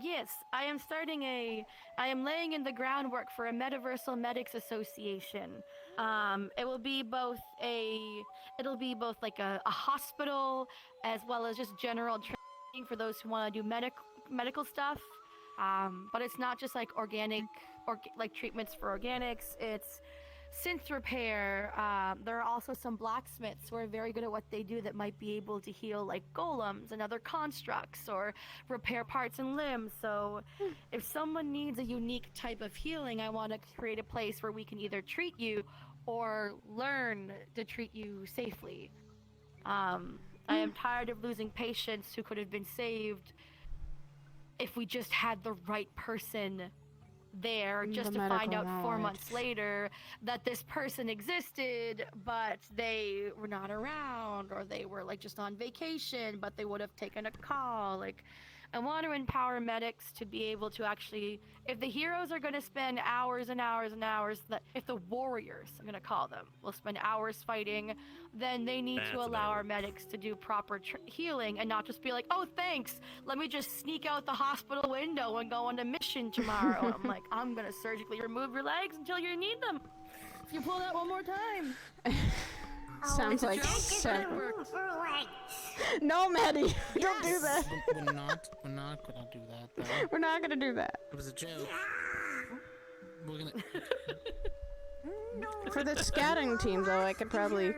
Yes, I am laying in the groundwork for a Metaversal Medics Association. It'll be both like a hospital as well as just general training for those who want to do medical stuff. But it's not just like organic or like treatments for organics. It's synth repair. There are also some blacksmiths who are very good at what they do that might be able to heal like golems and other constructs or repair parts and limbs. So if someone needs a unique type of healing, I want to create a place where we can either treat you or learn to treat you safely. I am tired of losing patients who could have been saved if we just had the right person there, just to find out 4 months later that this person existed, but they were not around, or they were like just on vacation, but they would have taken a call. Like, I want to empower medics to be able to actually, if the heroes are going to spend hours and hours and hours, if the warriors, I'm going to call them, will spend hours fighting, then they need to allow our medics to do proper healing and not just be like, oh, thanks, let me just sneak out the hospital window and go on a mission tomorrow. I'm like, I'm going to surgically remove your legs until you need them. If you pull that one more time. Sounds like No, Maddie, don't do that. We're not gonna do that, though. We're not gonna do that. It was a joke. We're gonna... For the scouting team, though, I could probably...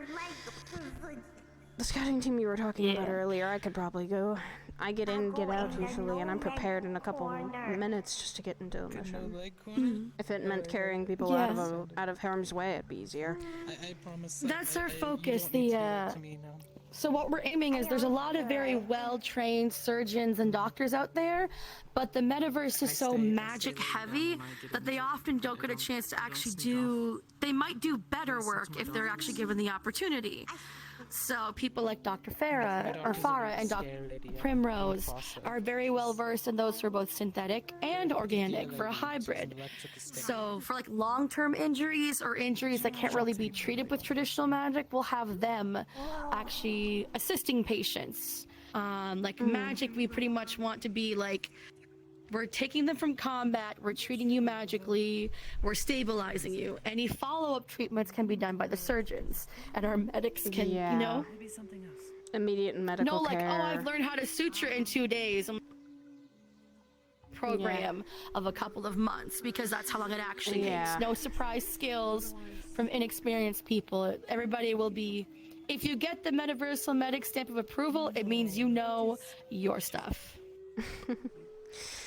The scouting team you were talking about earlier, I could probably go. I get in, get out usually, and I'm prepared in a couple minutes just to get into a mission. If it meant carrying people out of harm's way, it'd be easier. I promise. That's our focus. So what we're aiming is there's a lot of very well-trained surgeons and doctors out there, but the metaverse is so magic heavy that they often don't get a chance to actually do. They might do better work if they're actually given the opportunity. So people like Dr. Farah and Dr. Primrose are very well versed in those who are both synthetic and organic for a hybrid. So for like long-term injuries or injuries that can't really be treated with traditional magic, we'll have them actually assisting patients. Like magic, we pretty much want to be like, we're taking them from combat, we're treating you magically, we're stabilizing you. Any follow-up treatments can be done by the surgeons, and our medics can, you know? Maybe something else. Immediate medical care. No, like, oh, I've learned how to suture in 2 days. Program of a couple of months, because that's how long it actually takes. No surprise skills from inexperienced people. Everybody will be... If you get the Metaversal Medic stamp of approval, it means you know your stuff.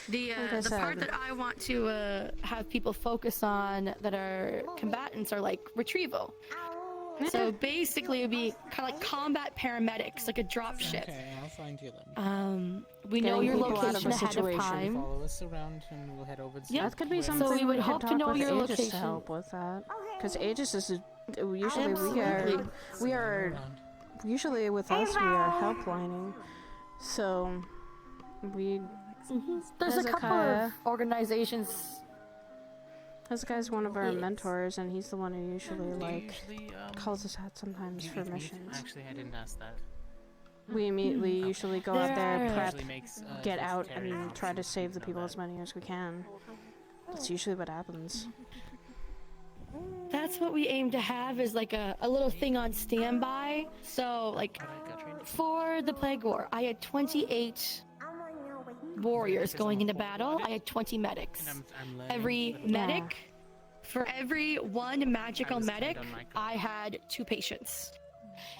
The part that I want to have people focus on that are combatants are like retrieval. So basically, it'd be kind of like combat paramedics, like a drop ship. Okay, I'll find you then. We know your location ahead of time. Follow us around and we'll head over to That could be something so we would could hope to talk know with your Aegis location. to help with that. Because Aegis is usually we are usually with us we are helplining. So we. There's a couple of organizations. Hezekiah's one of our mentors, and he's the one who usually calls us out sometimes for missions. Actually, I didn't ask that. We immediately usually go out there, prep, makes, get out, and try to save the people as many as we can. That's usually what happens. That's what we aim to have, is like a little thing on standby. So like for the Plague War, I had 28 warriors going into battle. I had 20 medics. Every medic, for every one magical medic, I had 2 patients.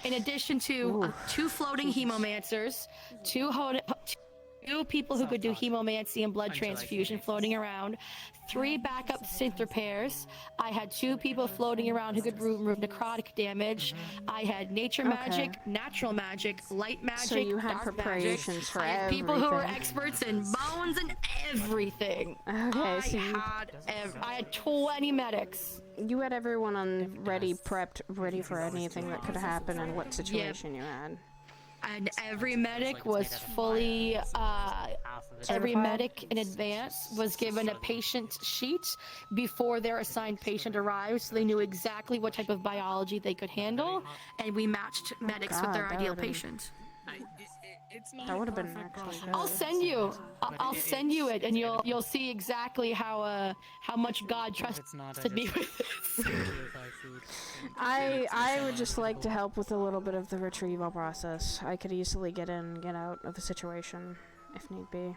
In addition to 2 floating hemomancers, 2 2 people who could do hemomancy and blood transfusion floating around, 3 backup synth repairs. I had 2 people floating around who could remove necrotic damage. I had nature magic, natural magic, light magic, So you had dark preparations magic. for I had people who were everything. experts in bones and everything. Okay, so I had 20 medics. You had everyone on ready, prepped, ready for anything that could happen and what situation you had. And every medic was fully, every medic in advance was given a patient sheet before their assigned patient arrived, so they knew exactly what type of biology they could handle, and we matched medics with their ideal patient. That would have been actually good. I'll send you. I'll send you it, and you'll see exactly how much God trusted me with this. I would just like to help with a little bit of the retrieval process. I could easily get in and get out of a situation if need be.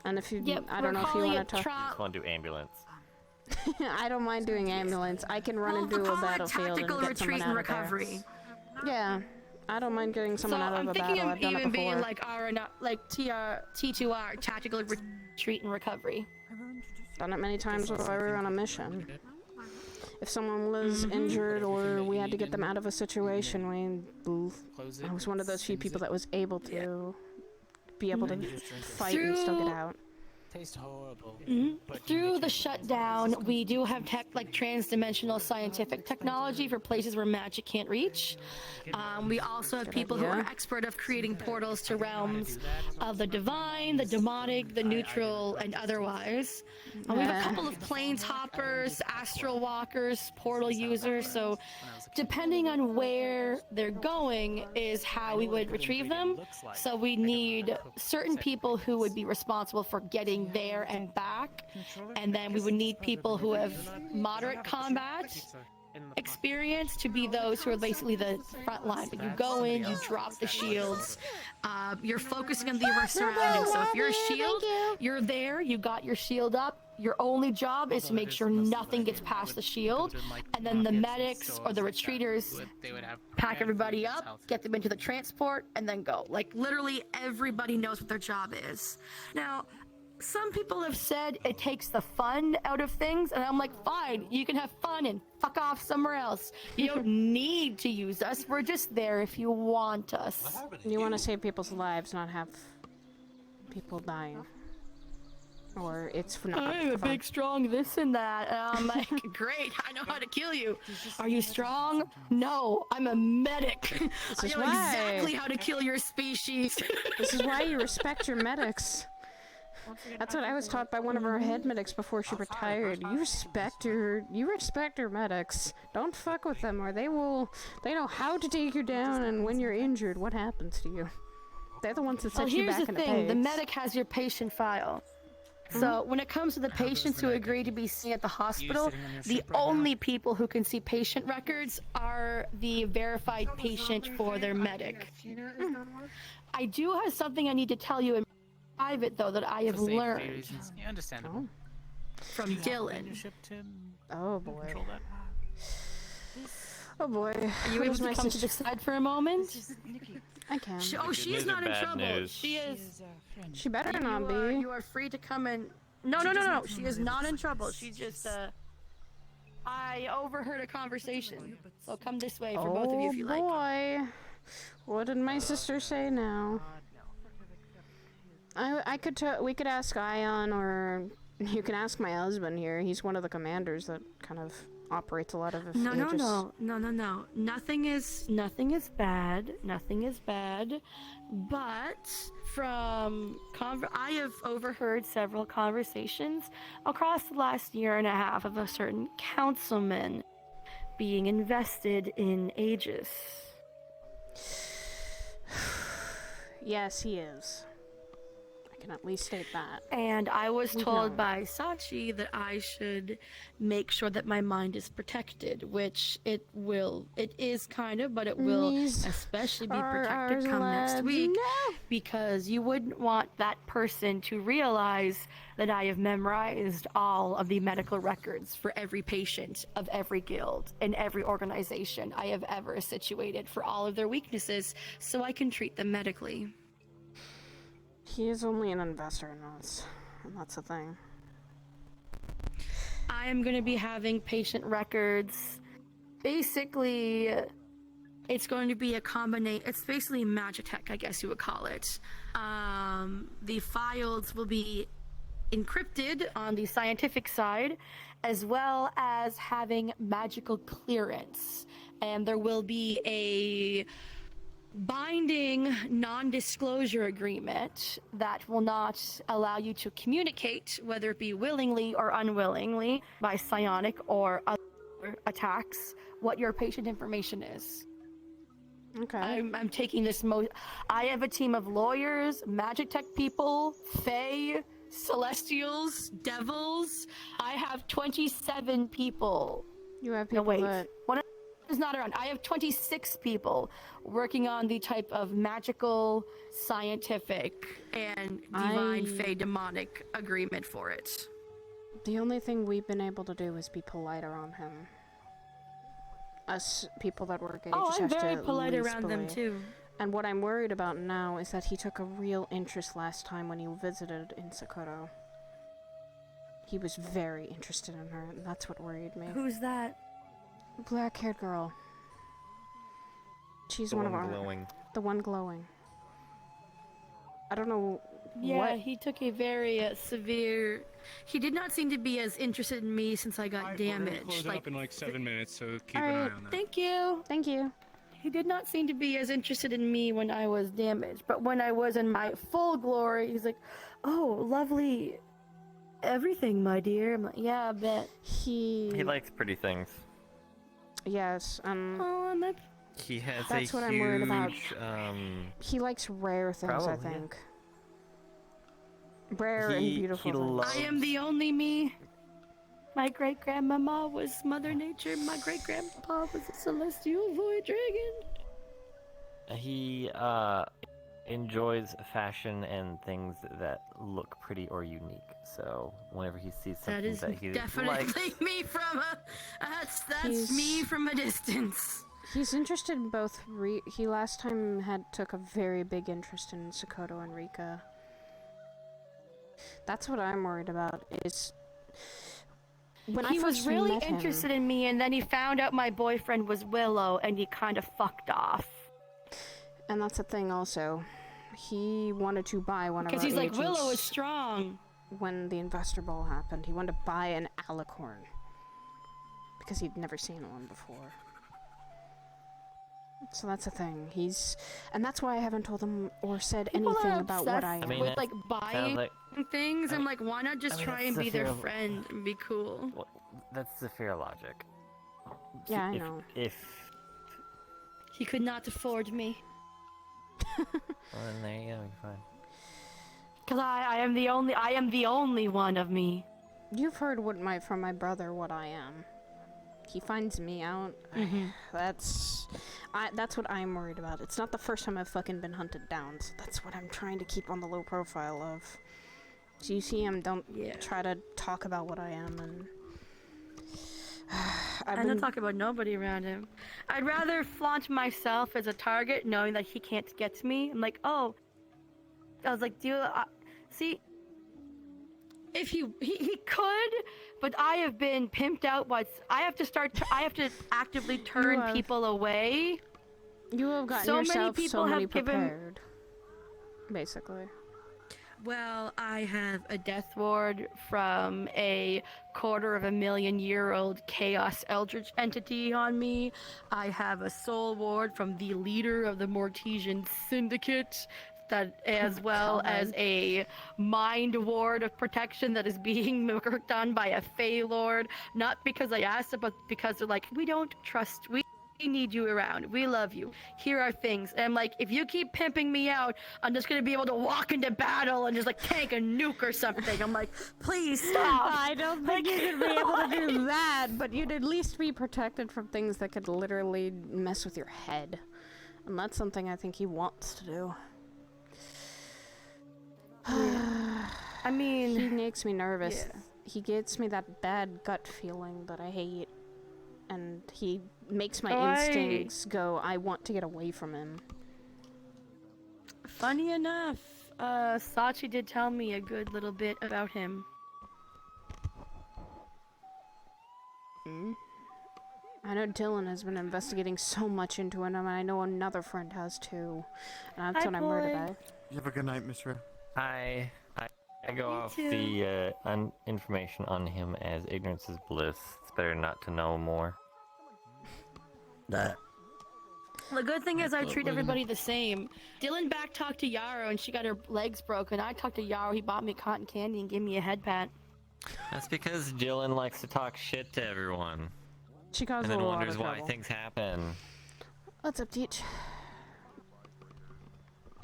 And if you, I don't know if you want to talk. I just want to do ambulance. I don't mind doing ambulance. I can run into a battlefield and get someone out of there. Yeah. I don't mind getting someone out of a battle. I've done it before. I'm thinking of even being like T2R, tactical retreat and recovery. Done it many times while we were on a mission. If someone was injured or we had to get them out of a situation, I was one of those few people that was able to be able to fight and still get out. Tastes horrible. Through the shutdown, we do have trans-dimensional scientific technology for places where magic can't reach. We also have people who are expert of creating portals to realms of the divine, the demonic, the neutral, and otherwise. We have a couple of planes hoppers, astral walkers, portal users, so depending on where they're going is how we would retrieve them. So we need certain people who would be responsible for getting there and back, and then we would need people who have moderate combat experience to be those who are basically the front line. But you go in, you drop the shields, you're focusing on the surroundings. So if you're a shield, you're there, you got your shield up. Your only job is to make sure nothing gets past the shield, and then the medics or the retreaters pack everybody up, get them into the transport, and then go. Like, literally everybody knows what their job is. Now, some people have said it takes the fun out of things, and I'm like, fine, you can have fun and fuck off somewhere else. You don't need to use us. We're just there if you want us. You want to save people's lives, not have people dying. Or it's for not I'm a big, strong this and that. And I'm like, great, I know how to kill you. Are you strong? No, I'm a medic. I know exactly how to kill your species. This is why you respect your medics. That's what I was taught by one of our head medics before she retired. You respect your medics. Don't fuck with them, or they know how to take you down, and when you're injured, what happens to you. They're the ones that set you back in the Here's the thing, the medic has your patient file. So when it comes to the patients who agree to be seen at the hospital, the only people who can see patient records are the verified patient for their medic. I do have something I need to tell you in private, though, that I have learned. Yeah, understandable. From Dylan. Oh boy. Oh boy. Are you able to come to the side for a moment? I can. She's not in trouble. She is. She better not be. You are free to come in. No. She is not in trouble. She just, I overheard a conversation. So come this way for both of you if you like. Oh boy. What did my sister say now? We could ask Ion, or you can ask my husband here. He's one of the commanders that kind of operates a lot of No. Nothing is bad. Nothing is bad. But I have overheard several conversations across the last year and a half of a certain councilman being invested in Aegis. Yes, he is. I can at least state that. And I was told by Sachi that I should make sure that my mind is protected, which it is kind of, but it will especially be protected come next week, because you wouldn't want that person to realize that I have memorized all of the medical records for every patient of every guild and every organization I have ever situated for all of their weaknesses, so I can treat them medically. He is only an investor in us, and that's the thing. I am going to be having patient records. Basically, it's going to be a combination. It's basically Magitech, I guess you would call it. The files will be encrypted on the scientific side, as well as having magical clearance. And there will be a binding non-disclosure agreement that will not allow you to communicate, whether it be willingly or unwillingly, by psionic or other attacks, what your patient information is. Okay. I'm taking this I have a team of lawyers, magic tech people, fae, celestials, devils. I have 27 people. You have people that... One is not around. I have 26 people working on the type of magical, scientific, and divine, fae, demonic agreement for it. The only thing we've been able to do is be polite around him. Us people that work at I'm very polite around them too. And what I'm worried about now is that he took a real interest last time when he visited in Sokoto. He was very interested in her, and that's what worried me. Who's that? Black-haired girl. She's one of our... glowing. The one glowing. I don't know Yeah, he took a very severe... He did not seem to be as interested in me since I got damaged. Close it up in like 7 minutes, so keep All an right, eye on that. thank you. Thank you. He did not seem to be as interested in me when I was damaged, but when I was in my full glory, he's like, "Oh, lovely everything, my dear." I'm like, "Yeah, I bet." He likes pretty things. Yes, Oh, and He has that's a what huge, I'm worried about. He likes rare things, I Probably, think. Rare and beautiful things. I am the only me. My great-grandmama was Mother Nature. My great-grandpa was a celestial void dragon. He enjoys fashion and things that look pretty or unique. So whenever he sees something That is that he definitely likes, me from a... That's me from a distance. He's interested in both. He last time took a very big interest in Sokoto and Rika. That's what I'm worried about. Is when He I was first really met interested in me, and then he found out my boyfriend was Willow, and he kind of fucked off. And that's the thing also. He wanted to buy one of our Because he's like, agents Willow is strong. When the investor ball happened, he wanted to buy an alicorn. Because he'd never seen one before. So that's the thing. And that's why I haven't told him or said People anything are about what I am. obsessed with like buying things. I'm like, why not just mean, try that's and the be their fear- then and be cool? well, that's the fair logic. Yeah, I if, know. If He could not afford me. well, then there you go, you're fine. Cause I am the only one of me. You've heard from my brother what I am. He finds me out. That's what I'm worried about. It's not the first time I've fucking been hunted down, so that's what I'm trying to keep on the low profile of. So you see him, don't try to talk about what I am, and I don't talk about nobody around him. I'd rather flaunt myself as a target, knowing that he can't get to me. I'm like, oh. I was like, see, if he could, but I have been pimped out. I have to actively turn people away. You have gotten so yourself many people so many have prepared. Basically. Well, I have a death ward from a 250,000-year-old chaos eldritch entity on me. I have a soul ward from the leader of the Mortesian Syndicate, that as well as a mind ward of protection that is being worked on by a Fey Lord. Not because I asked it, but because they're like, we don't trust, we need you around, we love you, here are things. And I'm like, if you keep pimping me out, I'm just gonna be able to walk into battle and just like tank a nuke or something. I'm like, please stop. I don't think you'd be able to do that, but you'd at least be protected from things that could literally mess with your head. And that's something I think he wants to do. I mean, he makes me nervous. He gets me that bad gut feeling that I hate, and he makes my instincts go, I want to get away from him. Funny enough, Sachi did tell me a good little bit about him. I know Dylan has been investigating so much into him, and I know another friend has too. And that's what I'm worried about. You have a good night, Mr. I go off the information on him as ignorance is bliss. It's better not to know more. The good thing is I treat everybody the same. Dylan back talked to Yarrow and she got her legs broken. I talked to Yarrow, he bought me cotton candy and gave me a head pat. That's because Dylan likes to talk shit to everyone. She caused and then a lot wonders of why trouble. things happen. What's up, Teach?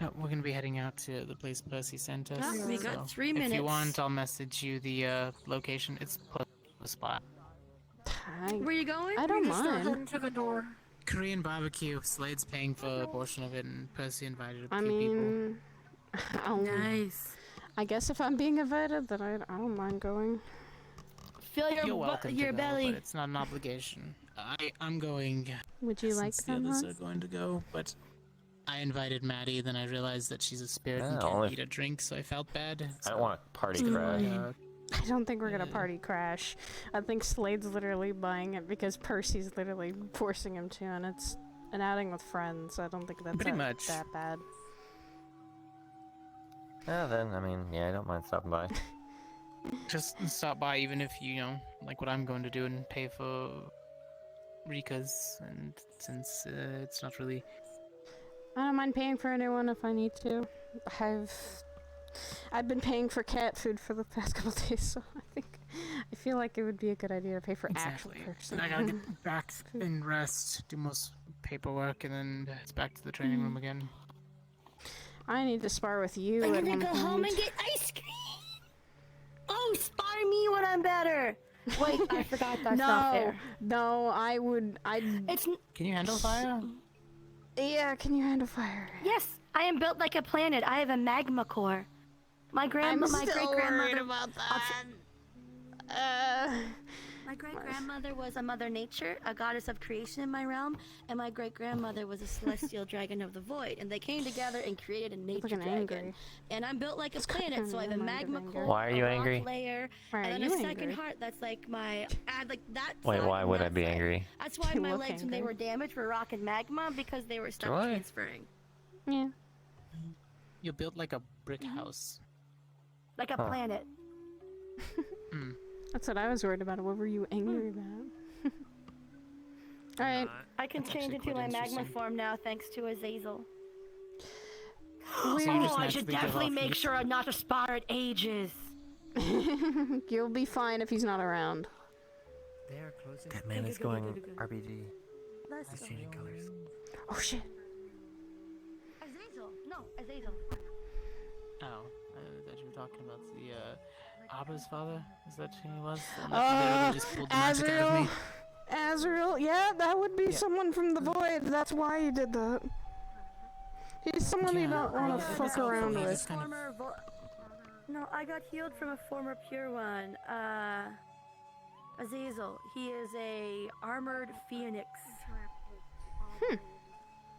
We're gonna be heading out to the place Percy sent us. Yeah, we got 3 minutes. If you want, I'll message you the location. It's the spot. Where you going? I don't We just start mind. heading to the door. Korean barbecue. Slade's paying for a portion of it, and Percy invited a I few people. mean, nice. I guess if I'm being invited, then I don't mind going. Feel You're welcome your to belly. go, but it's not an obligation. I'm going. Would you like since the some, others huh? are going to go, but I invited Maddie. Then I realized that she's a spirit and Yeah, can't only- eat a drink, so I felt bad. I don't want a party crash. I don't think we're gonna party crash. I think Slade's literally buying it because Percy's literally forcing him to, and it's an outing with friends. I don't think that's Pretty much. that bad. Yeah, then, I mean, yeah, I don't mind stopping by. Just stop by, even if you know, like what I'm going to do, and pay for Rika's. And since it's not really. I don't mind paying for anyone if I need to. I've been paying for cat food for the past couple days, so I feel like it would be a good idea to pay for actual person. I gotta get back and rest, do most paperwork, and then it's back to the training room again. I need to spar with you. I'm at gonna one go home point. and get ice cream. Oh, spar me when I'm better. Wait, I forgot that's not fair. No, It's. Can you handle fire? Yeah, can you handle fire? Yes, I am built like a planet. I have a magma core. My great grandmother. About My great grandmother was a mother nature, a goddess of creation in my realm, and my great grandmother was a celestial dragon of the void. And they came together and created a nature looking dragon. angry. And I'm built like a planet, so I have a magma core. Why are you a rock angry? Layer, Why are and then you a second angry? heart. That's like my. I had like that. Wait, side why and would that I be side. angry? That's why You my look legs, when they angry. were damaged, were rock and magma because they were stuck Joy. transferring. Yeah. You're built like a brick house. Like a Huh. planet. That's what I was worried about. What were you angry about? Alright. I can That's change actually into quite my magma interesting. form now thanks to Azazel. So you just I should naturally give definitely off make heat? sure I'm not a spar at ages. You'll be fine if he's not around. They are closing. That man is going RBG. Let's go. Changing colors. Oh shit. Azazel. No, Azazel. Oh, I thought you were talking about the Abba's father. Is that who he was? The one that literally just pulled the magic out of me. Azrael, yeah, that would be someone from the void. That's why he did that. He's someone you don't want to fuck around with. No, I got healed from a former pure one. Azazel. He is a armored phoenix.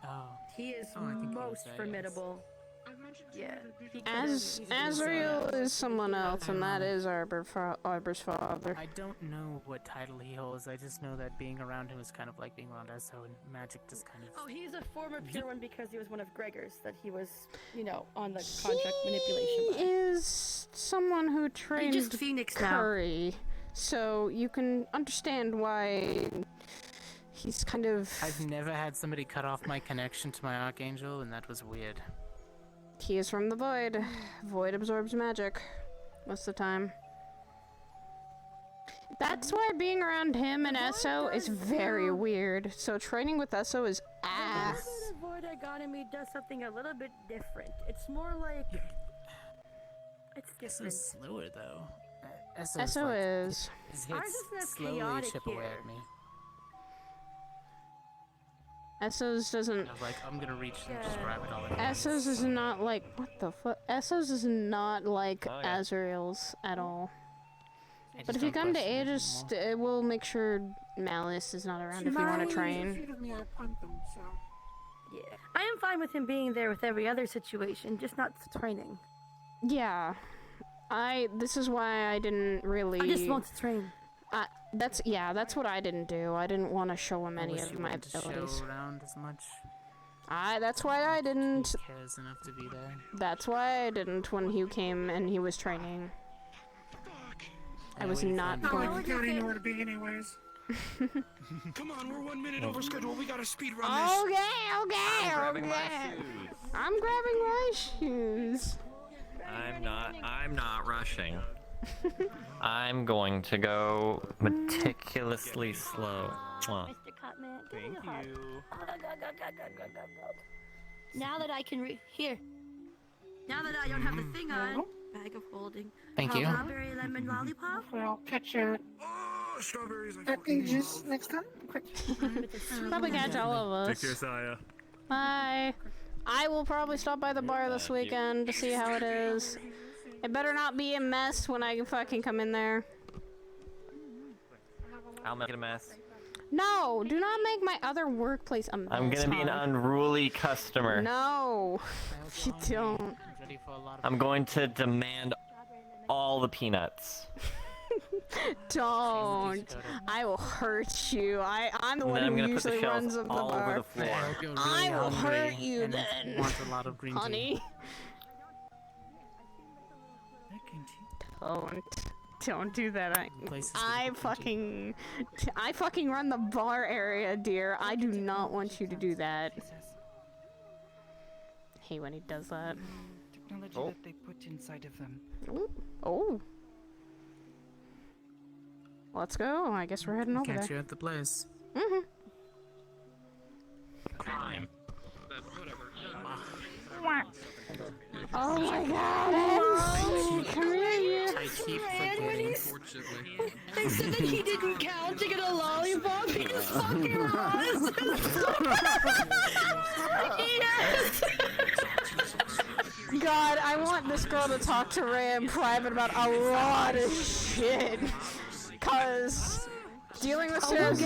Oh. He is Oh, I think he was most that, yes. formidable. Yeah. Azrael is someone else, and that is Arbor's father. I don't know what title he holds. I just know that being around him is kind of like being around Esso, and magic just kind of. Oh, he's a former pure one because he was one of Gregor's that he was, you know, on the contract manipulation. He is someone who trained just Phoenix now. Curry, so you can understand why he's kind of. I've never had somebody cut off my connection to my archangel, and that was weird. He is from the void. Void absorbs magic most of the time. That's why being around him and Esso is very weird. So training with Esso is ass. The void I got in me does something a little bit different. It's more like it's different. Esso's slower though. Esso is. His Ours hits isn't as slowly chaotic chip away here. at me. Esso's doesn't. I was like, I'm gonna reach and just grab it all at once. Esso's is not like what the fuck. Esso's is not like Oh, yeah. Azrael's at all. I But just if you don't come to question it Aegis, anymore. we'll make sure Malice is not around if you want to train. Shoot me, I punt them, so. Yeah. I am fine with him being there with every other situation, just not training. Yeah. This is why I didn't really... I just want to train. That's what I didn't do. I didn't want to show him any of my abilities. Show around as much. That's why I didn't. He cares enough to be there. That's why I didn't when he came and he was training. I was not going. You got anywhere to be, anyways. Come on, we're 1 minute over schedule. We gotta speed run this. Okay. I'm grabbing my shoes. I'm not rushing. I'm going to go meticulously slow. Mr. Cutman, Thank you. Now that I can now that I don't have the thing on, bag of holding. Thank you. Strawberry lemon lollipop. I'll catch you. Oh, strawberries. Acting juice next time. Quick. Probably catch all of us. Take care, Saya. Bye. I will probably stop by the bar this weekend to see how it is. It better not be a mess when I fucking come in there. I'll make it a mess. No, do not make my other workplace a mess. I'm gonna be an unruly customer. No, you don't. I'm going to demand all the peanuts. Don't. I will hurt you. I'm the one who usually runs up the bar. I will hurt you then, Want a lot of green honey. Don't do that. I fucking run the bar area, dear. I do not want you to do that. I hate when he does that. Technology that they put inside of them. Oh. Let's go. I guess we're heading over there. Catch you at the place. Mm-hmm. Crime. But whatever. Oh my god, come here, you. I keep forgetting. They said that he didn't count to get a lollipop. He just fucking was. Yes. God, I want this girl to talk to Ray in private about a lot of shit. Cause dealing with Sarah's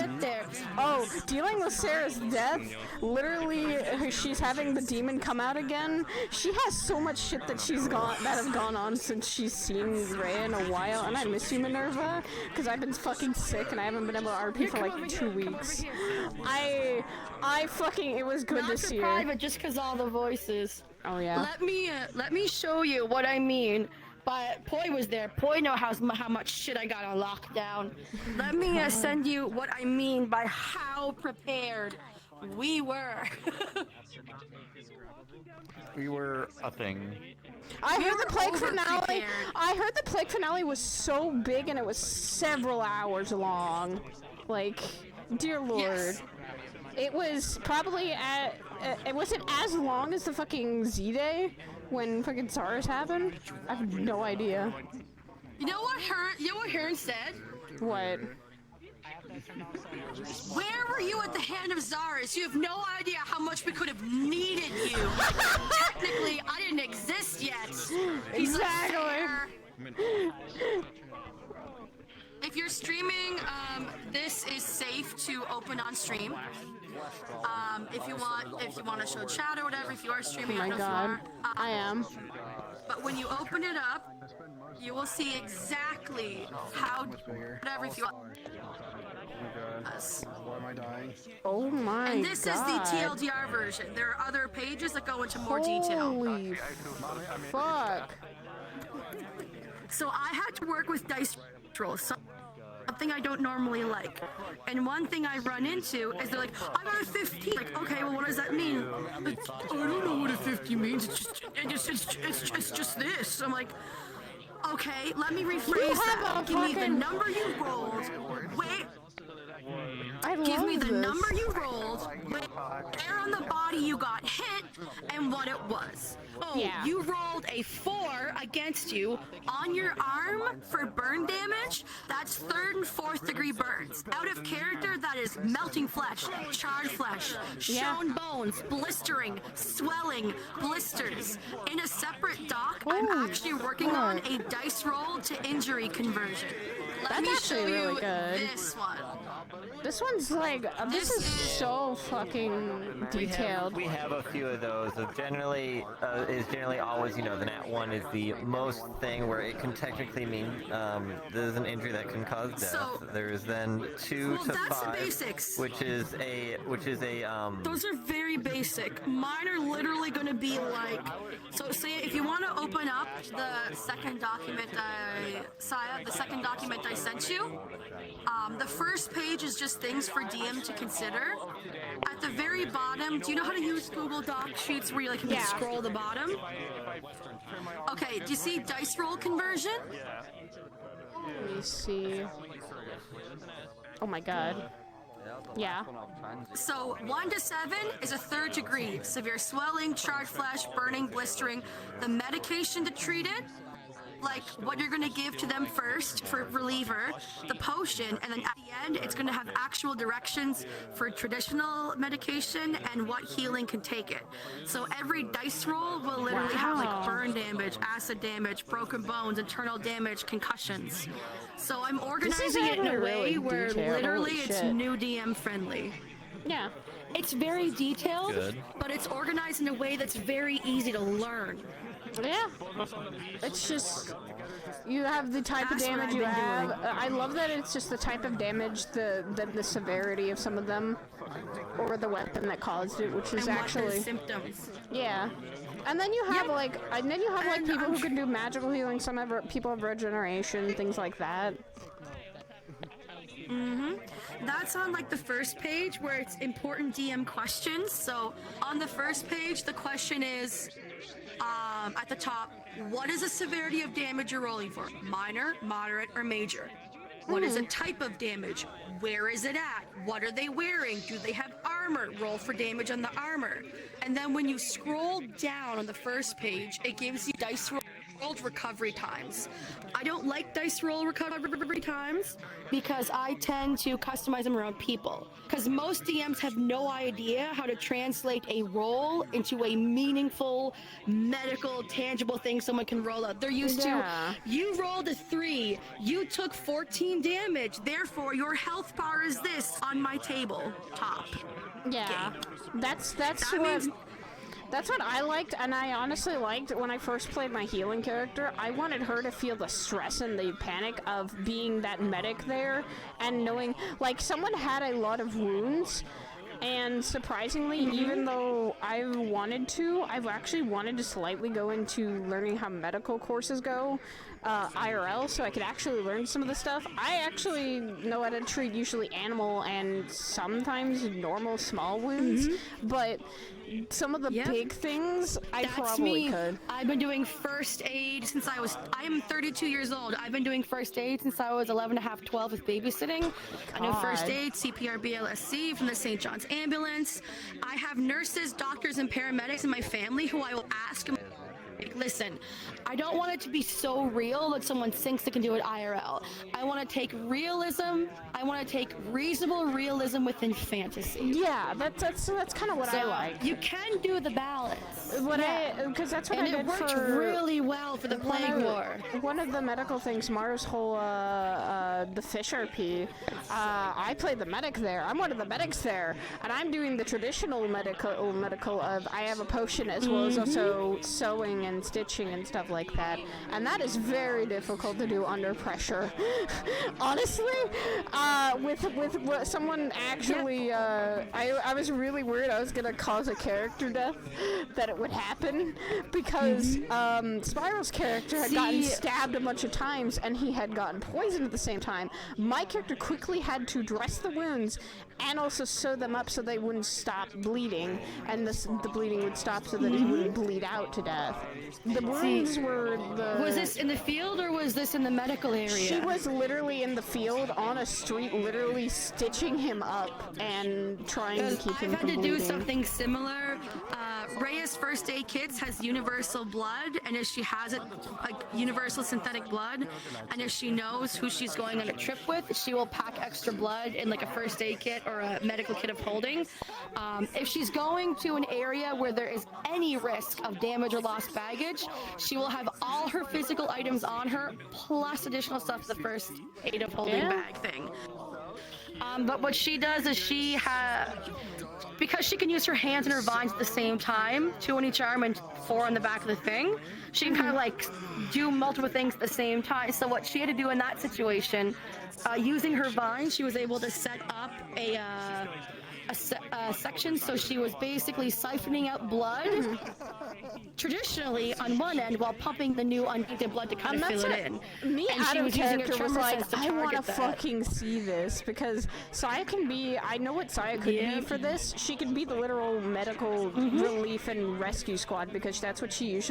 dealing with Sarah's death, literally she's having the demon come out again. She has so much shit that has gone on since she's seen Ray in a while, and I miss you, Minerva, because I've been fucking sick and I haven't been able to RP for like 2 weeks. It was good to see her. Not private, just cause all the voices. Oh yeah. Let me show you what I mean. But Poi was there. Poi knows how much shit I got on lockdown. Let me send you what I mean by how prepared we were. We were a thing. I heard the plague finale. I heard the plague finale was so big and it was several hours long. Like, dear lord. Yes. It was probably it wasn't as long as the fucking Z-Day when fucking SARS happened. I have no idea. You know what Hearn said? What? Where were you at the hand of Zaris? You have no idea how much we could have needed you. Technically, I didn't exist yet. Exactly. If you're streaming, this is safe to open on stream. If you want to show chat or whatever, if you are streaming, oh my god, I am. But when you open it up, you will see exactly how whatever if you want. Why am I dying? Oh my god. And this is the TLDR version. There are other pages that go into more detail. Holy fuck. So I had to work with dice rolls. Something I don't normally like. And one thing I run into is they're like, I got a 15. Like, okay, well, what does that mean? Like, I don't know what a 50 means. It's just this. I'm like, okay, let me rephrase that. Give me the number you rolled. Wait. Give me the number you rolled, where on the body you got hit, and what it was. Oh, yeah. You rolled a 4 against you on your arm for burn damage. That's 3rd and 4th degree burns. Out of character, that is melting flesh, charred flesh, shown bones, blistering, swelling, blisters. In a separate doc, I'm actually working on a dice roll to injury conversion. That's me actually show you really good. this one. This one's like, this is so fucking detailed. We have a few of those. Is generally always, you know, the nat 1 is the most thing where it can technically mean there's an injury that can cause death. So, there's then 2 well, to that's 5, the basics. which is a Those are very basic. Mine are literally going to be like, so say if you want to open up the second document I sent you, the first page is just things for DM to consider. At the very bottom, do you know how to use Google Doc sheets where you like you can scroll the bottom? Okay, do you see dice roll conversion? Let me see. Oh my god. Yeah. So 1 to 7 is a 3rd degree. Severe swelling, charred flesh, burning, blistering. The medication to treat it, like what you're gonna give to them first for reliever, the potion, and then at the end it's gonna have actual directions for traditional medication and what healing can take it. So every dice roll will literally have like burn damage, acid damage, broken bones, internal damage, concussions. So I'm organizing it in a way where literally it's new DM friendly. Yeah. It's very detailed, Good. but it's organized in a way that's very easy to learn. Yeah. It's just, you have the type That's of what damage I've you been have. doing. I love that it's just the type of damage, the severity of some of them, or the weapon that caused it, which is And what actually the symptoms. Yeah. And then you have people who can do magical healing. Some have people have regeneration, things like that. That's on like the first page where it's important DM questions. So on the first page, the question is at the top, what is the severity of damage you're rolling for? Minor, moderate, or major? What is the type of damage? Where is it at? What are they wearing? Do they have armor? Roll for damage on the armor. And then when you scroll down on the first page, it gives you dice roll recovery times. I don't like dice roll recovery times because I tend to customize them around people. Because most DMs have no idea how to translate a roll into a meaningful, medical, tangible thing someone can roll out. They're used to, you rolled a 3, you took 14 damage, therefore your health bar is this on my table top. Yeah. That's what I liked, and I honestly liked when I first played my healing character. I wanted her to feel the stress and the panic of being that medic there and knowing, like, someone had a lot of wounds, and surprisingly, even though I've actually wanted to slightly go into learning how medical courses go, IRL, so I could actually learn some of the stuff. I actually know how to treat usually animal and sometimes normal small wounds, but some of the big things I probably could. I've been doing first aid since I am 32 years old. I've been doing first aid since I was 11 and a half, 12 with babysitting. I know first aid, CPR, BLSC from the St. John's Ambulance. I have nurses, doctors, and paramedics in my family who I will ask, listen, I don't want it to be so real that someone thinks they can do it IRL. I want to take realism. I want to take reasonable realism within fantasy. Yeah, that's kind of what I like. You can do the balance. Because that's what and I did it worked for really well for the Plague War. One of the medical things, Mara's whole the fish RP. I played the medic there. I'm one of the medics there, and I'm doing the traditional medical of I have a potion as well as also sewing and stitching and stuff like that, and that is very difficult to do under pressure. Honestly, with someone actually, I was really worried I was gonna cause a character death, that it would happen, because Spiral's character had gotten stabbed a bunch of times and he had gotten poisoned at the same time. My character quickly had to dress the wounds and also sew them up so they wouldn't stop bleeding, and the bleeding would stop so that he wouldn't bleed out to death. The wounds were the... Was this in the field or was this in the medical area? She was literally in the field on a street, literally stitching him up and trying to keep him from bleeding. I've had to do something similar. Rhea's first aid kits has universal blood, and if she has it, like universal synthetic blood, and if she knows who she's going on a trip with, she will pack extra blood in like a first aid kit or a medical kit of holding. If she's going to an area where there is any risk of damage or lost baggage, she will have all her physical items on her, plus additional stuff for the first aid of holding bag thing. But what she does is because she can use her hands and her vines at the same time, 2 on each arm and 4 on the back of the thing, she can kind of like do multiple things at the same time. So what she had to do in that situation, using her vines, she was able to set up a section, so she was basically siphoning out blood traditionally on one end while pumping the new untainted blood to kind of fill it in. Me and out she of was using her character was tremor like, sense to I want to target that. fucking see this, because Saya can be, I know what Saya could be for this. She could be the literal medical relief and rescue squad, because that's what she's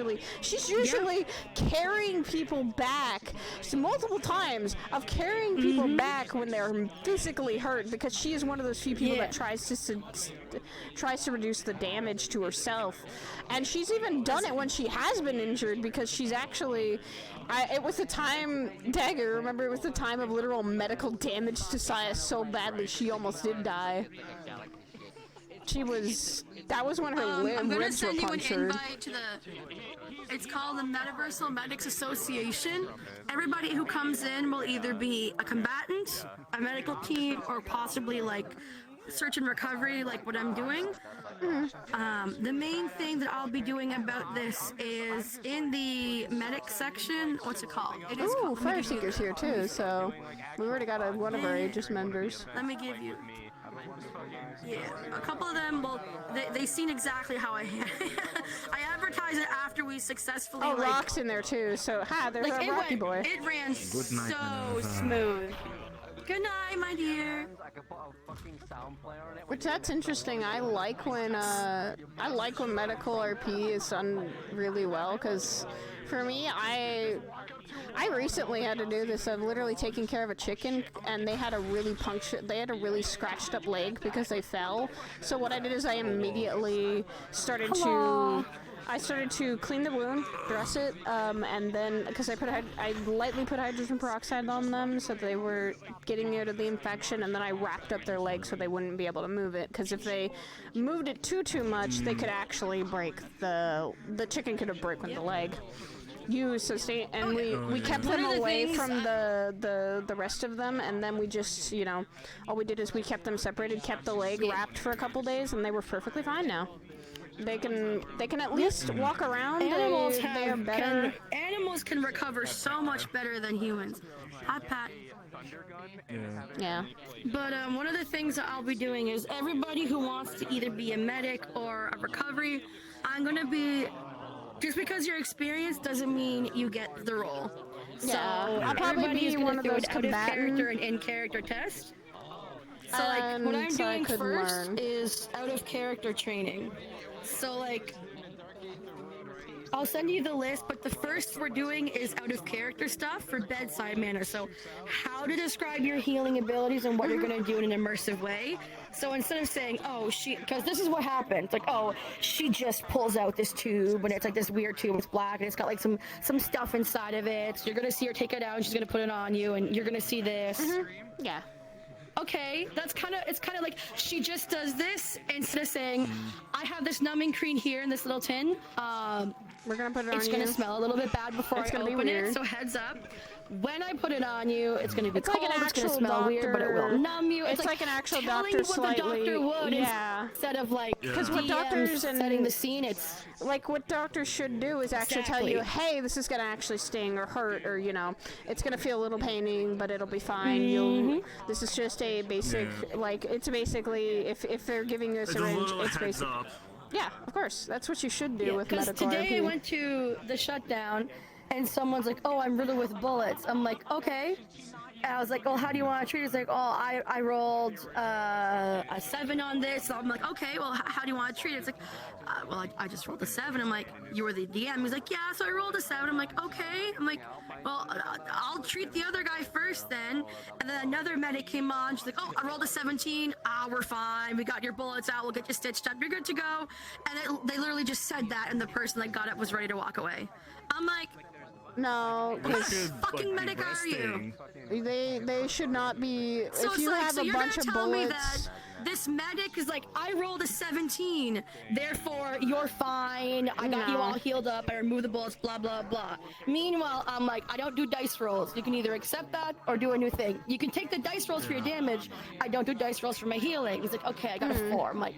usually carrying people back multiple times of carrying people back when they're physically hurt, because she is one of those few people that tries to reduce the damage to herself. And she's even done it when she has been injured, because she's actually it was the time, Dagger, remember, it was the time of literal medical damage to Saya so badly she almost did die. That was when her ribs were punctured. I'm gonna send you an invite to it's called the Metaverse Medics Association. Everybody who comes in will either be a combatant, a medical team, or possibly like search and recovery, like what I'm doing. The main thing that I'll be doing about this is in the medic section. What's it called? It is called Fire Seeker's here too, so we already got one of our Aegis members. Let me give you. Yeah, a couple of them, well, they seen exactly how I I advertised it after we successfully. Oh, Rock's in there too, so there's like, our Rocky boy. It ran so smooth. Good night, my dear. Which that's interesting. I like when medical RP is done really well, because for me, I recently had to do this. I'm literally taking care of a chicken, and they had a really scratched up leg because they fell. So what I did is I immediately started to clean the wound, dress it, and then, because I lightly put hydrogen peroxide on them so they were getting rid of the infection, and then I wrapped up their leg so they wouldn't be able to move it, because if they moved it too much, they could actually break the chicken could have broken the leg. And we kept them away from the rest of them, and then we just, all we did is we kept them separated, kept the leg wrapped for a couple days, and they were perfectly fine now. They can at least walk around. Animals they are better. Animals can recover so much better than humans. Pat. Yeah. But one of the things that I'll be doing is everybody who wants to either be a medic or a recovery, I'm gonna be. Just because you're experienced doesn't mean you get the role. Yeah, so I'll probably be one of those out of character and in character test. So like what I'm doing first is out of character training. So like I'll send you the list, but the first we're doing is out of character stuff for bedside manner. So how to describe your healing abilities and what you're gonna do in an immersive way. So instead of saying, because this is what happens, like, she just pulls out this tube, and it's like this weird tube, it's black, and it's got like some stuff inside of it. So you're gonna see her take it out, and she's gonna put it on you, and you're gonna see this. Yeah. Okay, it's kind of like she just does this instead of saying, I have this numbing cream here in this little tin. We're gonna put it on you. It's gonna smell a little bit bad before I open it, so heads up. When I put it on you, it's gonna be cold, it's gonna smell weird, but it will numb you. It's like an actual telling doctor you what the doctor would instead of like because what doctors and setting the scene, it's like what doctors should do is actually tell you, hey, this is gonna actually sting or hurt, or it's gonna feel a little paining, but it'll be fine. This is just a basic it's basically if they're giving you a syringe, it's basic. Yeah, of course, that's what you should do with medical today RP. I went to the shutdown, and someone's like, oh, I'm riddled with bullets. I'm like, okay. And I was like, well, how do you want to treat it? He's like, I rolled a 7 on this. So I'm like, okay, well, how do you want to treat it? It's like, well, I just rolled a 7. I'm like, you were the DM. He's like, yeah, so I rolled a 7. I'm like, okay. I'm like, well, I'll treat the other guy first then. And then another medic came on. She's like, oh, I rolled a 17. We're fine. We got your bullets out. We'll get you stitched up. You're good to go. And they literally just said that, and the person that got it was ready to walk away. I'm like, No, What because fucking medic are you? they should not be. So if it's you like, have so a you're bunch gonna of tell me bullets. that this medic is like, I rolled a 17, Therefore, you're fine. I got you all healed up. I removed the bullets. Blah blah blah. Meanwhile, I'm like, I don't do dice rolls. You can either accept that or do a new thing. You can take the dice rolls for your damage. I don't do dice rolls for my healing. He's like, okay, I got a 4. I'm like,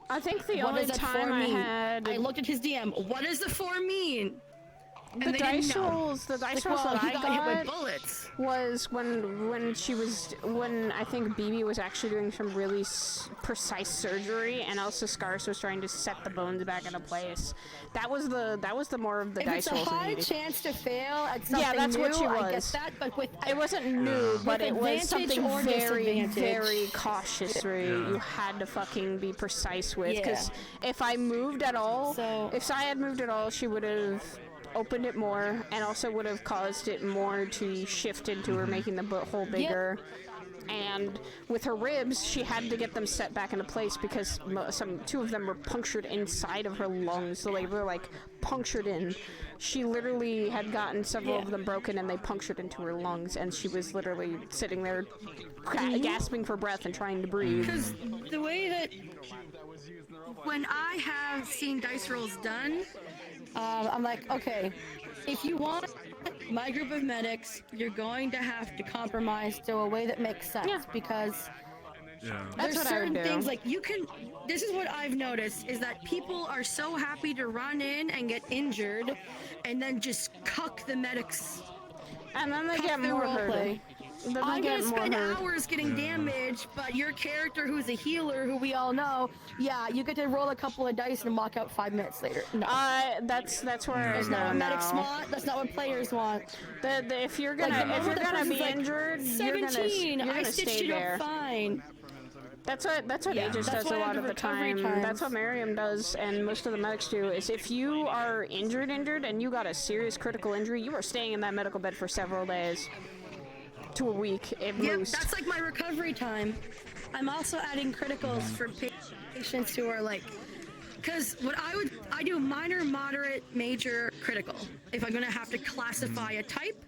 I think the what only does that time 4 I mean? had I looked at his DM. What does the 4 mean? the And they dice didn't know. rolls, the dice Like, rolls well, that he I got hit with bullets. was when I think BB was actually doing some really precise surgery, and also Scars was trying to set the bones back into place. That was the more of the If dice it's a rolls. high chance to fail at something Yeah, that's new, what she was. I get that, but with it wasn't new, but it was advantage something or very, disadvantage. very cautious where you had to fucking be precise with. Because if I moved at all, if I had moved at all, she would have opened it more and also would have caused it more to shift into her, making the hole bigger. And with her ribs, she had to get them set back into place because two of them were punctured inside of her lungs, so they were like punctured in. She literally had gotten several of them broken, and they punctured into her lungs, and she was literally sitting there gasping for breath and trying to breathe. Because the way that when I have seen dice rolls done, I'm like, okay, if you want my group of medics, you're going to have to compromise to a way that makes sense because That's there's what I would certain do. things like you can. This is what I've noticed is that people are so happy to run in and get injured, and then just cuck the medics. And then they Cuck get their more roleplay. hurt. Then they I'm get gonna more spend hurt. hours getting damaged, but your character, who's a healer, who we all know, you get to roll a couple of dice and walk out 5 minutes later. No. That's where That's not what medics want. That's not what players want. If you're gonna be injured, you're gonna 17, I stay stitched you there. up fine. That's what Yeah, Aegis that's does a why I lot do of the recovery time. times. That's what Miriam does, and most of the medics do. Is if you are injured, and you got a serious critical injury, you are staying in that medical bed for several days to a week at most. That's like my recovery time. I'm also adding criticals for patients who are like, because I do minor, moderate, major, critical. If I'm gonna have to classify a type,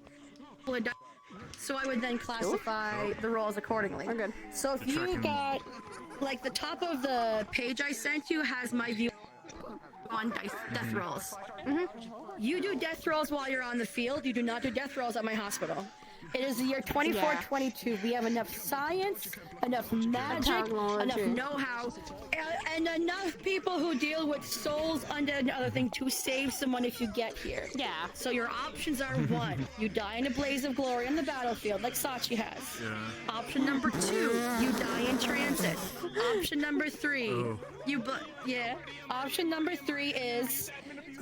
so I would then classify the rolls accordingly. We're good. So if you got, like the top of the page I sent you has my view on death rolls. You do death rolls while you're on the field. You do not do death rolls at my hospital. It is the year 2422. We have enough science, enough magic, enough know-how, and enough people who deal with souls undead and other things to save someone if you get here. Yeah. So your options are 1, you die in a blaze of glory on the battlefield, like Sachi has. Option number 2, you die in transit. Option number 3, Option number 3 is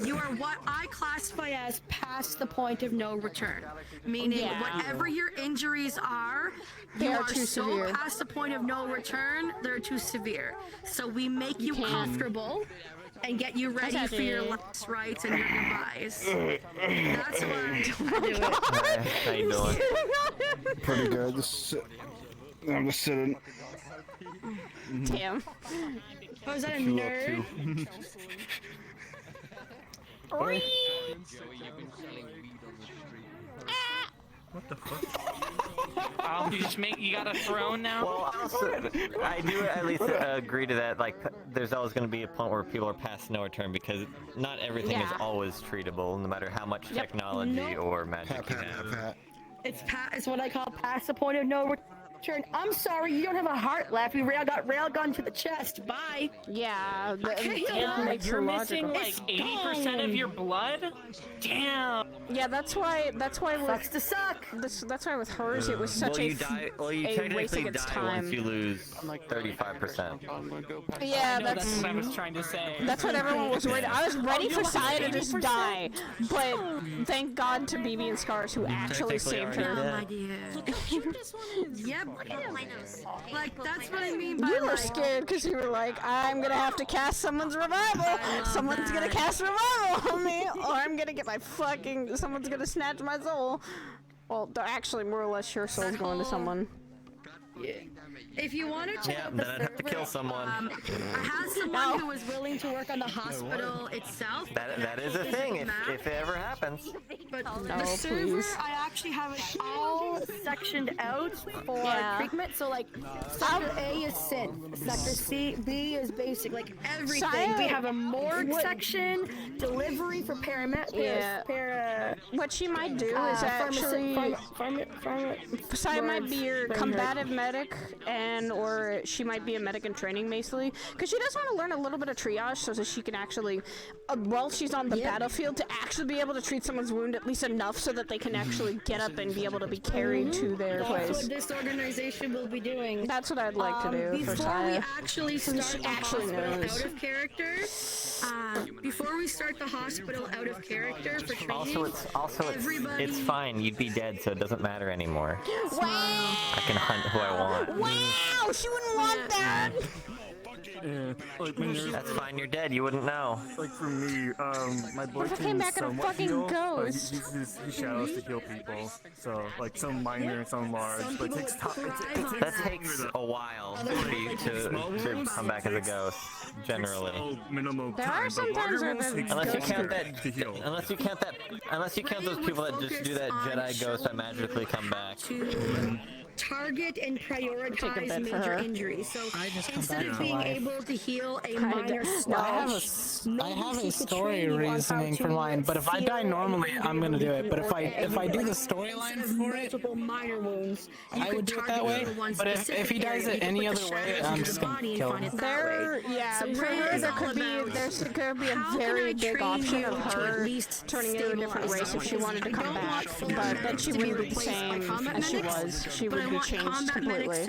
you are what I classify as past the point of no return. Meaning, whatever your injuries are, you are too so severe. past the point of no return, they're too severe. So we make you comfortable and get you ready for your last rites and your goodbyes. That's why I do it. How you doing? Pretty good. I'm just sitting. Damn. Oh, is that a You up nerd? too? What the fuck? You got a throne now? Well, I do at least agree to that. Like, there's always going to be a point where people are past no return because not everything is always treatable, no matter how much technology or magic you have. It's what I call past the point of no return. I'm sorry, you don't have a heart left. You got railgun to the chest. Bye. Yeah. You're missing like 80% of your blood? Damn. Yeah, that's why Sucks to suck. That's why with hers it was such you a race technically against die time. once you lose 35%. Yeah, that's what I was trying to say. That's what everyone was worried. I was ready for Saya to just die, but thank God to BB and Scars who actually saved her. No, my dear. Yep. Like, that's what I mean by You were like, scared because you were like, I'm gonna have to cast someone's revival. Someone's gonna cast revival on me, or I'm gonna get my someone's gonna snatch my soul. Well, actually, more or less, your soul's going to someone. If you want to check Yeah, out then the I'd have to kill someone. I had someone who was willing to work on the hospital itself. That is a thing if it ever happens. But the server, I actually have it all sectioned out for treatment. So like, Sector A is synth, Sector B is basic, like everything. We have a morgue section, delivery for what she might do is actually Sai might be your combative medic, and or she might be a medic in training basically, because she does want to learn a little bit of triage so that she can actually, while she's on the battlefield, to actually be able to treat someone's wound at least enough so that they can actually get up and be able to be carried to their place. That's what this organization will be doing. That's what I'd like to do for Before we Saya. actually start the hospital out of character, before we start the hospital out of character for training, It's fine. You'd be dead, so it doesn't matter anymore. I can hunt who I want. Wow, she wouldn't want that. Yeah, like when you're, that's fine. You're dead. You wouldn't know. Like for me, my boy If I can came back in a somewhat fucking heal, but ghost. he shadows to heal people. So like some minor and some large, but it takes time. That takes a while to come back as a ghost. Generally, There are some times where the unless you count those people that just do that Jedi ghost that magically come back. Target and prioritize major injuries. So instead of being able to heal a minor slash, I have a story reasoning for mine, but if I die normally, I'm gonna do it. But if I do the storyline for it, multiple minor wounds, I would do it that way. But if he does it any other way, I'm just gonna kill him. For her, there could be a very big option of her turning into a different race if she wanted to come back, but then she wouldn't be the same as she was. She would be changed completely.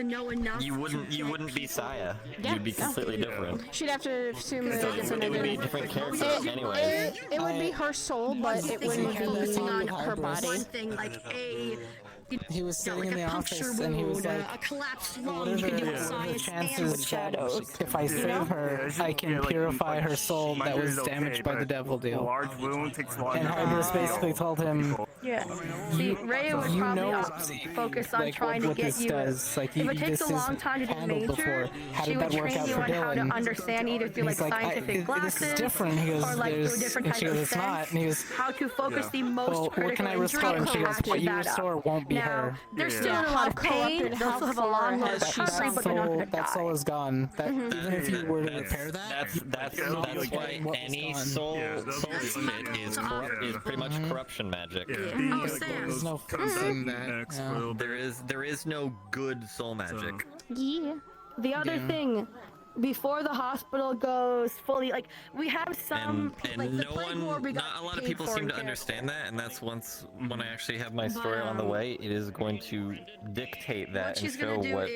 You wouldn't be Saya. You'd be completely different. She'd have to assume that It would be different characters anyway. It would be her soul, but it wouldn't be her body. He was sitting in the office and he was like, what are the chances that if I save her, I can purify her soul that was damaged by the devil deal? Large wound takes long. And Hybris basically told him, yeah. See, Rhea would probably focus on trying to get you. Does. Like, if it takes a long time to do major, she would train you on how to understand either through like scientific glasses, this is different. He goes, or like through different types of sense, and he goes, how to focus the most critical what can I restore? And she goes, what you restore won't be her. They're still in a lot of pain. They also have a long recovery, but they're not going to die. That soul is gone. Even if you were to repair that, that's why any soul split is pretty much corruption magic. There's no fixing that. There is no good soul magic. Yeah. The other thing, before the hospital goes fully, like we have some, and not a lot of people seem to understand that, and that's when I actually have my story on the way, it is going to dictate that and show what.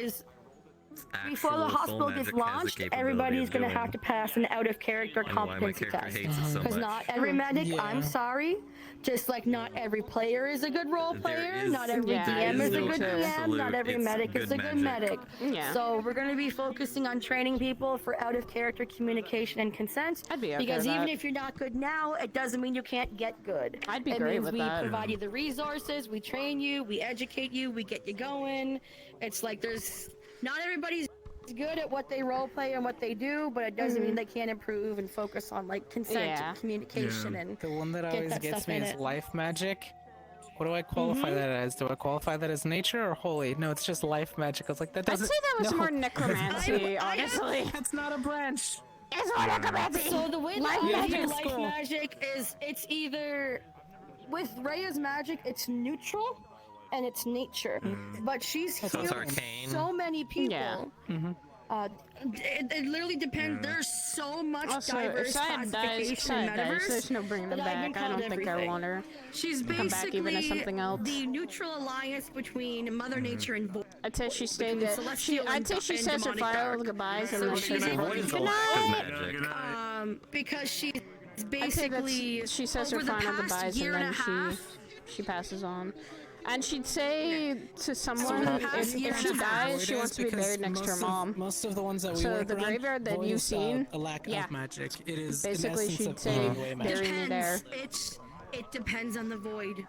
Before the hospital gets launched, everybody's going to have to pass an out-of-character competency test. Because not every medic, I'm sorry, just like not every player is a good role player, not every DM is a good DM, not every medic is a good medic. So we're going to be focusing on training people for out-of-character communication and consent. Because even if you're not good now, it doesn't mean you can't get good. I'd be great with that. It means we provide you the resources, we train you, we educate you, we get you going. It's like not everybody's good at what they roleplay and what they do, but it doesn't mean they can't improve and focus on like consent and communication and the one that always gets me is life magic. What do I qualify that as? Do I qualify that as nature or holy? No, it's just life magic. I was like, that doesn't. I'd say that was more necromancy, honestly. That's not a branch. It's more necromancy. So the way that I do life magic is it's either with Rhea's magic, it's neutral. And it's nature, but she's healed so many people. It literally depends. There's so much diverse classification in Metaverse. There's no bringing them back. I don't think I want her. She's come back even as something else. The neutral alliance between Mother Nature and Void. I'd say she stayed there. I'd say she says her final goodbyes and then she's good night. Because she's basically she says her final goodbyes and then she passes on. And she'd say to someone, if she dies, she wants to be buried next to her mom. Most of the ones that we so work the graveyard that around, you've seen, a lack of magic. It is basically she'd say bury me there. It depends on the void.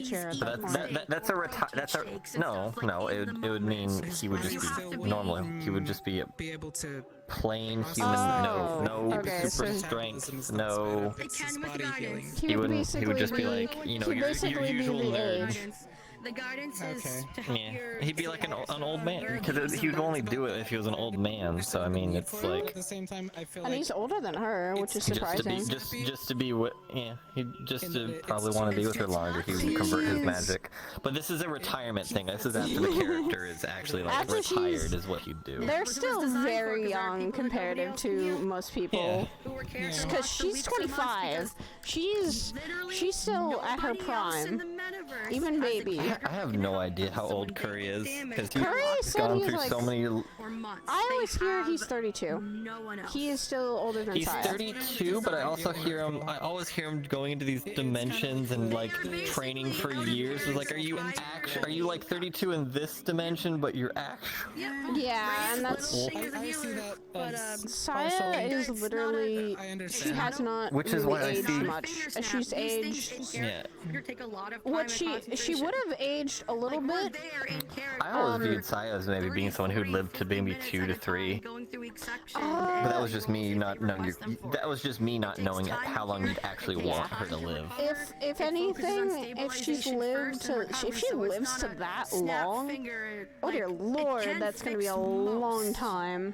wheelchair at But that point. that's a no. It would mean he would just be normal. He would just be a able to plain human. No okay, super so strength. No. body healing. He would just be like, you know, he'd your basically be usual the nerd. age. The guidance is to help your. He'd be like an old man, because he would only do it if he was an old man. So I mean, it's like. At the same time, I feel And like he's older than her, which is surprising. Just to be with, he probably want to be with her longer. He would convert his magic. But this is a retirement thing. This is after the character is actually like After retired, is what he'd do. They're still very young comparative to most people. Because she's 25. She's still at her prime. Even baby. I have no idea how old Curry is, because Curry he's said gone he's through like, so many. I always hear he's 32. He is still older than He's Saya. 32, but I also hear him. I always hear him going into these dimensions and like training for years. It's like, are you like 32 in this dimension, but you're actually? Yeah, and that's. I see that Saya is literally. She has not Which is really why I aged see- much. She's aged. Yeah. What she would have aged a little bit. I always viewed Saya as maybe being someone who'd lived to maybe 2 to 3. But that was just me not knowing. That was just me not knowing how long you'd actually want her to live. If anything, if she lives to that long, oh dear lord, that's gonna be a long time.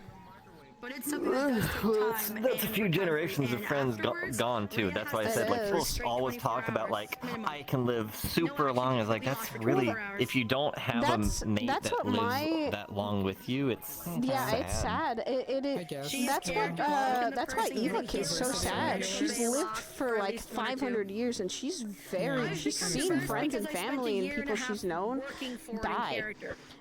But it's something that does take time. That's a few generations of friends gone too. That's why I said like people always talk about like I can live super long. It's like that's really if you don't have a mate that lives that long with you, it's sad. It's sad. It is. That's why Eva is so sad. She's lived for like 500 years and she's seen friends and family and people she's known die.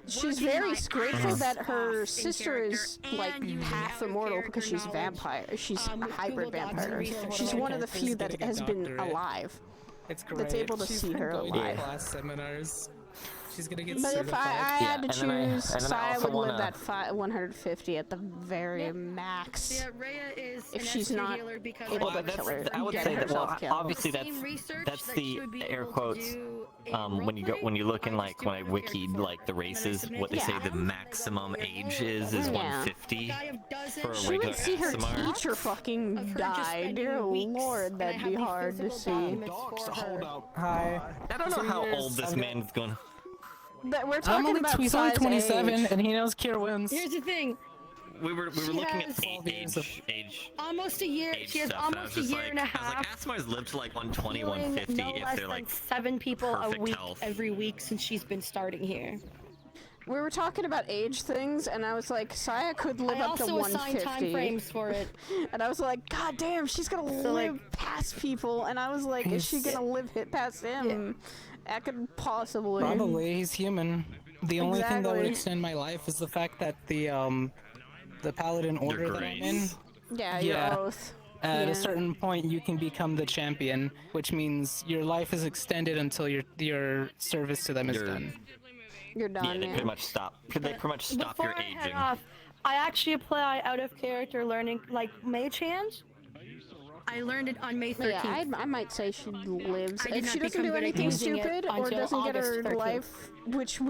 She's very grateful that her sister is like half immortal because she's vampire. She's a hybrid vampire. She's one of the few that has been alive. It's great. That's able to see her alive. Class seminars. She's gonna get But certified. if I had to choose, Saya would live wanna- that 150 at the very max. Yeah, Rhea is If an she's extra not healer because able of to kill her, I would get say that. Well, herself killed. obviously that's the air quotes. When you look in like when I wikied like the races, what they say the maximum age is 150 for a She regular would see her ASMR. teacher fucking die. Dear lord, that'd be hard to see. Hi. I don't know how old this man's going. We're I'm talking only, about he's only Saya's 27 age. and he knows cure wounds. Here's the thing. We were looking at has age almost a year. She has stuff, and I was almost a just year like, and a I was half. like, ASMR's lived to like 120, healing 150 no if less they're than like 7 people a perfect week health. every week since she's been starting here. We were talking about age things, and I was like, Saya could live I up to also 150. assigned time frames for it. And I was like, God damn, she's gonna So, live past people. And I was like, is she gonna live past him? I could possibly. Probably, he's human. The only thing that would Exactly. extend my life is the fact that the paladin order that I'm in. Yeah, your oath. At Yeah. a certain point, you can become the champion, which means your life is extended until your service to them is done. You're done. Yeah, they pretty much stop. They pretty much stop Before your I head aging. off, I actually apply out of character learning like mage hand. I learned it on May 13th. Yeah, I might say she lives. I did If not she doesn't become do good at anything using it stupid or until doesn't get her August 13th. life, which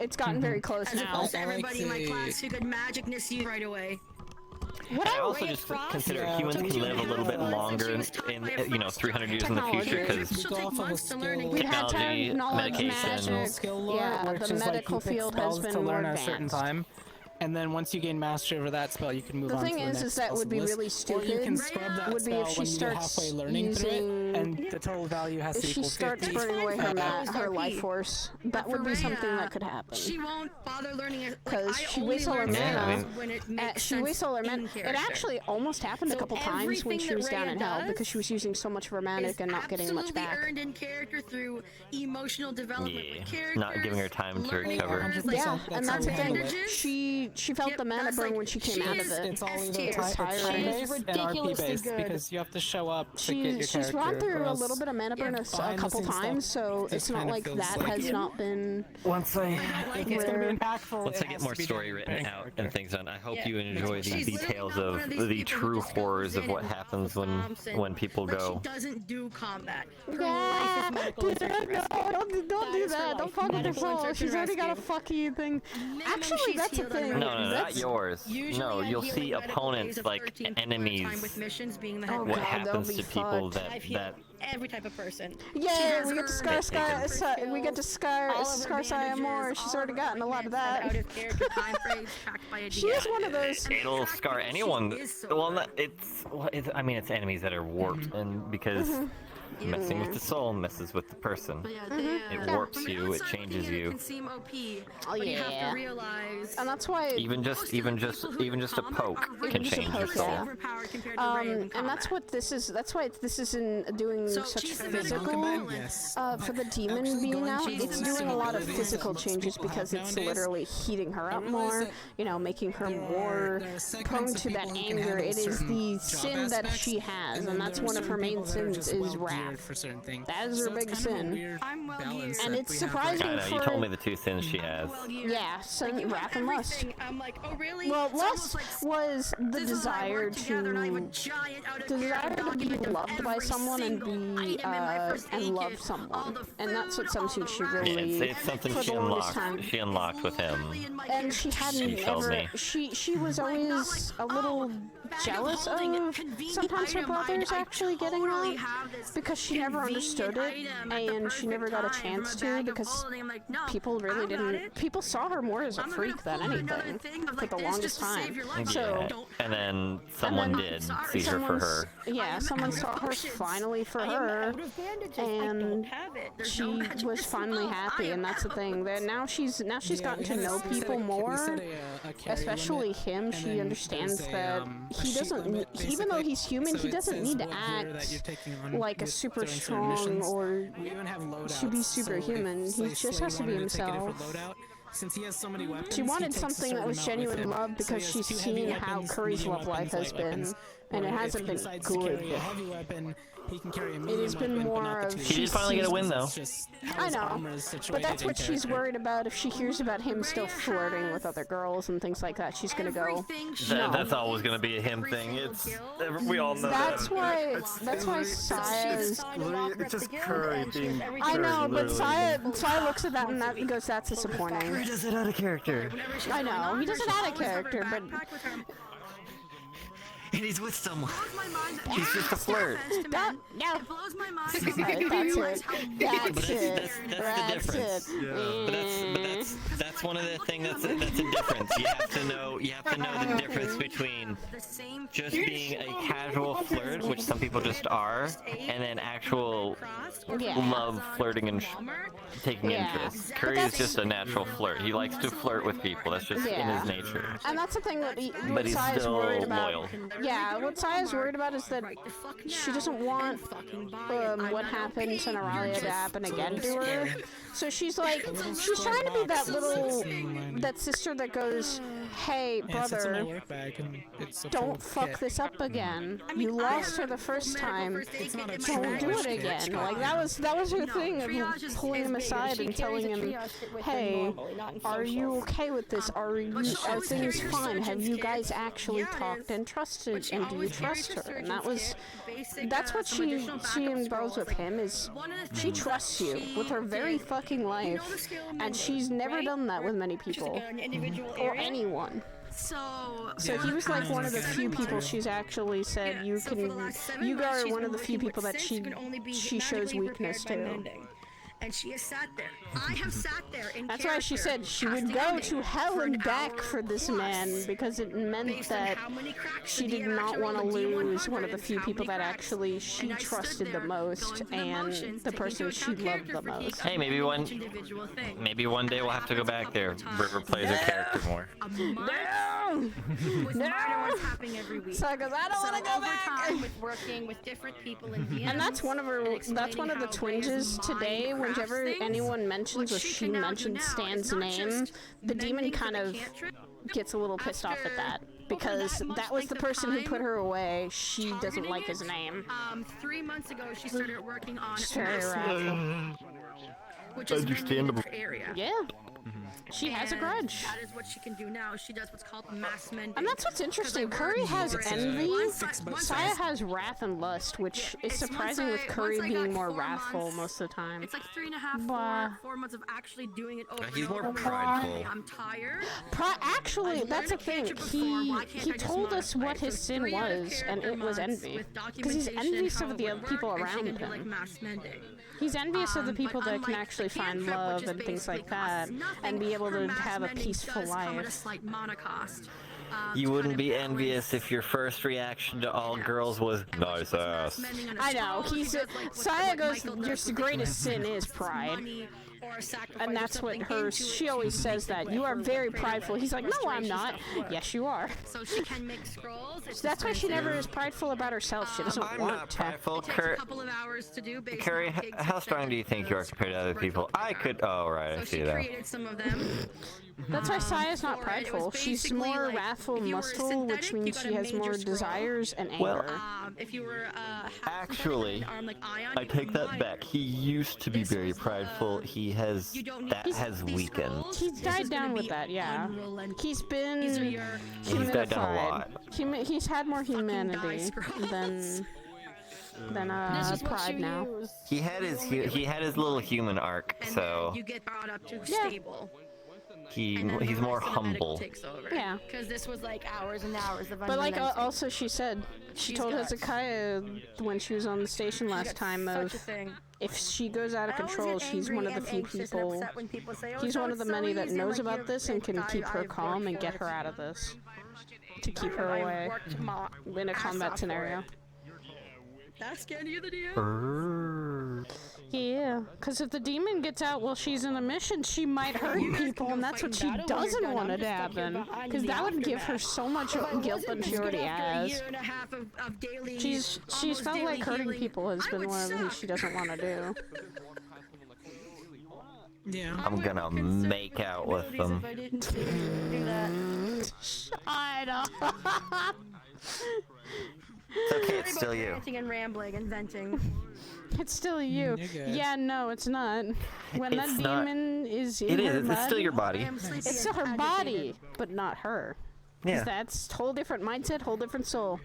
it's gotten very close As now. opposed to everybody in my class who could magicness you right away. What I also just consider humans can live a little bit longer in 300 years in the future because We've had technology, knowledge, medication. magic, Skill lore, yeah, which the is medical like you pick field has spells been to more learn at a certain advanced. time, and then once you gain mastery over that spell, you can move The on thing to the is next that would be spell's really list. Or you stupid. can scrub that Would be spell if she when you get starts halfway learning through using- it, and the total value has If to she equal starts 50. burning away her life force, that would be something that could happen. She won't bother learning it Because she wastes all her mana. when it makes She wastes all her mana. It actually almost happened a So couple times when everything she that was down Rhea in hell does because she was using so much of her mana and not getting much absolutely back. earned in character through emotional development with Yeah, characters. not giving her time to learning recover. words, Yeah, like and that's the thing. bandages. She felt the mana that's burn like- when she came out of it. It's all either It was time tiring. based and RP ridiculously based good. because you have to show up to get your She's character. run or through a else little bit of mana burn a behind the couple scenes times, stuff so just it's not kind of like feels that like has it. not been. Once I If it's gonna be impactful, Once it I get has more to be story done written with out and things done, I hope Yeah. you enjoy the She's literally details not of one of these the people true who just goes horrors of in what and happens Thompson, when people but go. She doesn't do combat. Her Yeah, life is medical and search and rescue. don't do That that. is her Don't life, fuck with her medical and soul. search She's and already got a rescue. fucky thing. Minimum Actually, she's that's the healed and thing. No, not yours. Usually No, I'm you'll healing see medical opponents days of like 13 enemies. with missions being the Oh What God, happens that'll to be people fucked. that every type of person. Yeah, we get to we get to Scar more. She's already gotten a lot of that. She is one of those. It'll scar anyone. Well, I mean, it's enemies that are warped, and because messing with the soul messes with the person. It warps you. It changes you. Can seem OP, Oh but you have yeah. to realize And that's why Even just a poke can change your soul. And that's what this is. That's why this isn't doing such physical. For the demon being out, it's doing a lot of physical changes because it's literally heating her up more. You know, making her more prone to that anger. It is the sin that she has, and that's one of her main sins is wrath. That is her big sin. And it's surprising I know, for. you told me the two sins she has. Yeah, sin, wrath, and lust. I'm like, oh really? Well, lust was the desire to be loved by someone and be and love someone, and that's what something she really It's something for she the longest unlocked. time. She unlocked with him. And she hadn't tells ever. me. She was always a little jealous of sometimes her brothers actually getting that because she never understood it and she never got a chance to because people really didn't. People saw her more as a freak than anything for the longest time. So. And then someone did see her for her. Yeah, someone saw her finally for her, and she was finally happy, and that's the thing. That now she's gotten to know people more, especially him. She understands that he doesn't, even though he's human, he doesn't need to act like a super strong or to be superhuman. He just has to be himself. Since he has so many weapons, she wanted something that was genuine love because she's seen how Curry's love life has been, and it hasn't been good. It has been more of. She did finally get a win, though. I know, but that's what she's worried about. If she hears about him still flirting with other girls and things like that, she's gonna go. No. That's always gonna be a him thing. We all know that's that. That's why Saya's. It's just Curry being. I know, but Saya looks at that and that goes, "That's disappointing." He does it out of character. I know, he does it out of character, but. And he's with someone. He's just a flirt. No. That's it. That's it. That's the difference. But that's one of the things that's a difference. You have to know the difference between just being a casual flirt, which some people just are, and then actual love, flirting, and taking interest. Curry is just a natural flirt. He likes to flirt with people. That's just in his nature. And that's the thing that But he's Saya's still worried about. loyal. Yeah, what Saya's worried about is that she doesn't want what happened to Naralia to happen again to her. So she's like, she's trying to be that sister that goes, "Hey, brother, don't fuck this up again. You lost her the first time. Don't do it again." Like that was her thing of pulling him aside and telling him, "Hey, are you okay with this? Are things fine? Have you guys actually talked and trusted? And do you trust her?" And that's what she involves with him is she trusts you with her very fucking life, and she's never done that with many people or anyone. So he was like one of the few people she's actually said you are one of the few people that she shows weakness to. And she has sat there. I have sat there in That's why she said she would go to hell and back for this man, because it meant that she did not want to lose one of the few people that actually she trusted the most and the person she loved the most. Hey, maybe one day we'll have to go back there. River plays her character more. No! So I goes, I don't want to go back. With working with different people in DMs, and that's one of the twinges today. Whenever anyone mentions or she mentions Stan's name, the demon kind of gets a little pissed off at that. Because that was the person who put her away. She doesn't like his name. 3 months ago, she started working on very wrathful. which is understandable. area. Yeah. She has a grudge. That is what she can do now. She does what's called mass mending. And that's what's interesting. Curry has envy. Saya has wrath and lust, which is surprising with Curry being more wrathful most of the time. It's like 3.5, 4 months of actually doing it over. He's more and over. prideful. I'm tired. Actually, that's the thing. He told us what his sin was, and it was envy. Because he's envious of the other people around him. He's envious of the people that can actually find love and things like that, and be able to have a peaceful life. You wouldn't be envious if your first reaction to all girls was nice ass. I know. Saya goes, your greatest sin is pride. And that's what she always says that. You are very prideful. He's like, no, I'm not. Yes, you are. So she can make scrolls. That's why she never is prideful about herself. She doesn't I'm want not to. prideful. It takes a couple of hours to do. Curry, how strong do you think you are compared to other people? I could. Oh, right, I see that. Created some of them. That's why Saya's not prideful. She's more wrathful and lustful, which means she has more desires and anger. Well, if you were actually, I take that back. He used to be very prideful. That has weakened. He's died down with that, yeah. He's been He's died down a lot. He's had more humanity than pride now. He had his little human arc, so you get brought up to stable. he's more humble. Yeah. Because this was like hours and hours of. But like also she told Hezekiah when she was on the station last time of if she goes out of control, she's one of the few people. He's one of the many that knows about this and can keep her calm and get her out of this. To keep her away in a combat scenario. That scared you, the DM? Yeah, because if the demon gets out while she's in a mission, she might hurt people, and that's what she doesn't want to happen. Because that would give her so much guilt that she already has. She's felt like hurting people has been one of the things she doesn't want to do. Yeah. I'm gonna make out with them. I know. It's okay, it's still you. Ranting and rambling and venting. It's still you. Yeah, no, it's not. When that demon is in It her is. body, It's still your body. It's still her body, but not her. Yeah. That's whole different mindset, whole different soul.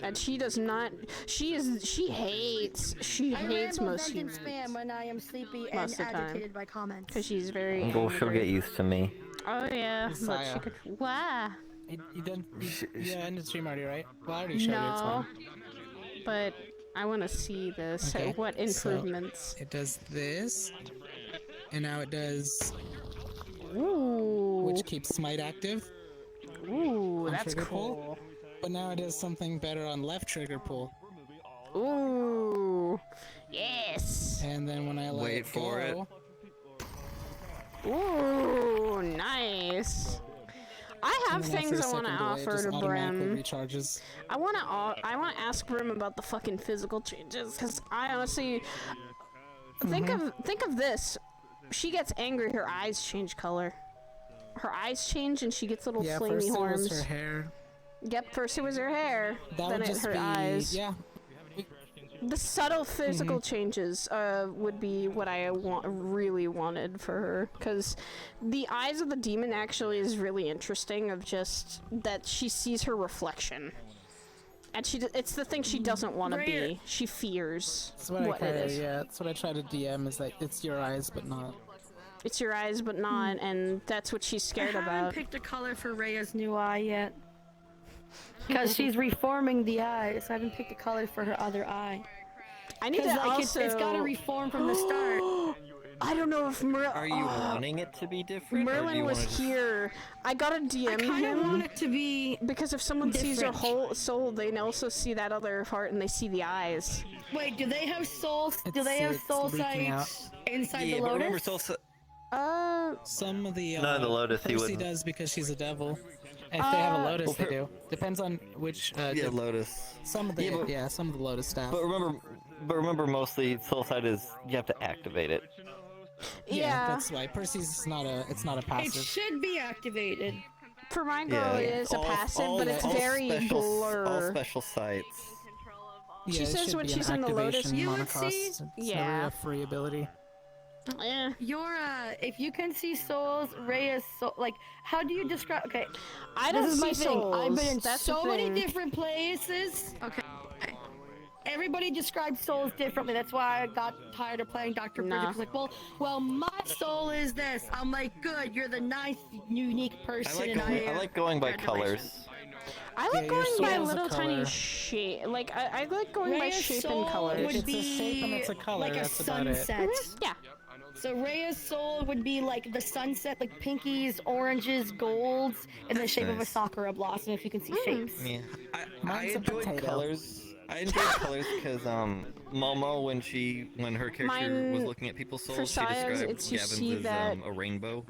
And she does not. She hates most humans. Spam when I am sleepy and Most of the time. agitated by comments. Because she's very. Well, she'll get used to me. Oh yeah, but she could. Why? You ended the stream already, right? Well, I already showed you. It's No, fine. but I want to see this. Okay, What improvements? So it does this, and now it does. Ooh. Which keeps Smite active. Ooh, on that's trigger cool. Pull, but now it does something better on left trigger pull. Ooh. Yes. And then when I let Wait it for it. go, Ooh, nice. I have and then things after a I want to second delay, it offer just to automatically Brim. recharges. I want to ask Brim about the fucking physical changes, because I honestly think of this. She gets angry, her eyes change color. Her eyes change, and she gets little flamey first horns. it was her hair. Yep, first it was her hair, That then would it just her be, eyes. yeah. The subtle physical changes would be what I really wanted for her, because the eyes of the demon actually is really interesting. Of just that she sees her reflection, and it's the thing she doesn't want to be. She fears That's what what I it try, is. yeah, that's what I try to DM is like it's your eyes but not. It's your eyes, but not, and that's what she's scared I haven't about. picked a color for Rhea's new eye yet. Because she's reforming the eye, so I haven't picked a color for her other eye. I need to also. It's got to reform from the start. I don't know if Are you wanting it to be different? or do Merlin you was wanna just- here. I gotta DM him. I want it to be because if someone sees her different. whole soul, they can also see that other part, and they see the eyes. Wait, do they have souls? Do they have It's soul leaking out. sights inside Yeah, the but remember, lotus? Some of the No, the lotus, he Percy wouldn't. does because she's a devil. If they have a lotus, they do. Depends on which. Yeah, lotus. Some of the Yeah, some of the lotus staff. But remember, mostly Soulside is you have to activate it. Yeah. That's why Percy's not a. It's not a It passive. should be activated. For my girl, it is a passive, but it's very blur. All special sites. Yeah, She it says should when be she's an in the lotus, activation you would monocost. see. It's Yeah. never a free ability. Your if you can see souls, Rhea's soul. Like, how do you describe? Okay, I don't this is see my thing. souls. I've been in That's so the many thing. different places. Okay. Everybody describes souls differently. That's why I got tired of playing Dr. Bridget. She's like, well, my soul is this. I'm like, good. You're the ninth unique person. I like going by colors. I like going by little tiny shape. Like I like going by Rhea's shape soul and colors. would be like a sunset. Yeah. So Rhea's soul would be like the sunset, like pinkies, oranges, golds, in the shape of a sakura blossom. If you can see shapes. Yeah, I enjoyed colors. I enjoyed colors because Momo, when her character was looking at people's souls, she described Gavin's as a rainbow.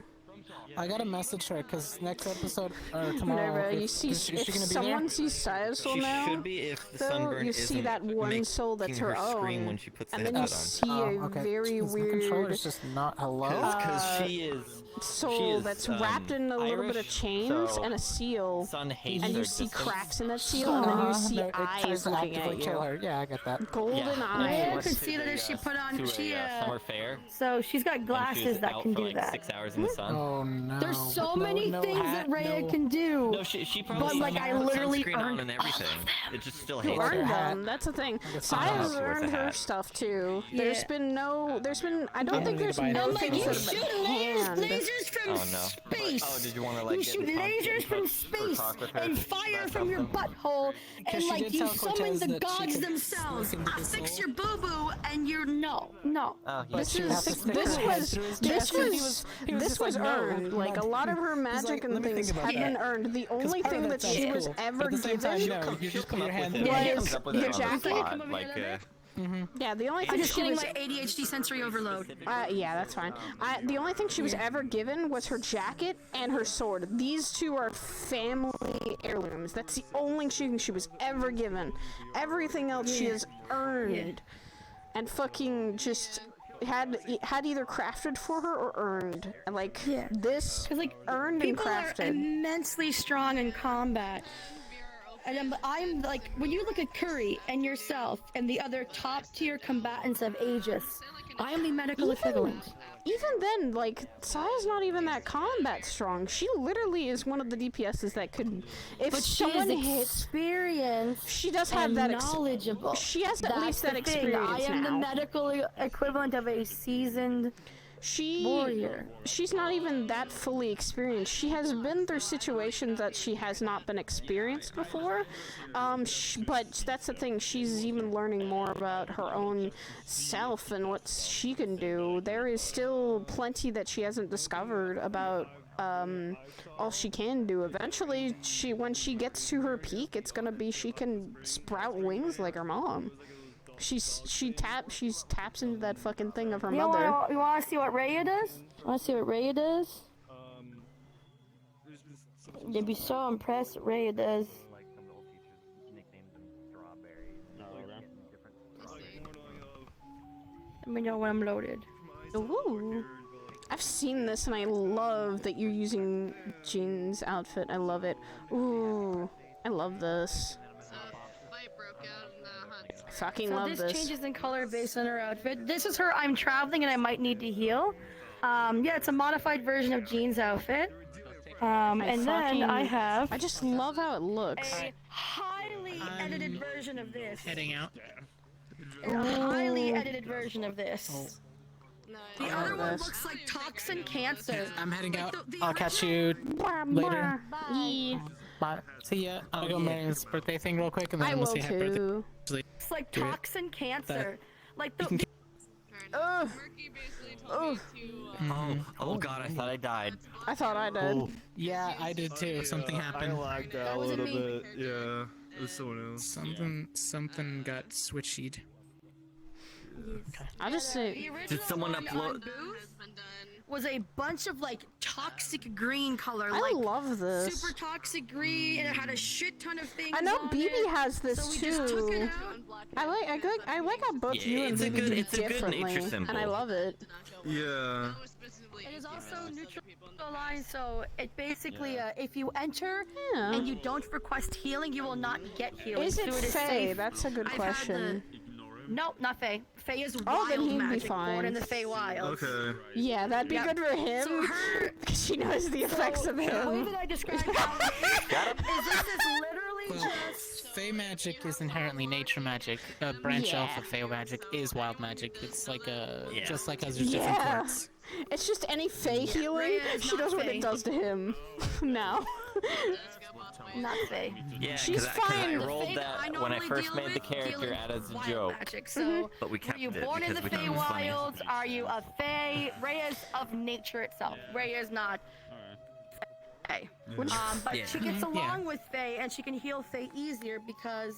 I got a message to her because next episode or tomorrow. Whenever you see, is she if gonna be someone there? sees Saya's soul She now, should be if the though, sunburn you see isn't that one soul that's her her scream own, when she puts the and then you headset on. see a very Jeez, my weird controller's just not hello. Because she is soul that's wrapped in a little bit of chains and a seal, Sun hates and her you see existence. cracks in that seal, and then you see No, it tries eyes to looking actively at kill you. her. Yeah, I get that. Golden Rhea eyes. could see that if she put on Summer fair. So she's got glasses that can do that. 6 hours in the sun. Oh no. There's so many things that Rhea can do. No, she probably but like I put literally sunscreen on earned and everything. It just still You hates earned her. them. That's the thing. Saya's Saya's wears a earned her hat. stuff too. Yeah. There's been I don't think there's I'm no like, things you that shoot hand. lasers from Oh, no. space. Oh, did you want to like You get shoot in lasers from for space talk with her? and fire That's from your something. butthole, and she like did you tell summon Cortez the that she gods could themselves. look into I the fix soul. your boo boo, and you're no. Oh, But This she would have to is stick this her head was through his this chest, and he was he was this just was like, no, earned. Like a lot of her He's magic like, and let me things think about have been earned. The only part of thing that sounds she was cool, but ever at the same given time, no, you just put your hand With in it. there. She comes up with the it on the jacket. spot, like Yeah, the only I thing just she getting was my ADHD sensory overload. yeah, that's fine. The only thing she was ever given was her jacket and her sword. These two are family heirlooms. That's the only thing she was ever given. Everything else she has earned, and fucking just had either crafted for her or earned. And like this, Because like earned and people are crafted. immensely strong in combat. And I'm like, when you look at Curry and yourself and the other top tier combatants of Aegis, I am the medical equivalent. Even then, like, Saya's not even that combat strong. She literally is one of the DPSs that could, if But she someone is hits, experienced. she does have and that knowledgeable. She has at That's least the that thing. experience I am now. the medical equivalent of a seasoned warrior. She's not even that fully experienced. She has been through situations that she has not been experienced before. But that's the thing. She's even learning more about her own self and what she can do. There is still plenty that she hasn't discovered about all she can do. Eventually, when she gets to her peak, it's gonna be she can sprout wings like her mom. She taps into that fucking thing of her mother. You want to see what Rhea does? Want to see what Rhea does? You'd be so impressed what Rhea does. Let me know when I'm loaded. Ooh. I've seen this and I love that you're using Jean's outfit. I love it. Ooh, I love this. I fucking So love this this. changes in color based on her outfit. This is her. I'm traveling and I might need to heal. Yeah, it's a modified version of Jean's outfit. And then I have. I just love how it looks. A highly edited version of this. Heading out. A highly edited version of this. The other one looks like toxin cancer. I'm heading out. the I'll catch you later. Bye. Bye. See ya. I'll go Marion's birthday thing real quick, and then I we'll will see happy birthday. too. It's like Do it. toxin cancer. Like the. Ugh. Ugh. Oh god, I thought I died. I thought I did. Oh. Yeah, I did too. Something happened. I lagged out a little bit. Yeah, it was someone else. Something got switched. I'll just say. Did someone upload? Was a bunch of like toxic green color. I like love this. Super toxic green, and it had a shit ton of things. I know on BB it, has this so we too. just took it out. I like how both Yeah, you and it's a BB good- do it's a good differently, nature and symbol. I love it. Yeah. It is also neutralized, so it basically, if you enter and you don't request healing, you will not get healing. Is it so Fae? safe. That's a good I've had question. Nope, not Fae. Fae is Oh, then wild he'd be magic, born fine. in the Fey Wilds. Okay. Yeah, that'd be good for him. So her, because she knows the effects of The way him. that I describe how is this is literally just Fey magic is inherently nature magic. A branch off Yeah. of Fey magic is wild magic. It's like a Yeah. just like us, there's different Yeah. courts. It's just any Fae healing. Rhea is She not knows what Fae. it does to him. now. not Fae. Yeah, She's because I fine. rolled Fake that I when I normally first deal made the with character dealing out as a wild joke. Magic, so But we were kept you it born in because the we thought it was funny. Wilds? Are you a Fae? Rhea's of nature itself. Rhea's not Fae. But Yeah. she gets Mhm, yeah. along with Fae, and she can heal Fae easier because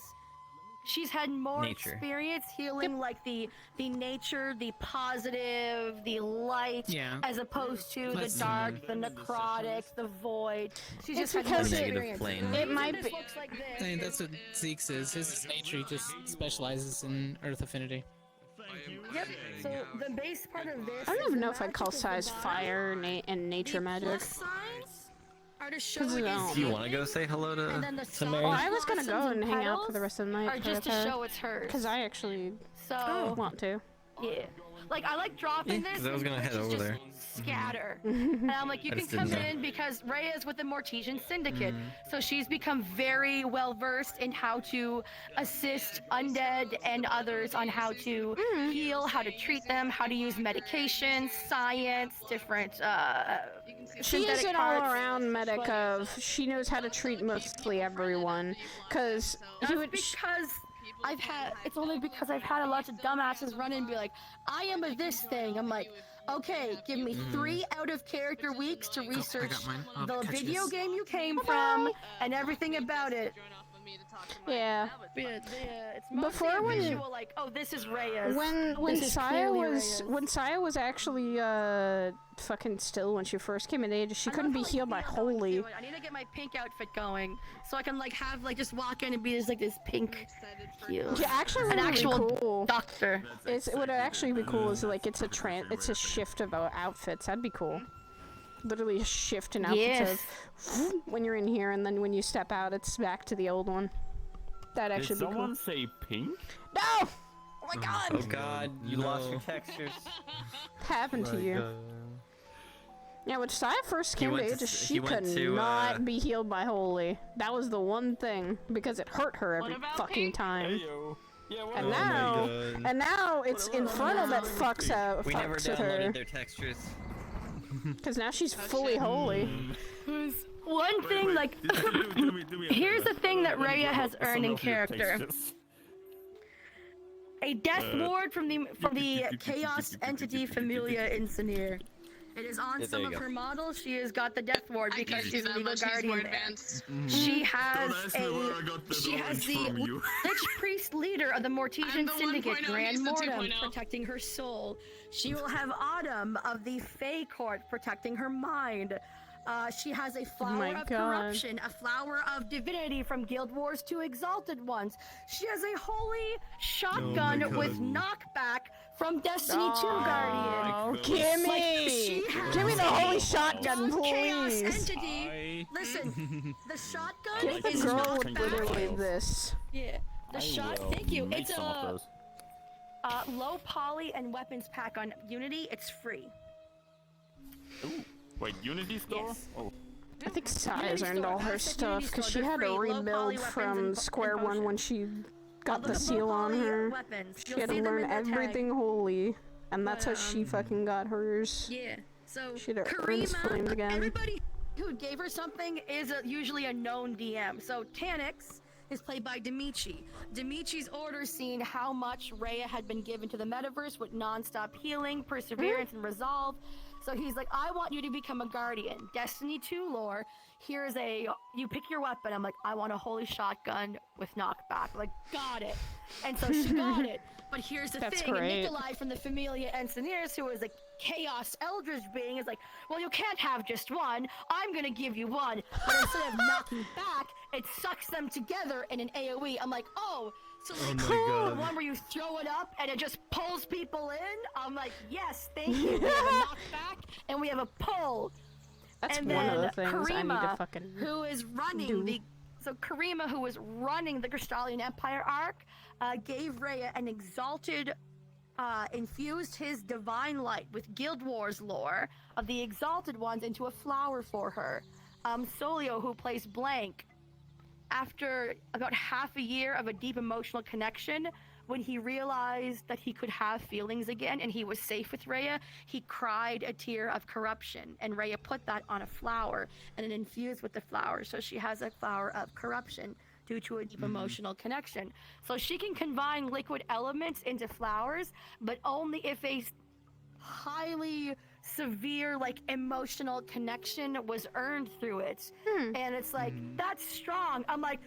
she's had more Nature. experience healing like the nature, the positive, the light, Yeah. as opposed to Less- the dark, the necrotic, the void. She's It's just had because more it- experience. plane. The It might reason this be- looks like this I mean, is- that's what Zeke's is. His is nature, he just specializes in Earth Affinity. Yep. So the base part of this. I don't is even the know if I'd call magic is the size bottom. fire and nature the magic. plus signs are to show 'Cause it no. is Do you want to go say hello And then to the Mary? Well, I was gonna blossoms go and hang out for petals the rest of the night. are just to show it's hers. Because I actually So want to. yeah, like I like dropping Yeah, this. 'cause I was and gonna head bitches over just there. Scatter, and I'm like, you I can just come didn't know. in because Rhea's with the Mortesian Syndicate, so she's become very well versed in how to assist undead and others on how to heal, how to treat them, how to use medications, science, different. She is synthetic an parts. all-around medic of. She knows how to treat mostly everyone. Because That's because it's only because I've had a lot of dumbasses run in and be like, I am a this thing. I'm like, okay, give me 3 out of character weeks to research the video game you came from and everything about it. Yeah. It's Before mostly when- visual, like, oh, this is Rhea's. When This is Saya clearly was Rhea's. actually fucking still when she first came in age, she I couldn't love be how, like, healed by Theo going holy. through it. I need to get my pink outfit going so I can like have like just walk in and be just like this pink heal. Yeah, actually, an really actual cool. doctor. It would actually be cool is like it's a shift of outfits. That'd be cool. Literally a shift in outfits of when you're in here and then when you step out, it's back to the old one. That'd Did actually be cool. someone say pink? No! Oh my god! Oh god, you lost your textures. Happened to you. Yeah, when Saya first He came to went to age, s- she he went could to, not be healed by holy. That was the one thing because it hurt her every fucking time. And now it's Infernal that fucks We never fucks with her. downloaded their textures. Because now she's fully holy. One thing, like, here's the thing that Rhea has earned in character. A death ward from the chaos entity Familia Insignier. It is on Yeah, some there of you go. her models. She has got the death ward because she's a legal guardian there. Mm-hmm. She has the the Lich Priest leader of the Mortesian Syndicate, Grand Mortem, protecting her soul. She will have Autumn of the Fey Court protecting her mind. She has a flower my of God. corruption, a flower of divinity from Guild Wars 2 Exalted Ones. She has a holy shotgun God. with knockback from Destiny 2 Guardian. Oh, gimme! Give me the holy shotgun, Chaos please! entity. Listen, the shotgun Give the is girl knockback. literally this. Yeah, the I shot. will Thank you. make It's some of a those. low poly and weapons pack on Unity. It's free. Wait, Unity store? Yes. Oh. I think Saya's Unity earned store, all her that's at stuff Unity because store. she They're had to free, low poly rebuild weapons from and square one potions. when she got Look the at seal low on poly her. weapons. She You'll had to see them learn in the tag. everything holy, and that's how But, she fucking got hers. Yeah. So She had her urns flamed again. everybody who gave her something is usually a known DM. So Tanix is played by Demichi. Demici's orders seeing how much Rhea had been given to the metaverse with non-stop healing, perseverance, and resolve. So he's like, I want you to become a guardian. Destiny 2 lore. Here's you pick your weapon. I'm like, I want a holy shotgun with knockback. Like, got it. And so she got it. But here's the That's thing. great. Nikolai from the Familia Ensigniers, who is a chaos eldritch being, is like, well, you can't have just one. I'm gonna give you one. But instead of knocking back, it sucks them together in an AoE. I'm like, oh, so like, my the God. one where you throw it up and it just pulls people in? I'm like, yes, thank you. We have a knockback and we have a pull. That's and one then of the things I need to Karima, fucking who is running do. the So Karima, who was running the Crystallian Empire arc, gave Rhea an exalted, infused his divine light with Guild Wars lore of the exalted ones into a flower for her. Solio, who plays Blank, after about half a year of a deep emotional connection, when he realized that he could have feelings again and he was safe with Rhea, he cried a tear of corruption, and Rhea put that on a flower and it infused with the flower, so she has a flower of corruption due to a deep emotional connection. So she can combine liquid elements into flowers, but only if a highly severe, like, emotional connection was earned through it. And it's like, that's strong. I'm like,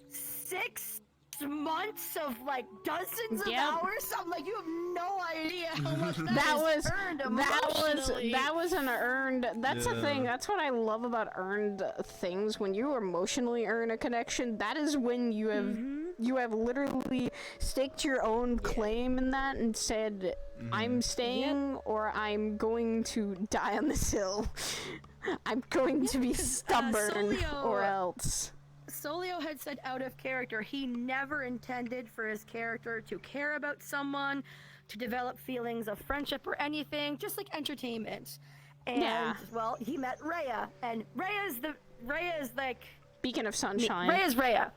6 months of like dozens of hours. I'm like, you have no idea how much that earned emotionally. That was an earned. That's a thing. That's what I love about earned things. When you emotionally earn a connection, that is when you have you have literally staked your own claim in that and said, I'm staying or I'm going to die on this hill. I'm going to be stubborn or else. Solio had said out of character, he never intended for his character to care about someone, to develop feelings of friendship or anything, just like entertainment. And well, he met Rhea, and Rhea is like beacon of sunshine. Rhea's Rhea.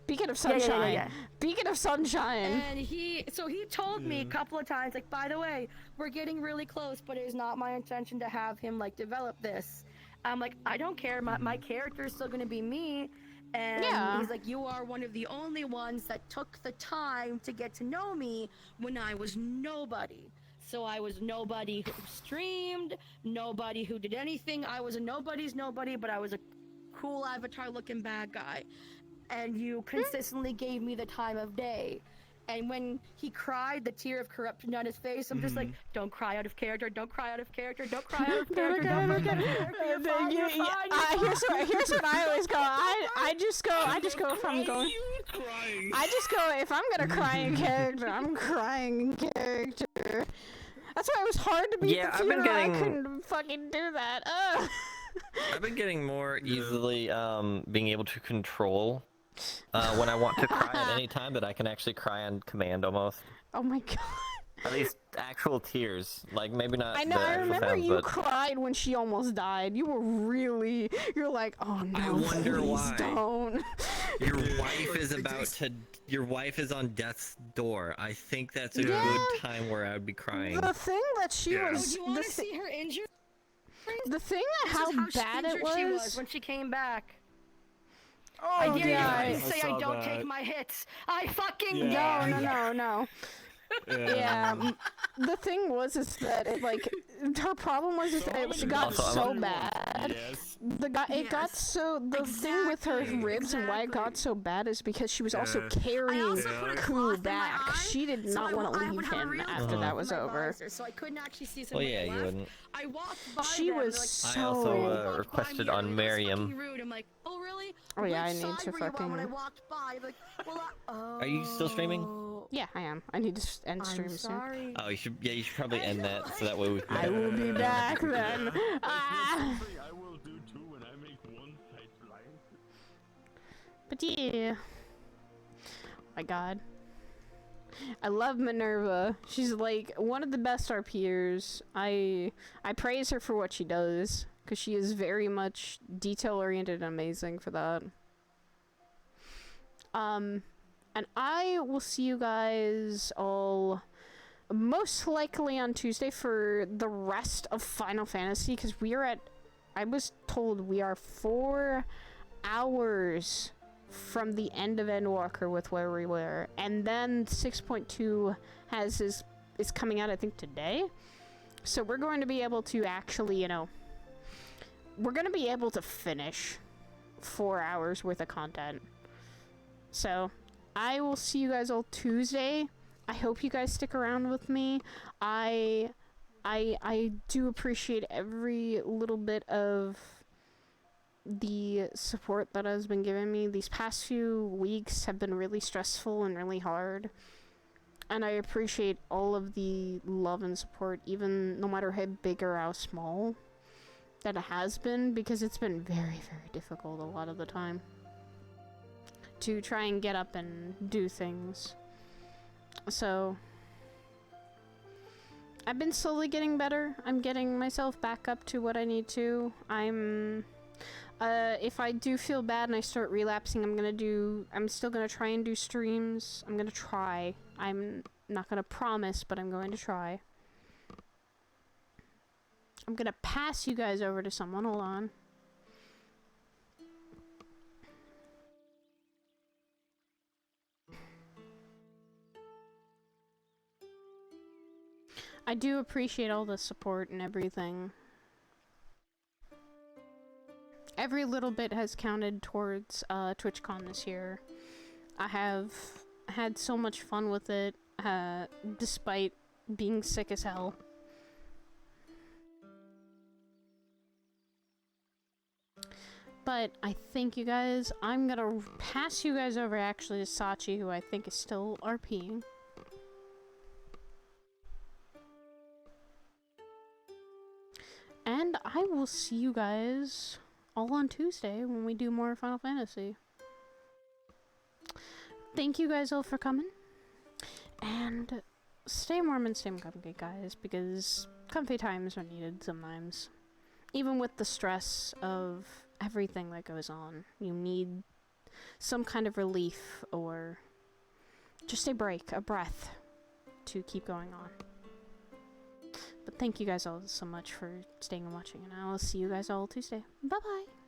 Beacon of sunshine. Beacon of sunshine. And he told me a couple of times, like, by the way, we're getting really close, but it is not my intention to have him like develop this. I'm like, I don't care. My character is still gonna be me. And he's like, you are one of the only ones that took the time to get to know me when I was nobody. So I was nobody who streamed, nobody who did anything. I was a nobody's nobody, but I was a cool avatar looking bad guy. And you consistently gave me the time of day. And when he cried, the tear of corruption on his face, I'm just like, don't cry out of character, don't cry out of character, don't cry out of character, don't cry out of character. Here's what I always go. I just go if I'm going. I just go, if I'm gonna cry in character, I'm crying in character. That's why it was hard to beat the computer. I couldn't fucking do that. I've been getting more easily being able to control when I want to cry at any time, that I can actually cry on command almost. Oh my god. At least actual tears, like maybe not. I know. I remember sounds, you but... cried when she almost died. You were really. You're like, oh no, I wonder please why. don't. Your wife is about to. Your wife is on death's door. I think that's a good time where I would be crying. The thing that she was. Do you want to see her injury? The thing that how bad it was. She was when she came back. Oh, I dare you to say I don't take my hits. I fucking No. Yeah, the thing was is that it, like, her problem was is that it got so bad. It got so the thing with her ribs and why it got so bad is because she was also carrying Ku back. She did not want to leave him after that was over. So I couldn't actually see well, yeah, you wouldn't. I walked by she them, was like, so. I also requested on Miriam. Rude. I'm like, oh really? Oh yeah, Which I need to fucking. When I walked by, like, well, Are you still streaming? Yeah, I am. I need to end stream soon. Oh, you should. Yeah, you should probably end that so that way we can. I will be back then. I will do too when I make one side blind. But yeah. Oh my god. I love Minerva. She's like one of the best RPers. I praise her for what she does, because she is very much detail oriented and amazing for that. And I will see you guys all most likely on Tuesday for the rest of Final Fantasy, because we are at, I was told we are 4 hours from the end of Endwalker with where we were, and then 6.2 is coming out, I think, today. So we're going to be able to actually, you know, we're going to be able to finish 4 hours worth of content. So I will see you guys all Tuesday. I hope you guys stick around with me. I do appreciate every little bit of the support that has been given me. These past few weeks have been really stressful and really hard, and I appreciate all of the love and support, even no matter how big or how small that it has been, because it's been very, very difficult a lot of the time. to try and get up and do things. So I've been slowly getting better. I'm getting myself back up to what I need to. If I do feel bad and I start relapsing, I'm still gonna try and do streams. I'm gonna try. I'm not gonna promise, but I'm going to try. I'm gonna pass you guys over to someone. Hold on. I do appreciate all the support and everything. Every little bit has counted towards TwitchCon this year. I have had so much fun with it, despite being sick as hell. But I thank you guys. I'm gonna pass you guys over actually to Sachi, who I think is still RPing. And I will see you guys all on Tuesday when we do more Final Fantasy. Thank you guys all for coming. And stay warm and stay comfy, guys, because comfy times are needed sometimes. Even with the stress of everything that goes on, you need some kind of relief or just a break, a breath to keep going on. But thank you guys all so much for staying and watching, and I will see you guys all Tuesday. Bye-bye!